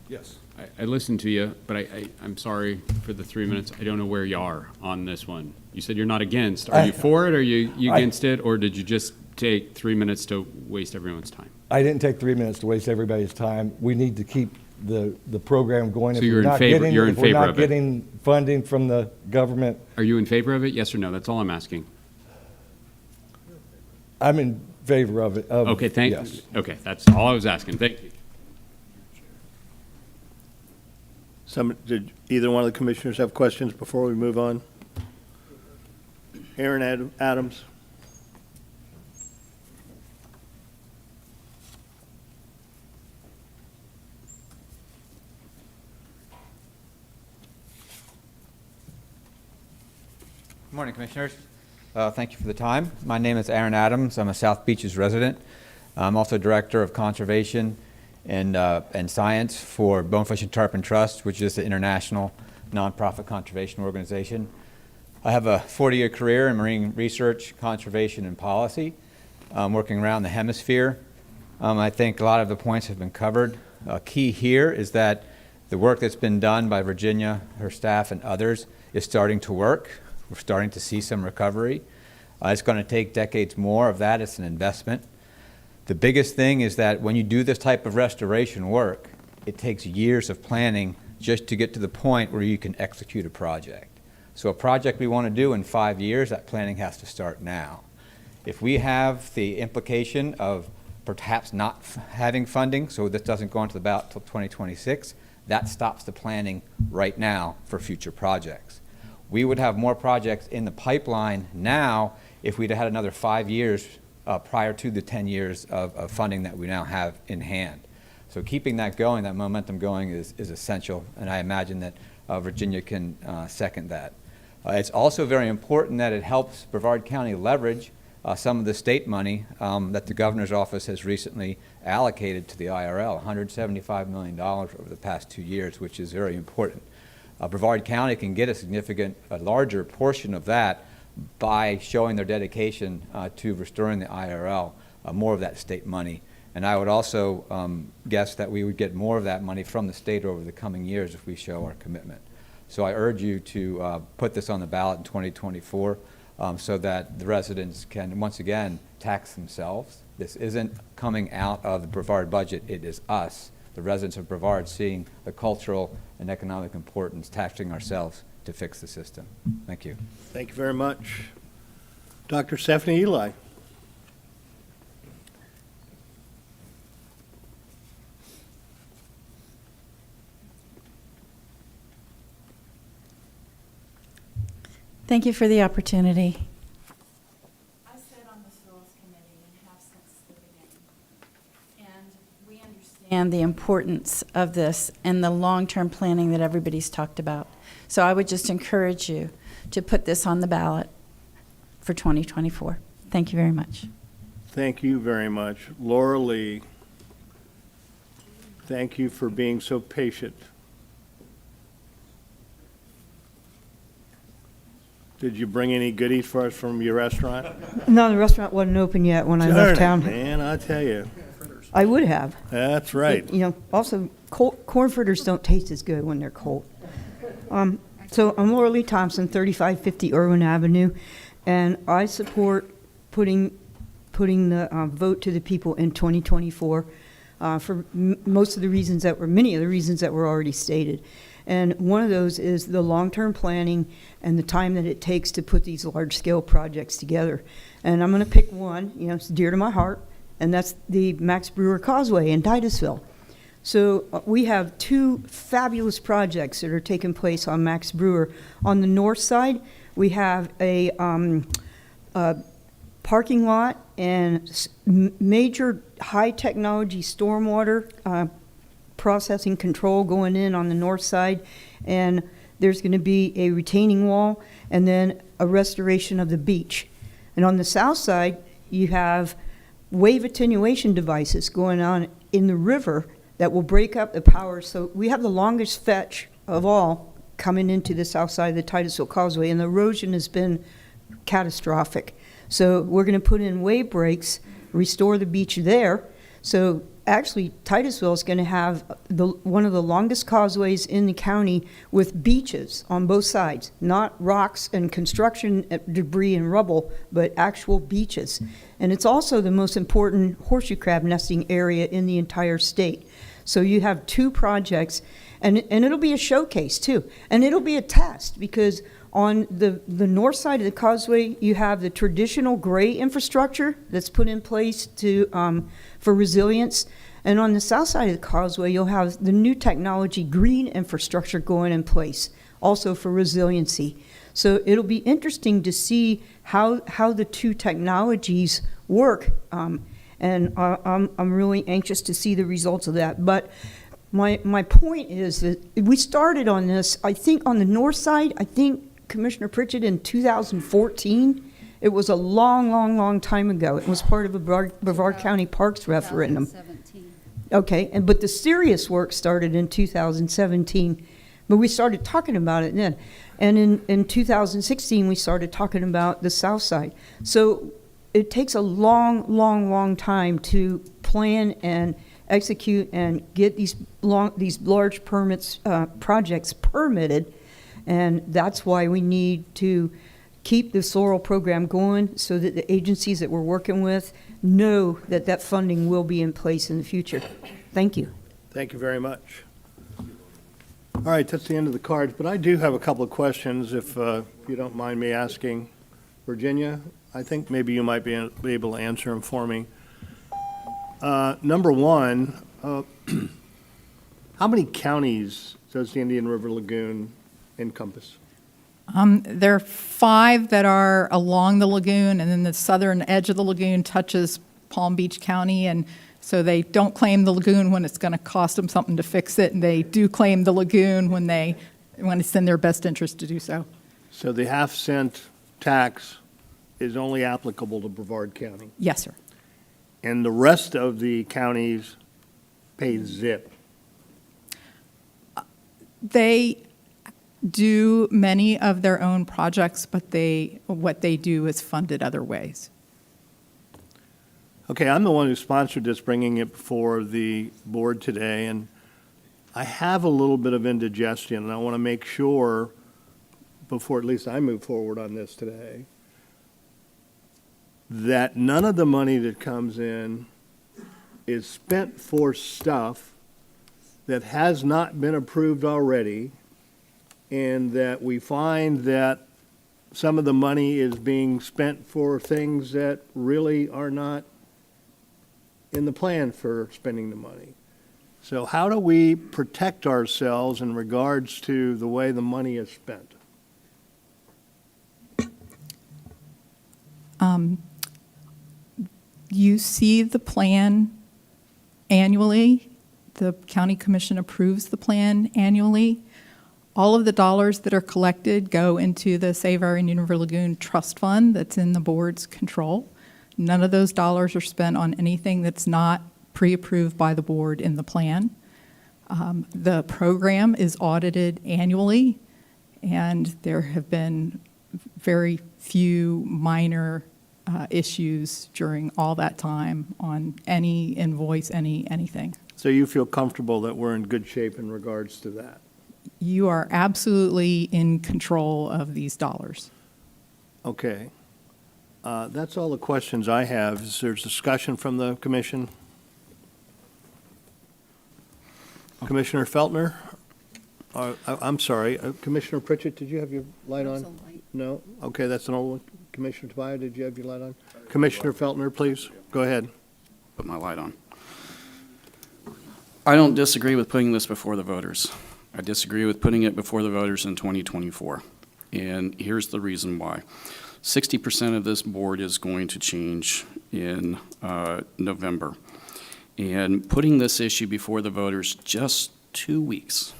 Yes. I listened to you, but I'm sorry for the 3 minutes. I don't know where you are on this one. You said you're not against. Are you for it? Are you against it? Or did you just take 3 minutes to waste everyone's time? I didn't take 3 minutes to waste everybody's time. We need to keep the program going. So you're in favor of it? If we're not getting funding from the government. Are you in favor of it? Yes or no? That's all I'm asking. I'm in favor of it. Okay, yes. Okay, that's all I was asking. Thank you. Did either one of the commissioners have questions before we move on? Aaron Adams. Good morning, Commissioners. Thank you for the time. My name is Aaron Adams. I'm a South Beaches resident. I'm also Director of Conservation and Science for Bonefish and Tarpon Trust, which is the international nonprofit conservation organization. I have a 40-year career in marine research, conservation, and policy, working around the hemisphere. I think a lot of the points have been covered. Key here is that the work that's been done by Virginia, her staff, and others is starting to work. We're starting to see some recovery. It's going to take decades more of that. It's an investment. The biggest thing is that when you do this type of restoration work, it takes years of planning just to get to the point where you can execute a project. So a project we want to do in 5 years, that planning has to start now. If we have the implication of perhaps not having funding, so this doesn't go onto the ballot until 2026, that stops the planning right now for future projects. We would have more projects in the pipeline now if we'd had another 5 years prior to the 10 years of funding that we now have in hand. So keeping that going, that momentum going is essential, and I imagine that Virginia can second that. It's also very important that it helps Brevard County leverage some of the state money that the governor's office has recently allocated to the IRL, $175 million over the past 2 years, which is very important. Brevard County can get a larger portion of that by showing their dedication to restoring the IRL, more of that state money. And I would also guess that we would get more of that money from the state over the coming years if we show our commitment. So I urge you to put this on the ballot in 2024 so that the residents can, once again, tax themselves. This isn't coming out of the Brevard budget, it is us, the residents of Brevard, seeing the cultural and economic importance, taxing ourselves to fix the system. Thank you. Thank you very much. Dr. Stephanie Eli. Thank you for the opportunity. I sit on the Soils Committee and have since the beginning. And we understand the importance of this and the long-term planning that everybody's talked about. So I would just encourage you to put this on the ballot for 2024. Thank you very much. Thank you very much. Laura Lee, thank you for being so patient. Did you bring any goodies for us from your restaurant? No, the restaurant wasn't open yet when I left town. Man, I tell you. I would have. That's right. You know, also, corn fritters don't taste as good when they're cold. So I'm Laura Lee Thompson, 3550 Irwin Avenue, and I support putting the vote to the people in 2024 for many of the reasons that were already stated. And one of those is the long-term planning and the time that it takes to put these large-scale projects together. And I'm going to pick one, you know, it's dear to my heart, and that's the Max Brewer Causeway in Titusville. So we have two fabulous projects that are taking place on Max Brewer. On the north side, we have a parking lot and major high-technology stormwater processing control going in on the north side, and there's going to be a retaining wall and then a restoration of the beach. And on the south side, you have wave attenuation devices going on in the river that will break up the power. So we have the longest fetch of all coming into the south side of the Titusville Causeway, and the erosion has been catastrophic. So we're going to put in wave breaks, restore the beach there. So actually, Titusville is going to have one of the longest causeways in the county with beaches on both sides, not rocks and construction debris and rubble, but actual beaches. And it's also the most important horseshoe crab nesting area in the entire state. So you have two projects, and it'll be a showcase too. And it'll be a test, because on the north side of the causeway, you have the traditional gray infrastructure that's put in place for resilience. And on the south side of the causeway, you'll have the new technology green infrastructure going in place, also for resiliency. So it'll be interesting to see how the two technologies work. And I'm really anxious to see the results of that. But my point is that we started on this, I think on the north side, I think Commissioner Pritchett in 2014. It was a long time ago. It was part of a Brevard County Parks referendum. 2017. Okay, but the serious work started in 2017. But we started talking about it then. And in 2016, we started talking about the south side. So it takes a long time to plan and execute and get these large projects permitted. And that's why we need to keep the SORL program going, so that the agencies that we're working with know that that funding will be in place in the future. Thank you. Thank you very much. All right, that's the end of the cards, but I do have a couple of questions, if you don't mind me asking. Virginia, I think maybe you might be able to answer them for me. Number one, how many counties does the Indian River Lagoon encompass? There are 5 that are along the lagoon, and then the southern edge of the lagoon touches Palm Beach County, and so they don't claim the lagoon when it's going to cost them something to fix it, and they do claim the lagoon when it's in their best interest to do so. So the half-cent tax is only applicable to Brevard County? Yes, sir. And the rest of the counties pay zip? They do many of their own projects, but what they do is funded other ways. Okay, I'm the one who sponsored this, bringing it before the board today, and I have a little bit of indigestion, and I want to make sure, before at least I move forward on this today, that none of the money that comes in is spent for stuff that has not been approved already, and that we find that some of the money is being spent for things that really are not in the plan for spending the money. So how do we protect ourselves in regards to the way the money is spent? You see the plan annually. The county commission approves the plan annually. All of the dollars that are collected go into the Save Our Indian River Lagoon Trust Fund that's in the board's control. None of those dollars are spent on anything that's not pre-approved by the board in the plan. The program is audited annually, and there have been very few minor issues during all that time on any invoice, anything. So you feel comfortable that we're in good shape in regards to that? You are absolutely in control of these dollars. Okay. That's all the questions I have. Is there discussion from the commission? Commissioner Feltner? I'm sorry, Commissioner Pritchett, did you have your light on? There's a light. No? Okay, that's an old one. Commissioner Tobias, did you have your light on? Commissioner Feltner, please, go ahead. Put my light on. I don't disagree with putting this before the voters. I disagree with putting it before the voters in 2024. And here's the reason why. 60% of this board is going to change in November. And putting this issue before the voters just 2 weeks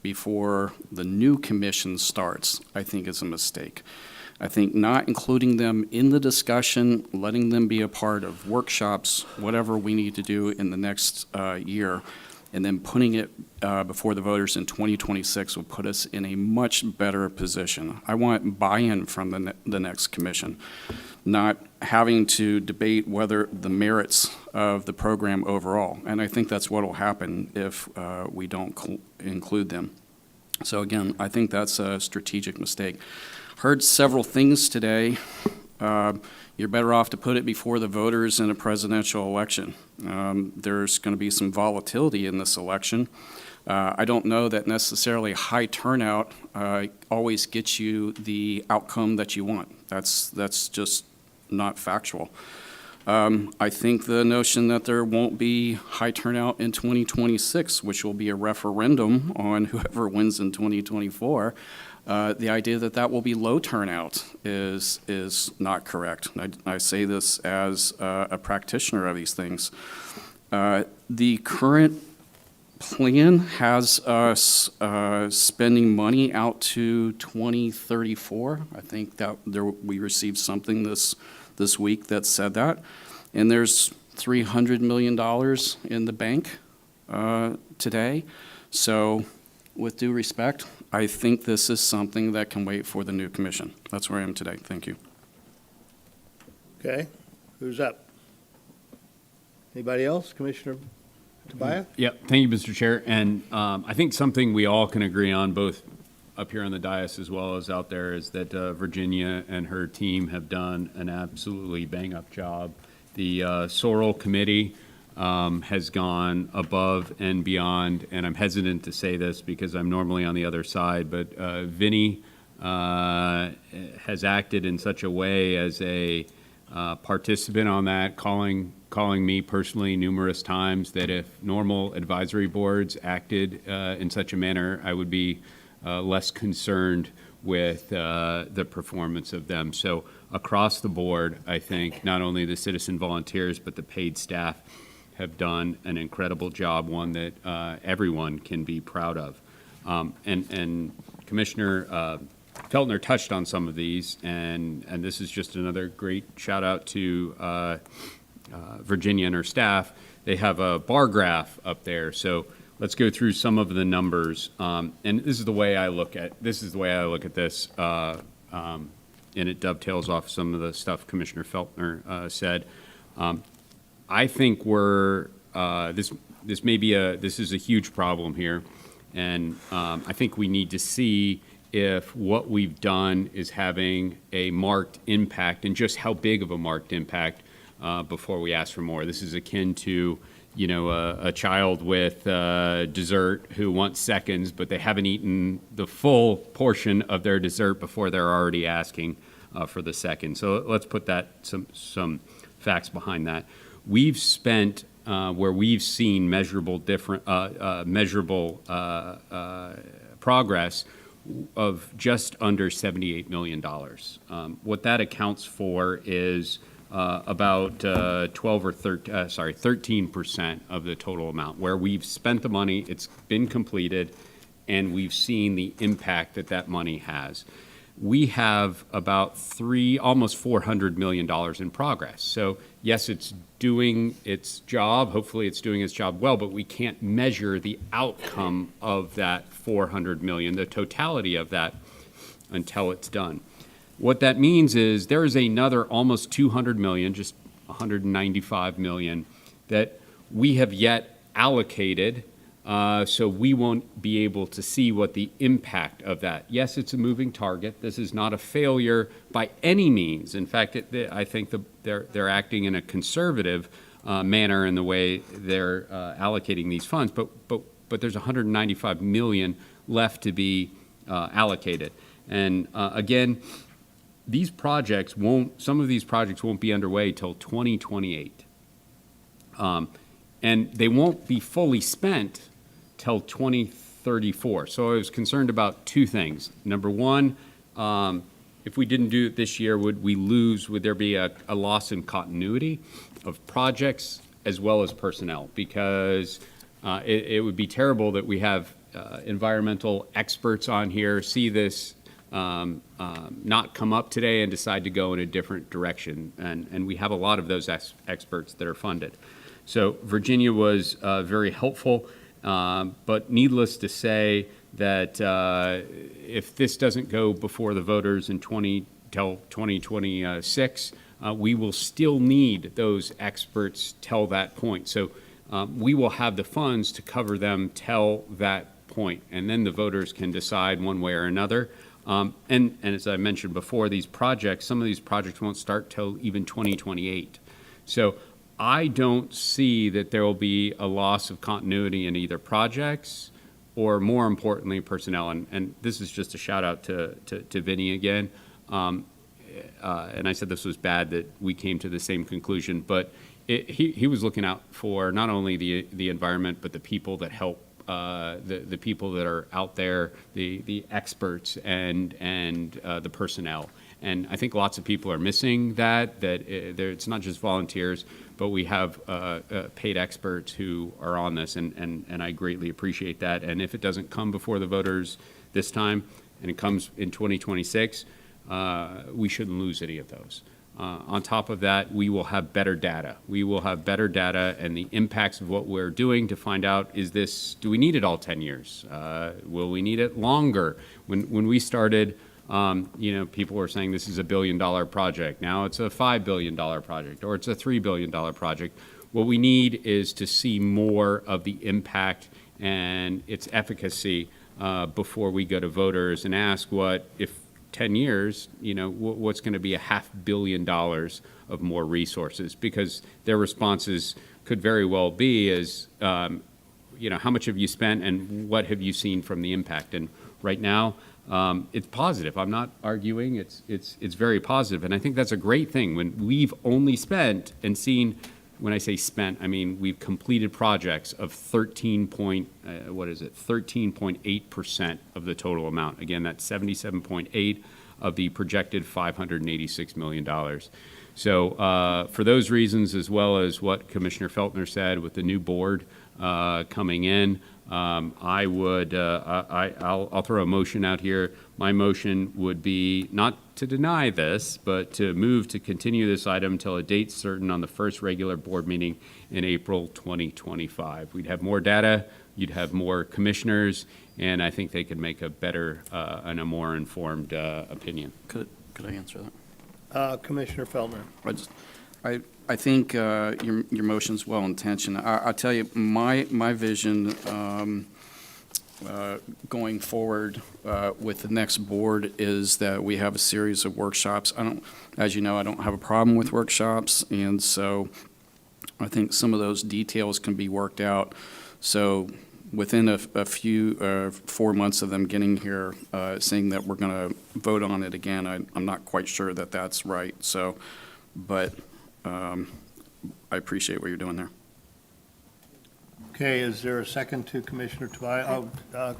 before the new commission starts, I think is a mistake. I think not including them in the discussion, letting them be a part of workshops, whatever we need to do in the next year, and then putting it before the voters in 2026 will put us in a much better position. I want buy-in from the next commission, not having to debate whether the merits of the program overall. And I think that's what will happen if we don't include them. So again, I think that's a strategic mistake. Heard several things today. You're better off to put it before the voters in a presidential election. There's going to be some volatility in this election. I don't know that necessarily high turnout always gets you the outcome that you want. That's just not factual. I think the notion that there won't be high turnout in 2026, which will be a referendum on whoever wins in 2024, the idea that that will be low turnout is not correct. I say this as a practitioner of these things. The current plan has us spending money out to 2034. I think that we received something this week that said that. And there's $300 million in the bank today. So with due respect, I think this is something that can wait for the new commission. That's where I am today. Thank you. Okay, who's up? Anybody else? Commissioner Tobias? Yeah, thank you, Mr. Chair. And I think something we all can agree on, both up here on the dais as well as out there, is that Virginia and her team have done an absolutely bang-up job. The Sorrell Committee has gone above and beyond, and I'm hesitant to say this because I'm normally on the other side, but Vinny has acted in such a way as a participant on that, calling me personally numerous times that if normal advisory boards acted in such a manner, I would be less concerned with the performance of them. So across the board, I think not only the citizen volunteers, but the paid staff have done an incredible job, one that everyone can be proud of. And Commissioner Feltner touched on some of these, and this is just another great shout out to Virginia and her staff. They have a bar graph up there, so let's go through some of the numbers. And this is the way I look at this, and it dovetails off some of the stuff Commissioner Feltner said. I think this is a huge problem here, and I think we need to see if what we've done is having a marked impact, and just how big of a marked impact before we ask for more. This is akin to, a child with dessert who wants seconds, but they haven't eaten the full portion of their dessert before they're already asking for the second. So let's put that some facts behind that. We've spent where we've seen measurable progress of just under $78 million. What that accounts for is about 13% of the total amount. Where we've spent the money, it's been completed, and we've seen the impact that money has. We have about almost $400 million in progress. So yes, it's doing its job. Hopefully it's doing its job well, but we can't measure the outcome of that $400 million, the totality of that, until it's done. What that means is there is another almost 200 million, just 195 million, that we have yet allocated, so we won't be able to see what the impact of that. Yes, it's a moving target. This is not a failure by any means. In fact, I think they're acting in a conservative manner in the way they're allocating these funds, but there's 195 million left to be allocated. And again, some of these projects won't be underway till 2028. And they won't be fully spent till 2034. So I was concerned about two things. Number one, if we didn't do it this year, would there be a loss in continuity of projects as well as personnel? Because it would be terrible that we have environmental experts on here, see this not come up today and decide to go in a different direction. And we have a lot of those experts that are funded. So Virginia was very helpful, but needless to say that if this doesn't go before the voters in till 2026, we will still need those experts till that point. So we will have the funds to cover them till that point, and then the voters can decide one way or another. And as I mentioned before, some of these projects won't start till even 2028. So I don't see that there will be a loss of continuity in either projects or, more importantly, personnel. And this is just a shout out to Vinny again. And I said this was bad that we came to the same conclusion, but he was looking out for not only the environment, but the people that help, the people that are out there, the experts and the personnel. And I think lots of people are missing that it's not just volunteers, but we have paid experts who are on this, and I greatly appreciate that. And if it doesn't come before the voters this time, and it comes in 2026, we shouldn't lose any of those. On top of that, we will have better data. We will have better data and the impacts of what we're doing to find out, do we need it all 10 years? Will we need it longer? When we started, people were saying this is a $1 billion project. Now it's a $5 billion project, or it's a $3 billion project. What we need is to see more of the impact and its efficacy before we go to voters and ask if 10 years, what's going to be $500 million of more resources? Because their responses could very well be how much have you spent and what have you seen from the impact? And right now, it's positive. I'm not arguing. It's very positive, and I think that's a great thing. When we've only spent and seen, when I say spent, I mean we've completed projects of 13.8% of the total amount. Again, that's 77.8 of the projected $586 million. So for those reasons, as well as what Commissioner Feltner said with the new board coming in, I'll throw a motion out here. My motion would be not to deny this, but to move to continue this item until a date certain on the first regular board meeting in April 2025. We'd have more data, you'd have more commissioners, and I think they could make a better and a more informed opinion. Could I answer that? Commissioner Feltner. I think your motion's well intentioned. I'll tell you my vision going forward with the next board is that we have a series of workshops. As you know, I don't have a problem with workshops, and so I think some of those details can be worked out. So within a few 4 months of them getting here, saying that we're going to vote on it again, I'm not quite sure that that's right. So, but I appreciate what you're doing there. Okay, is there a second to Commissioner Tobias?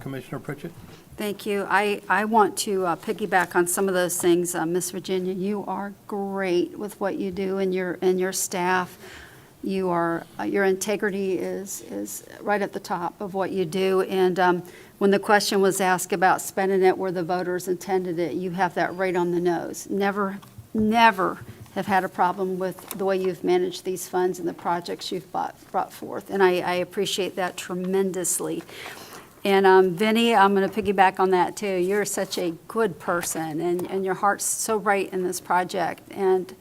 Commissioner Pritchett? Thank you. I want to piggyback on some of those things. Miss Virginia, you are great with what you do and your staff. Your integrity is right at the top of what you do. And when the question was asked about spending it where the voters intended it, you have that right on the nose. Never have had a problem with the way you've managed these funds and the projects you've brought forth. And I appreciate that tremendously. And Vinny, I'm going to piggyback on that too. You're such a good person, and your heart's so right in this project, and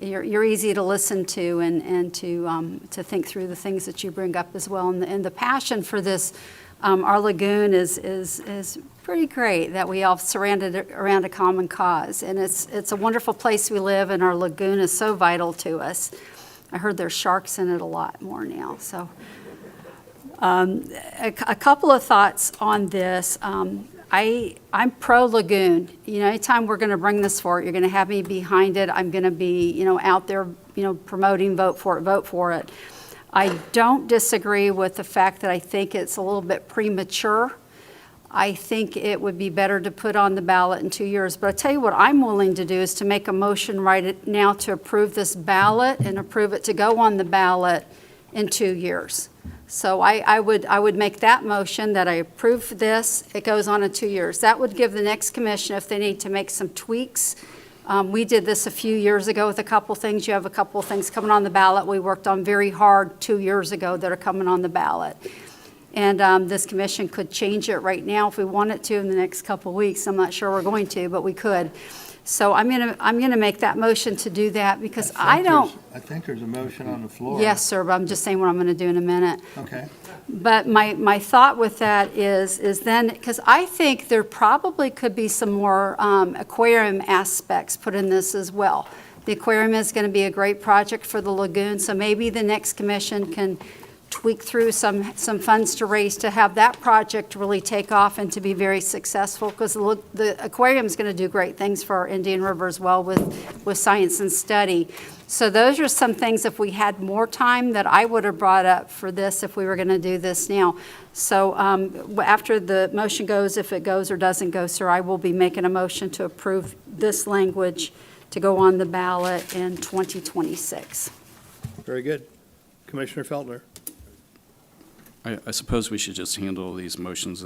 you're easy to listen to and to think through the things that you bring up as well. And the passion for this, our lagoon is pretty great, that we all surrounded around a common cause, and it's a wonderful place we live, and our lagoon is so vital to us. I heard there's sharks in it a lot more now, so. A couple of thoughts on this. I'm pro lagoon. You know, anytime we're going to bring this forward, you're going to have me behind it. I'm going to be, you know, out there, you know, promoting vote for it, vote for it. I don't disagree with the fact that I think it's a little bit premature. I think it would be better to put on the ballot in 2 years. But I tell you what I'm willing to do is to make a motion right now to approve this ballot and approve it to go on the ballot in 2 years. So I would make that motion that I approve this, it goes on in 2 years. That would give the next commission, if they need to make some tweaks. We did this a few years ago with a couple things. You have a couple of things coming on the ballot we worked on very hard 2 years ago that are coming on the ballot. And this commission could change it right now if we wanted to in the next couple of weeks. I'm not sure we're going to, but we could. So I'm gonna make that motion to do that because I think there's a motion on the floor. Yes, sir, but I'm just saying what I'm gonna do in a minute. Okay. But my thought with that is then, because I think there probably could be some more aquarium aspects put in this as well. The aquarium is gonna be a great project for the lagoon, so maybe the next commission can tweak through some funds to raise to have that project really take off and to be very successful, because the aquarium is going to do great things for our Indian River as well with science and study. So those are some things, if we had more time, that I would have brought up for this if we were going to do this now. So after the motion goes, if it goes or doesn't go, sir, I will be making a motion to approve this language to go on the ballot in 2026. Very good. Commissioner Feltner. I suppose we should just handle these motions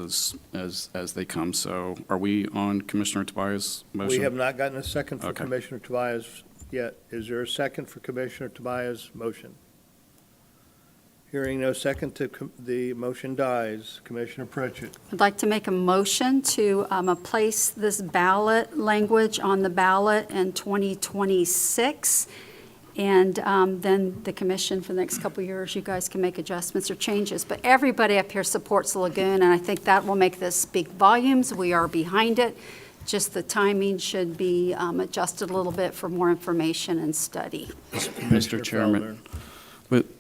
as they come. So are we on Commissioner Tobias' motion? We have not gotten a second for Okay. Commissioner Tobias yet. Is there a second for Commissioner Tobias' motion? Hearing no second, the motion dies. Commissioner Pritchett. I'd like to make a motion to place this ballot language on the ballot in 2026. And then the commission for the next couple of years, you guys can make adjustments or changes. But everybody up here supports the lagoon, and I think that will make this speak volumes. We are behind it. Just the timing should be adjusted a little bit for more information and study. Mr. Chairman,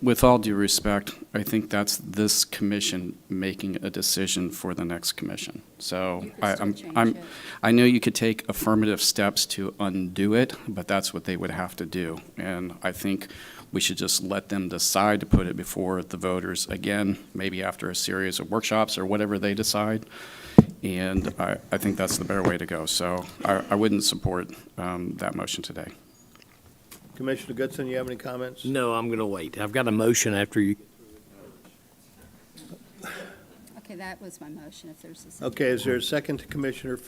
with all due respect, I think that's this commission making a decision for the next commission. So I know you could take affirmative steps to undo it, but that's what they would have to do. And I think we should just let them decide to put it before the voters again, maybe after a series of workshops or whatever they decide. And I think that's the better way to go. So I wouldn't support that motion today. Commissioner Goodson, you have any comments? No, I'm going to wait. I've got a motion after you. Okay, that was my motion, if there's a second. Okay, is there a second to Commissioner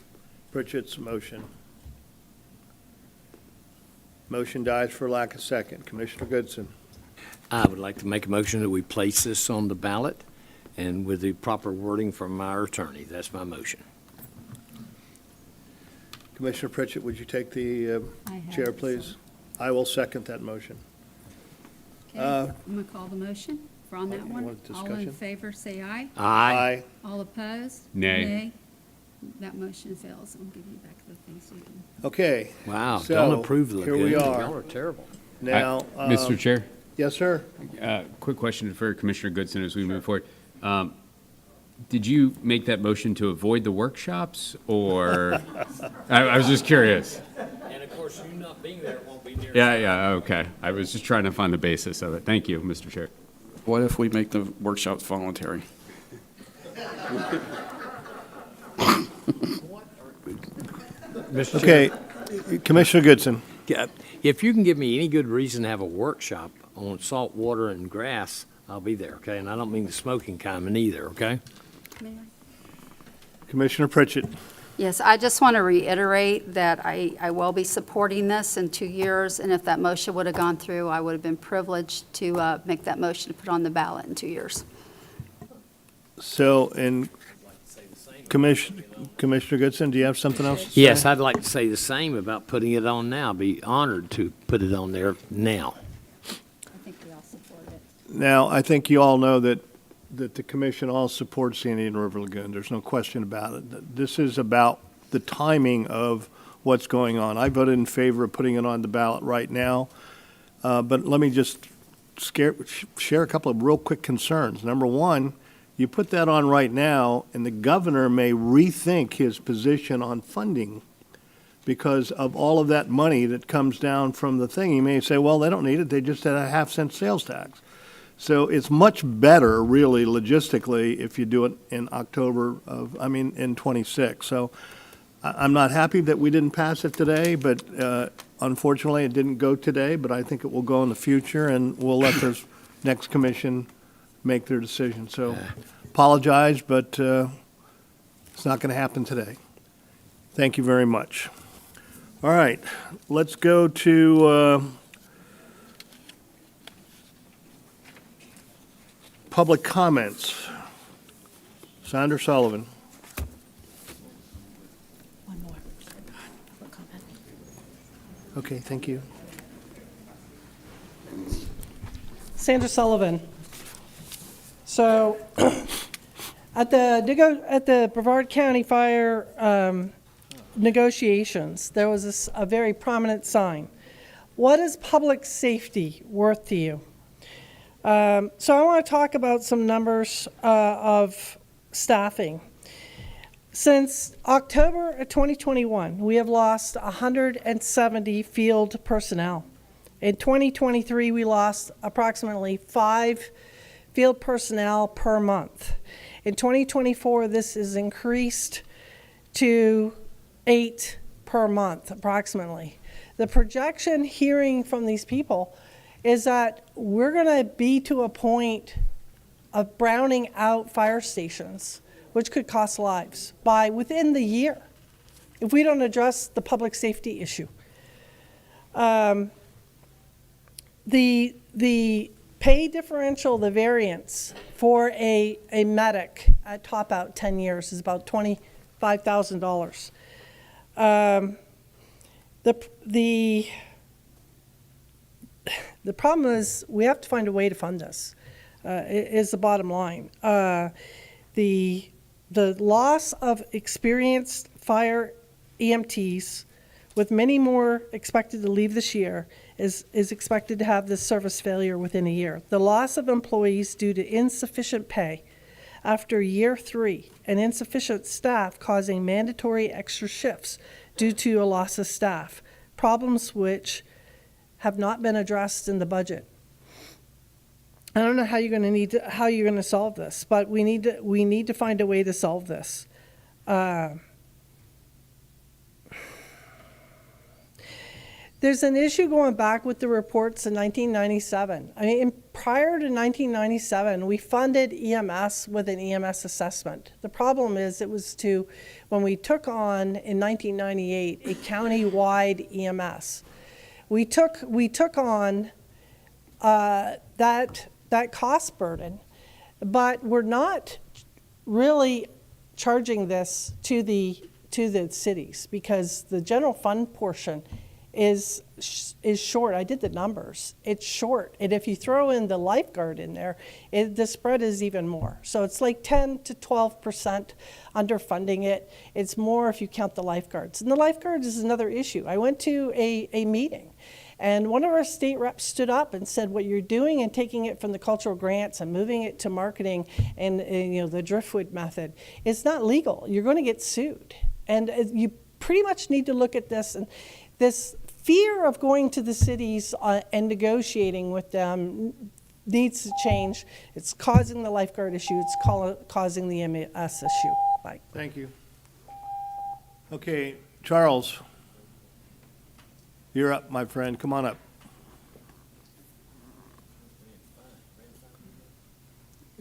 Pritchett's motion? Motion dies for lack of second. Commissioner Goodson. I would like to make a motion that we place this on the ballot and with the proper wording from our attorney. That's my motion. Commissioner Pritchett, would you take the chair, please? I will second that motion. Okay, I'm going to call the motion. We're on that one. want All discussion? in favor, say aye. Aye. All opposed? Nay. That motion fails. I'll give you back the things you can. Okay. Wow, So, don't approve the here lagoon. we are. Y'all are terrible. Now, Mr. Chair? Yes, sir. Quick question for Commissioner Goodson as we move forward. Did you make that motion to avoid the workshops, or? I was just curious. And of course, you not being there won't be near. Yeah, okay. I was just trying to find the basis of it. Thank you, Mr. Chair. What if we make the workshops voluntary? Okay, Commissioner Goodson. If you can give me any good reason to have a workshop on salt water and grass, I'll be there, okay? And I don't mean the smoking kind either, okay? Commissioner Pritchett. Yes, I just want to reiterate that I will be supporting this in 2 years, and if that motion would have gone through, I would have been privileged to make that motion to put on the ballot in 2 years. So, and Commissioner Goodson, do you have something else to say? Yes, I'd like to say the same about putting it on now. Be honored to put it on there now. I think we all support it. Now, I think you all know that the commission all supports the Indian River Lagoon. There's no question about it. This is about the timing of what's going on. I voted in favor of putting it on the ballot right now, but let me just share a couple of real quick concerns. Number one, you put that on right now, and the governor may rethink his position on funding because of all of that money that comes down from the thing. He may say, well, they don't need it. They just had a 0.5-cent sales tax. So it's much better, really, logistically, if you do it in in 26. So I'm not happy that we didn't pass it today, but unfortunately, it didn't go today, but I think it will go in the future, and we'll let this next commission make their decision. So apologize, but it's not going to happen today. Thank you very much. All right, let's go to public comments. Sandra Sullivan. One more. Public comment. Okay, thank you. Sandra Sullivan. So, at the Brevard County Fire negotiations, there was a very prominent sign. What is public safety worth to you? So I want to talk about some numbers of staffing. Since October of 2021, we have lost 170 field personnel. In 2023, we lost approximately 5 field personnel per month. In 2024, this is increased to 8 per month, approximately. The projection hearing from these people is that we're going to be to a point of browning out fire stations, which could cost lives by within the year if we don't address the public safety issue. The pay differential, the variance for a medic at top out 10 years is about $25,000. The problem is we have to find a way to fund this, is the bottom line. The loss of experienced fire EMTs, with many more expected to leave this year, is expected to have this service failure within a year. The loss of employees due to insufficient pay after year 3 and insufficient staff causing mandatory extra shifts due to a loss of staff, problems which have not been addressed in the budget. I don't know how you're going to solve this, but we need to find a way to solve this. There's an issue going back with the reports in 1997. I mean, prior to 1997, we funded EMS with an EMS assessment. The problem is when we took on in 1998 a county-wide EMS, we took on that cost burden, but we're not really charging this to the cities because the general fund portion is short. I did the numbers. It's short. And if you throw in the lifeguard in there, the spread is even more. So it's like 10 to 12% underfunding it. It's more if you count the lifeguards. And the lifeguards is another issue. I went to a meeting, and one of our state reps stood up and said, what you're doing and taking it from the cultural grants and moving it to marketing and the driftwood method, it's not legal. You're going to get sued. And you pretty much need to look at this. And this fear of going to the cities and negotiating with them needs to change. It's causing the lifeguard issue. It's causing the MS issue. Bye. Thank you. Okay, Charles, you're up, my friend. Come on up.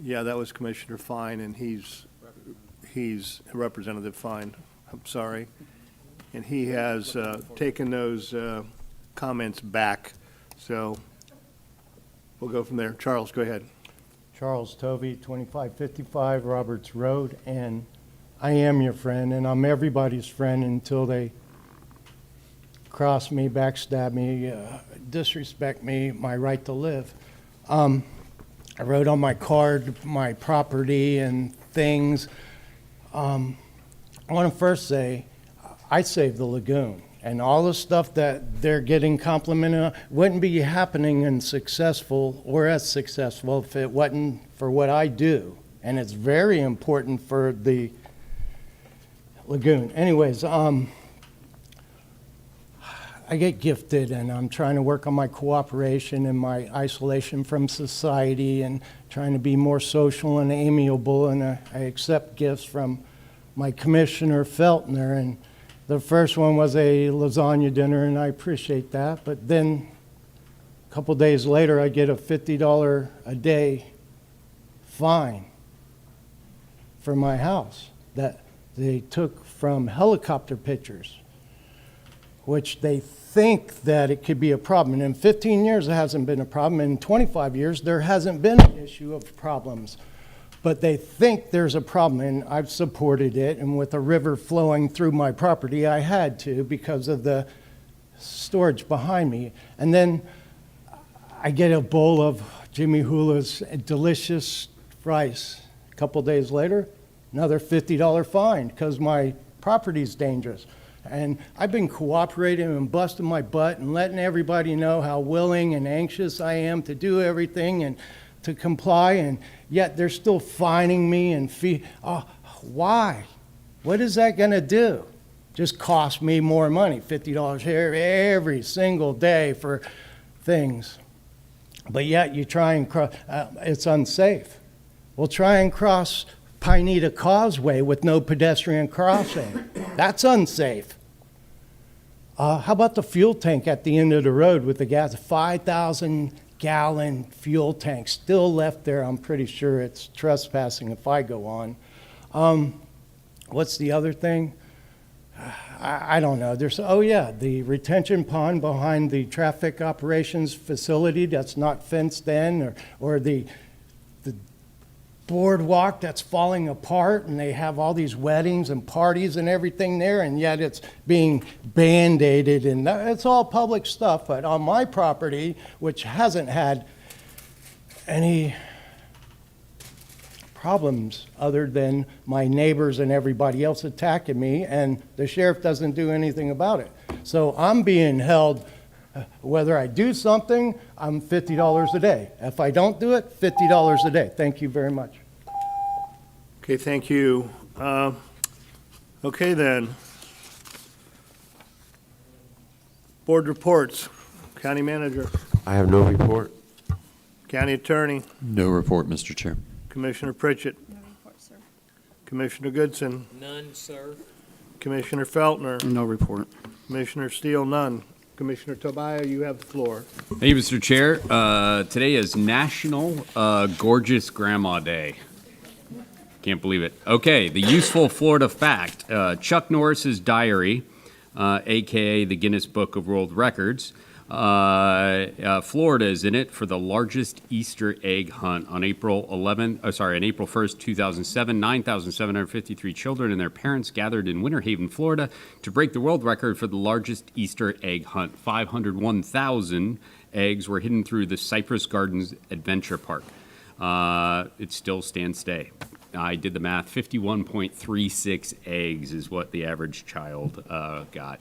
Yeah, that was Commissioner Fine, and he's Representative Fine. I'm sorry. And he has taken those comments back. So we'll go from there. Charles, go ahead. Charles Tovey, 2555 Roberts Road, and I am your friend, and I'm everybody's friend until they cross me, backstab me, disrespect me, my right to live. I wrote on my card my property and things. I want to first say, I saved the lagoon, and all the stuff that they're getting complimented on wouldn't be happening and successful or as successful if it wasn't for what I do. And it's very important for the lagoon. Anyways, I get gifted, and I'm trying to work on my cooperation and my isolation from society and trying to be more social and amiable, and I accept gifts from my Commissioner Feltner, and the first one was a lasagna dinner, and I appreciate that. But then a couple days later, I get a $50 a day fine for my house that they took from helicopter pictures, which they think that it could be a problem. And in 15 years, it hasn't been a problem. In 25 years, there hasn't been an issue of problems. But they think there's a problem, and I've supported it. And with a river flowing through my property, I had to because of the storage behind me. And then I get a bowl of Jimmy Hula's delicious rice. A couple days later, another $50 fine because my property's dangerous. And I've been cooperating and busting my butt and letting everybody know how willing and anxious I am to do everything and to comply, and yet they're still fining me and why? What is that going to do? Just cost me more money, $50 here every single day for things. But yet you try and cross, it's unsafe. Well, try and cross Pineda Causeway with no pedestrian crossing. That's unsafe. How about the fuel tank at the end of the road with the gas? 5,000-gallon fuel tank still left there. I'm pretty sure it's trespassing if I go on. What's the other thing? I don't know. The retention pond behind the traffic operations facility that's not fenced in, or the boardwalk that's falling apart, and they have all these weddings and parties and everything there, and yet it's being band-aided, and it's all public stuff. But on my property, which hasn't had any problems other than my neighbors and everybody else attacking me, and the sheriff doesn't do anything about it. So I'm being held, whether I do something, I'm $50 a day. If I don't do it, $50 a day. Thank you very much. Okay, thank you. Okay then. Board reports. County manager. I have no report. County attorney. No report, Mr. Chair. Commissioner Pritchett. No report, sir. Commissioner Goodson. None, sir. Commissioner Feltner. No report. Commissioner Steele, none. Commissioner Tobias, you have the floor. Thank you, Mr. Chair. Today is National Gorgeous Grandma Day. Can't believe it. Okay, the useful Florida fact. Chuck Norris's diary, a.k.a. the Guinness Book of World Records, Florida is in it for the largest Easter egg hunt on April 1st, 2007. 9,753 children and their parents gathered in Winter Haven, Florida to break the world record for the largest Easter egg hunt. 501,000 eggs were hidden through the Cypress Gardens Adventure Park. It still stands today. I did the math. 51.36 eggs is what the average child got.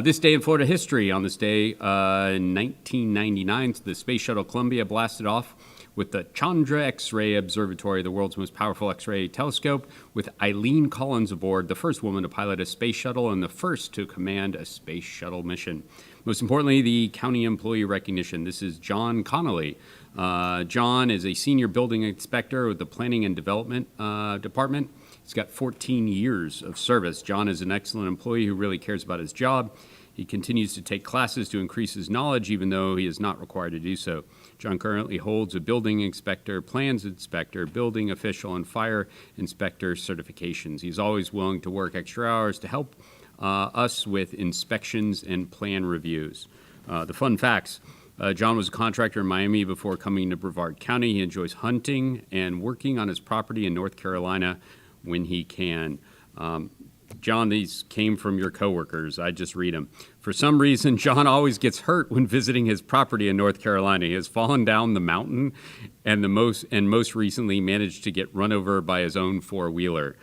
This day in Florida history, on this day in 1999, the Space Shuttle Columbia blasted off with the Chandra X-ray Observatory, the world's most powerful X-ray telescope, with Eileen Collins aboard, the first woman to pilot a space shuttle and the first to command a space shuttle mission. Most importantly, the county employee recognition. This is John Connolly. John is a senior building inspector with the Planning and Development Department. He's got 14 years of service. John is an excellent employee who really cares about his job. He continues to take classes to increase his knowledge, even though he is not required to do so. John currently holds a building inspector, plans inspector, building official, and fire inspector certifications. He's always willing to work extra hours to help us with inspections and plan reviews. The fun facts. John was a contractor in Miami before coming to Brevard County. He enjoys hunting and working on his property in North Carolina when he can. John, these came from your coworkers. I just read them. For some reason, John always gets hurt when visiting his property in North Carolina. He has fallen down the mountain and most recently managed to get run over by his own four-wheeler.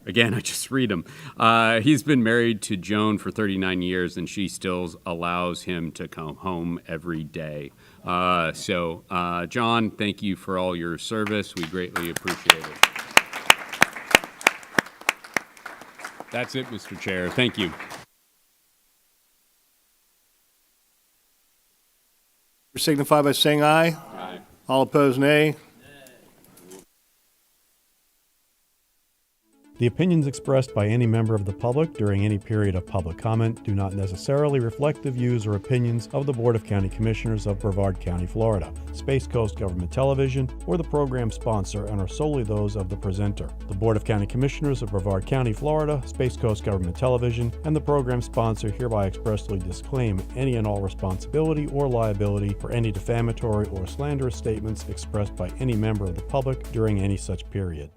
Again, I just read them. He's been married to Joan for 39 years, and she still allows him to come home every day. John, thank you for all your service. We greatly appreciate it. That's it, Mr. Chair. Thank you. Signify by saying aye. Aye. All opposed, nay. The opinions expressed by any member of the public during any period of public comment do not necessarily reflect the views or opinions of the Board of County Commissioners of Brevard County, Florida, Space Coast Government Television, or the program sponsor, and are solely those of the presenter. The Board of County Commissioners of Brevard County, Florida, Space Coast Government Television, and the program sponsor hereby expressly disclaim any and all responsibility or liability for any defamatory or slanderous statements expressed by any member of the public during any such period.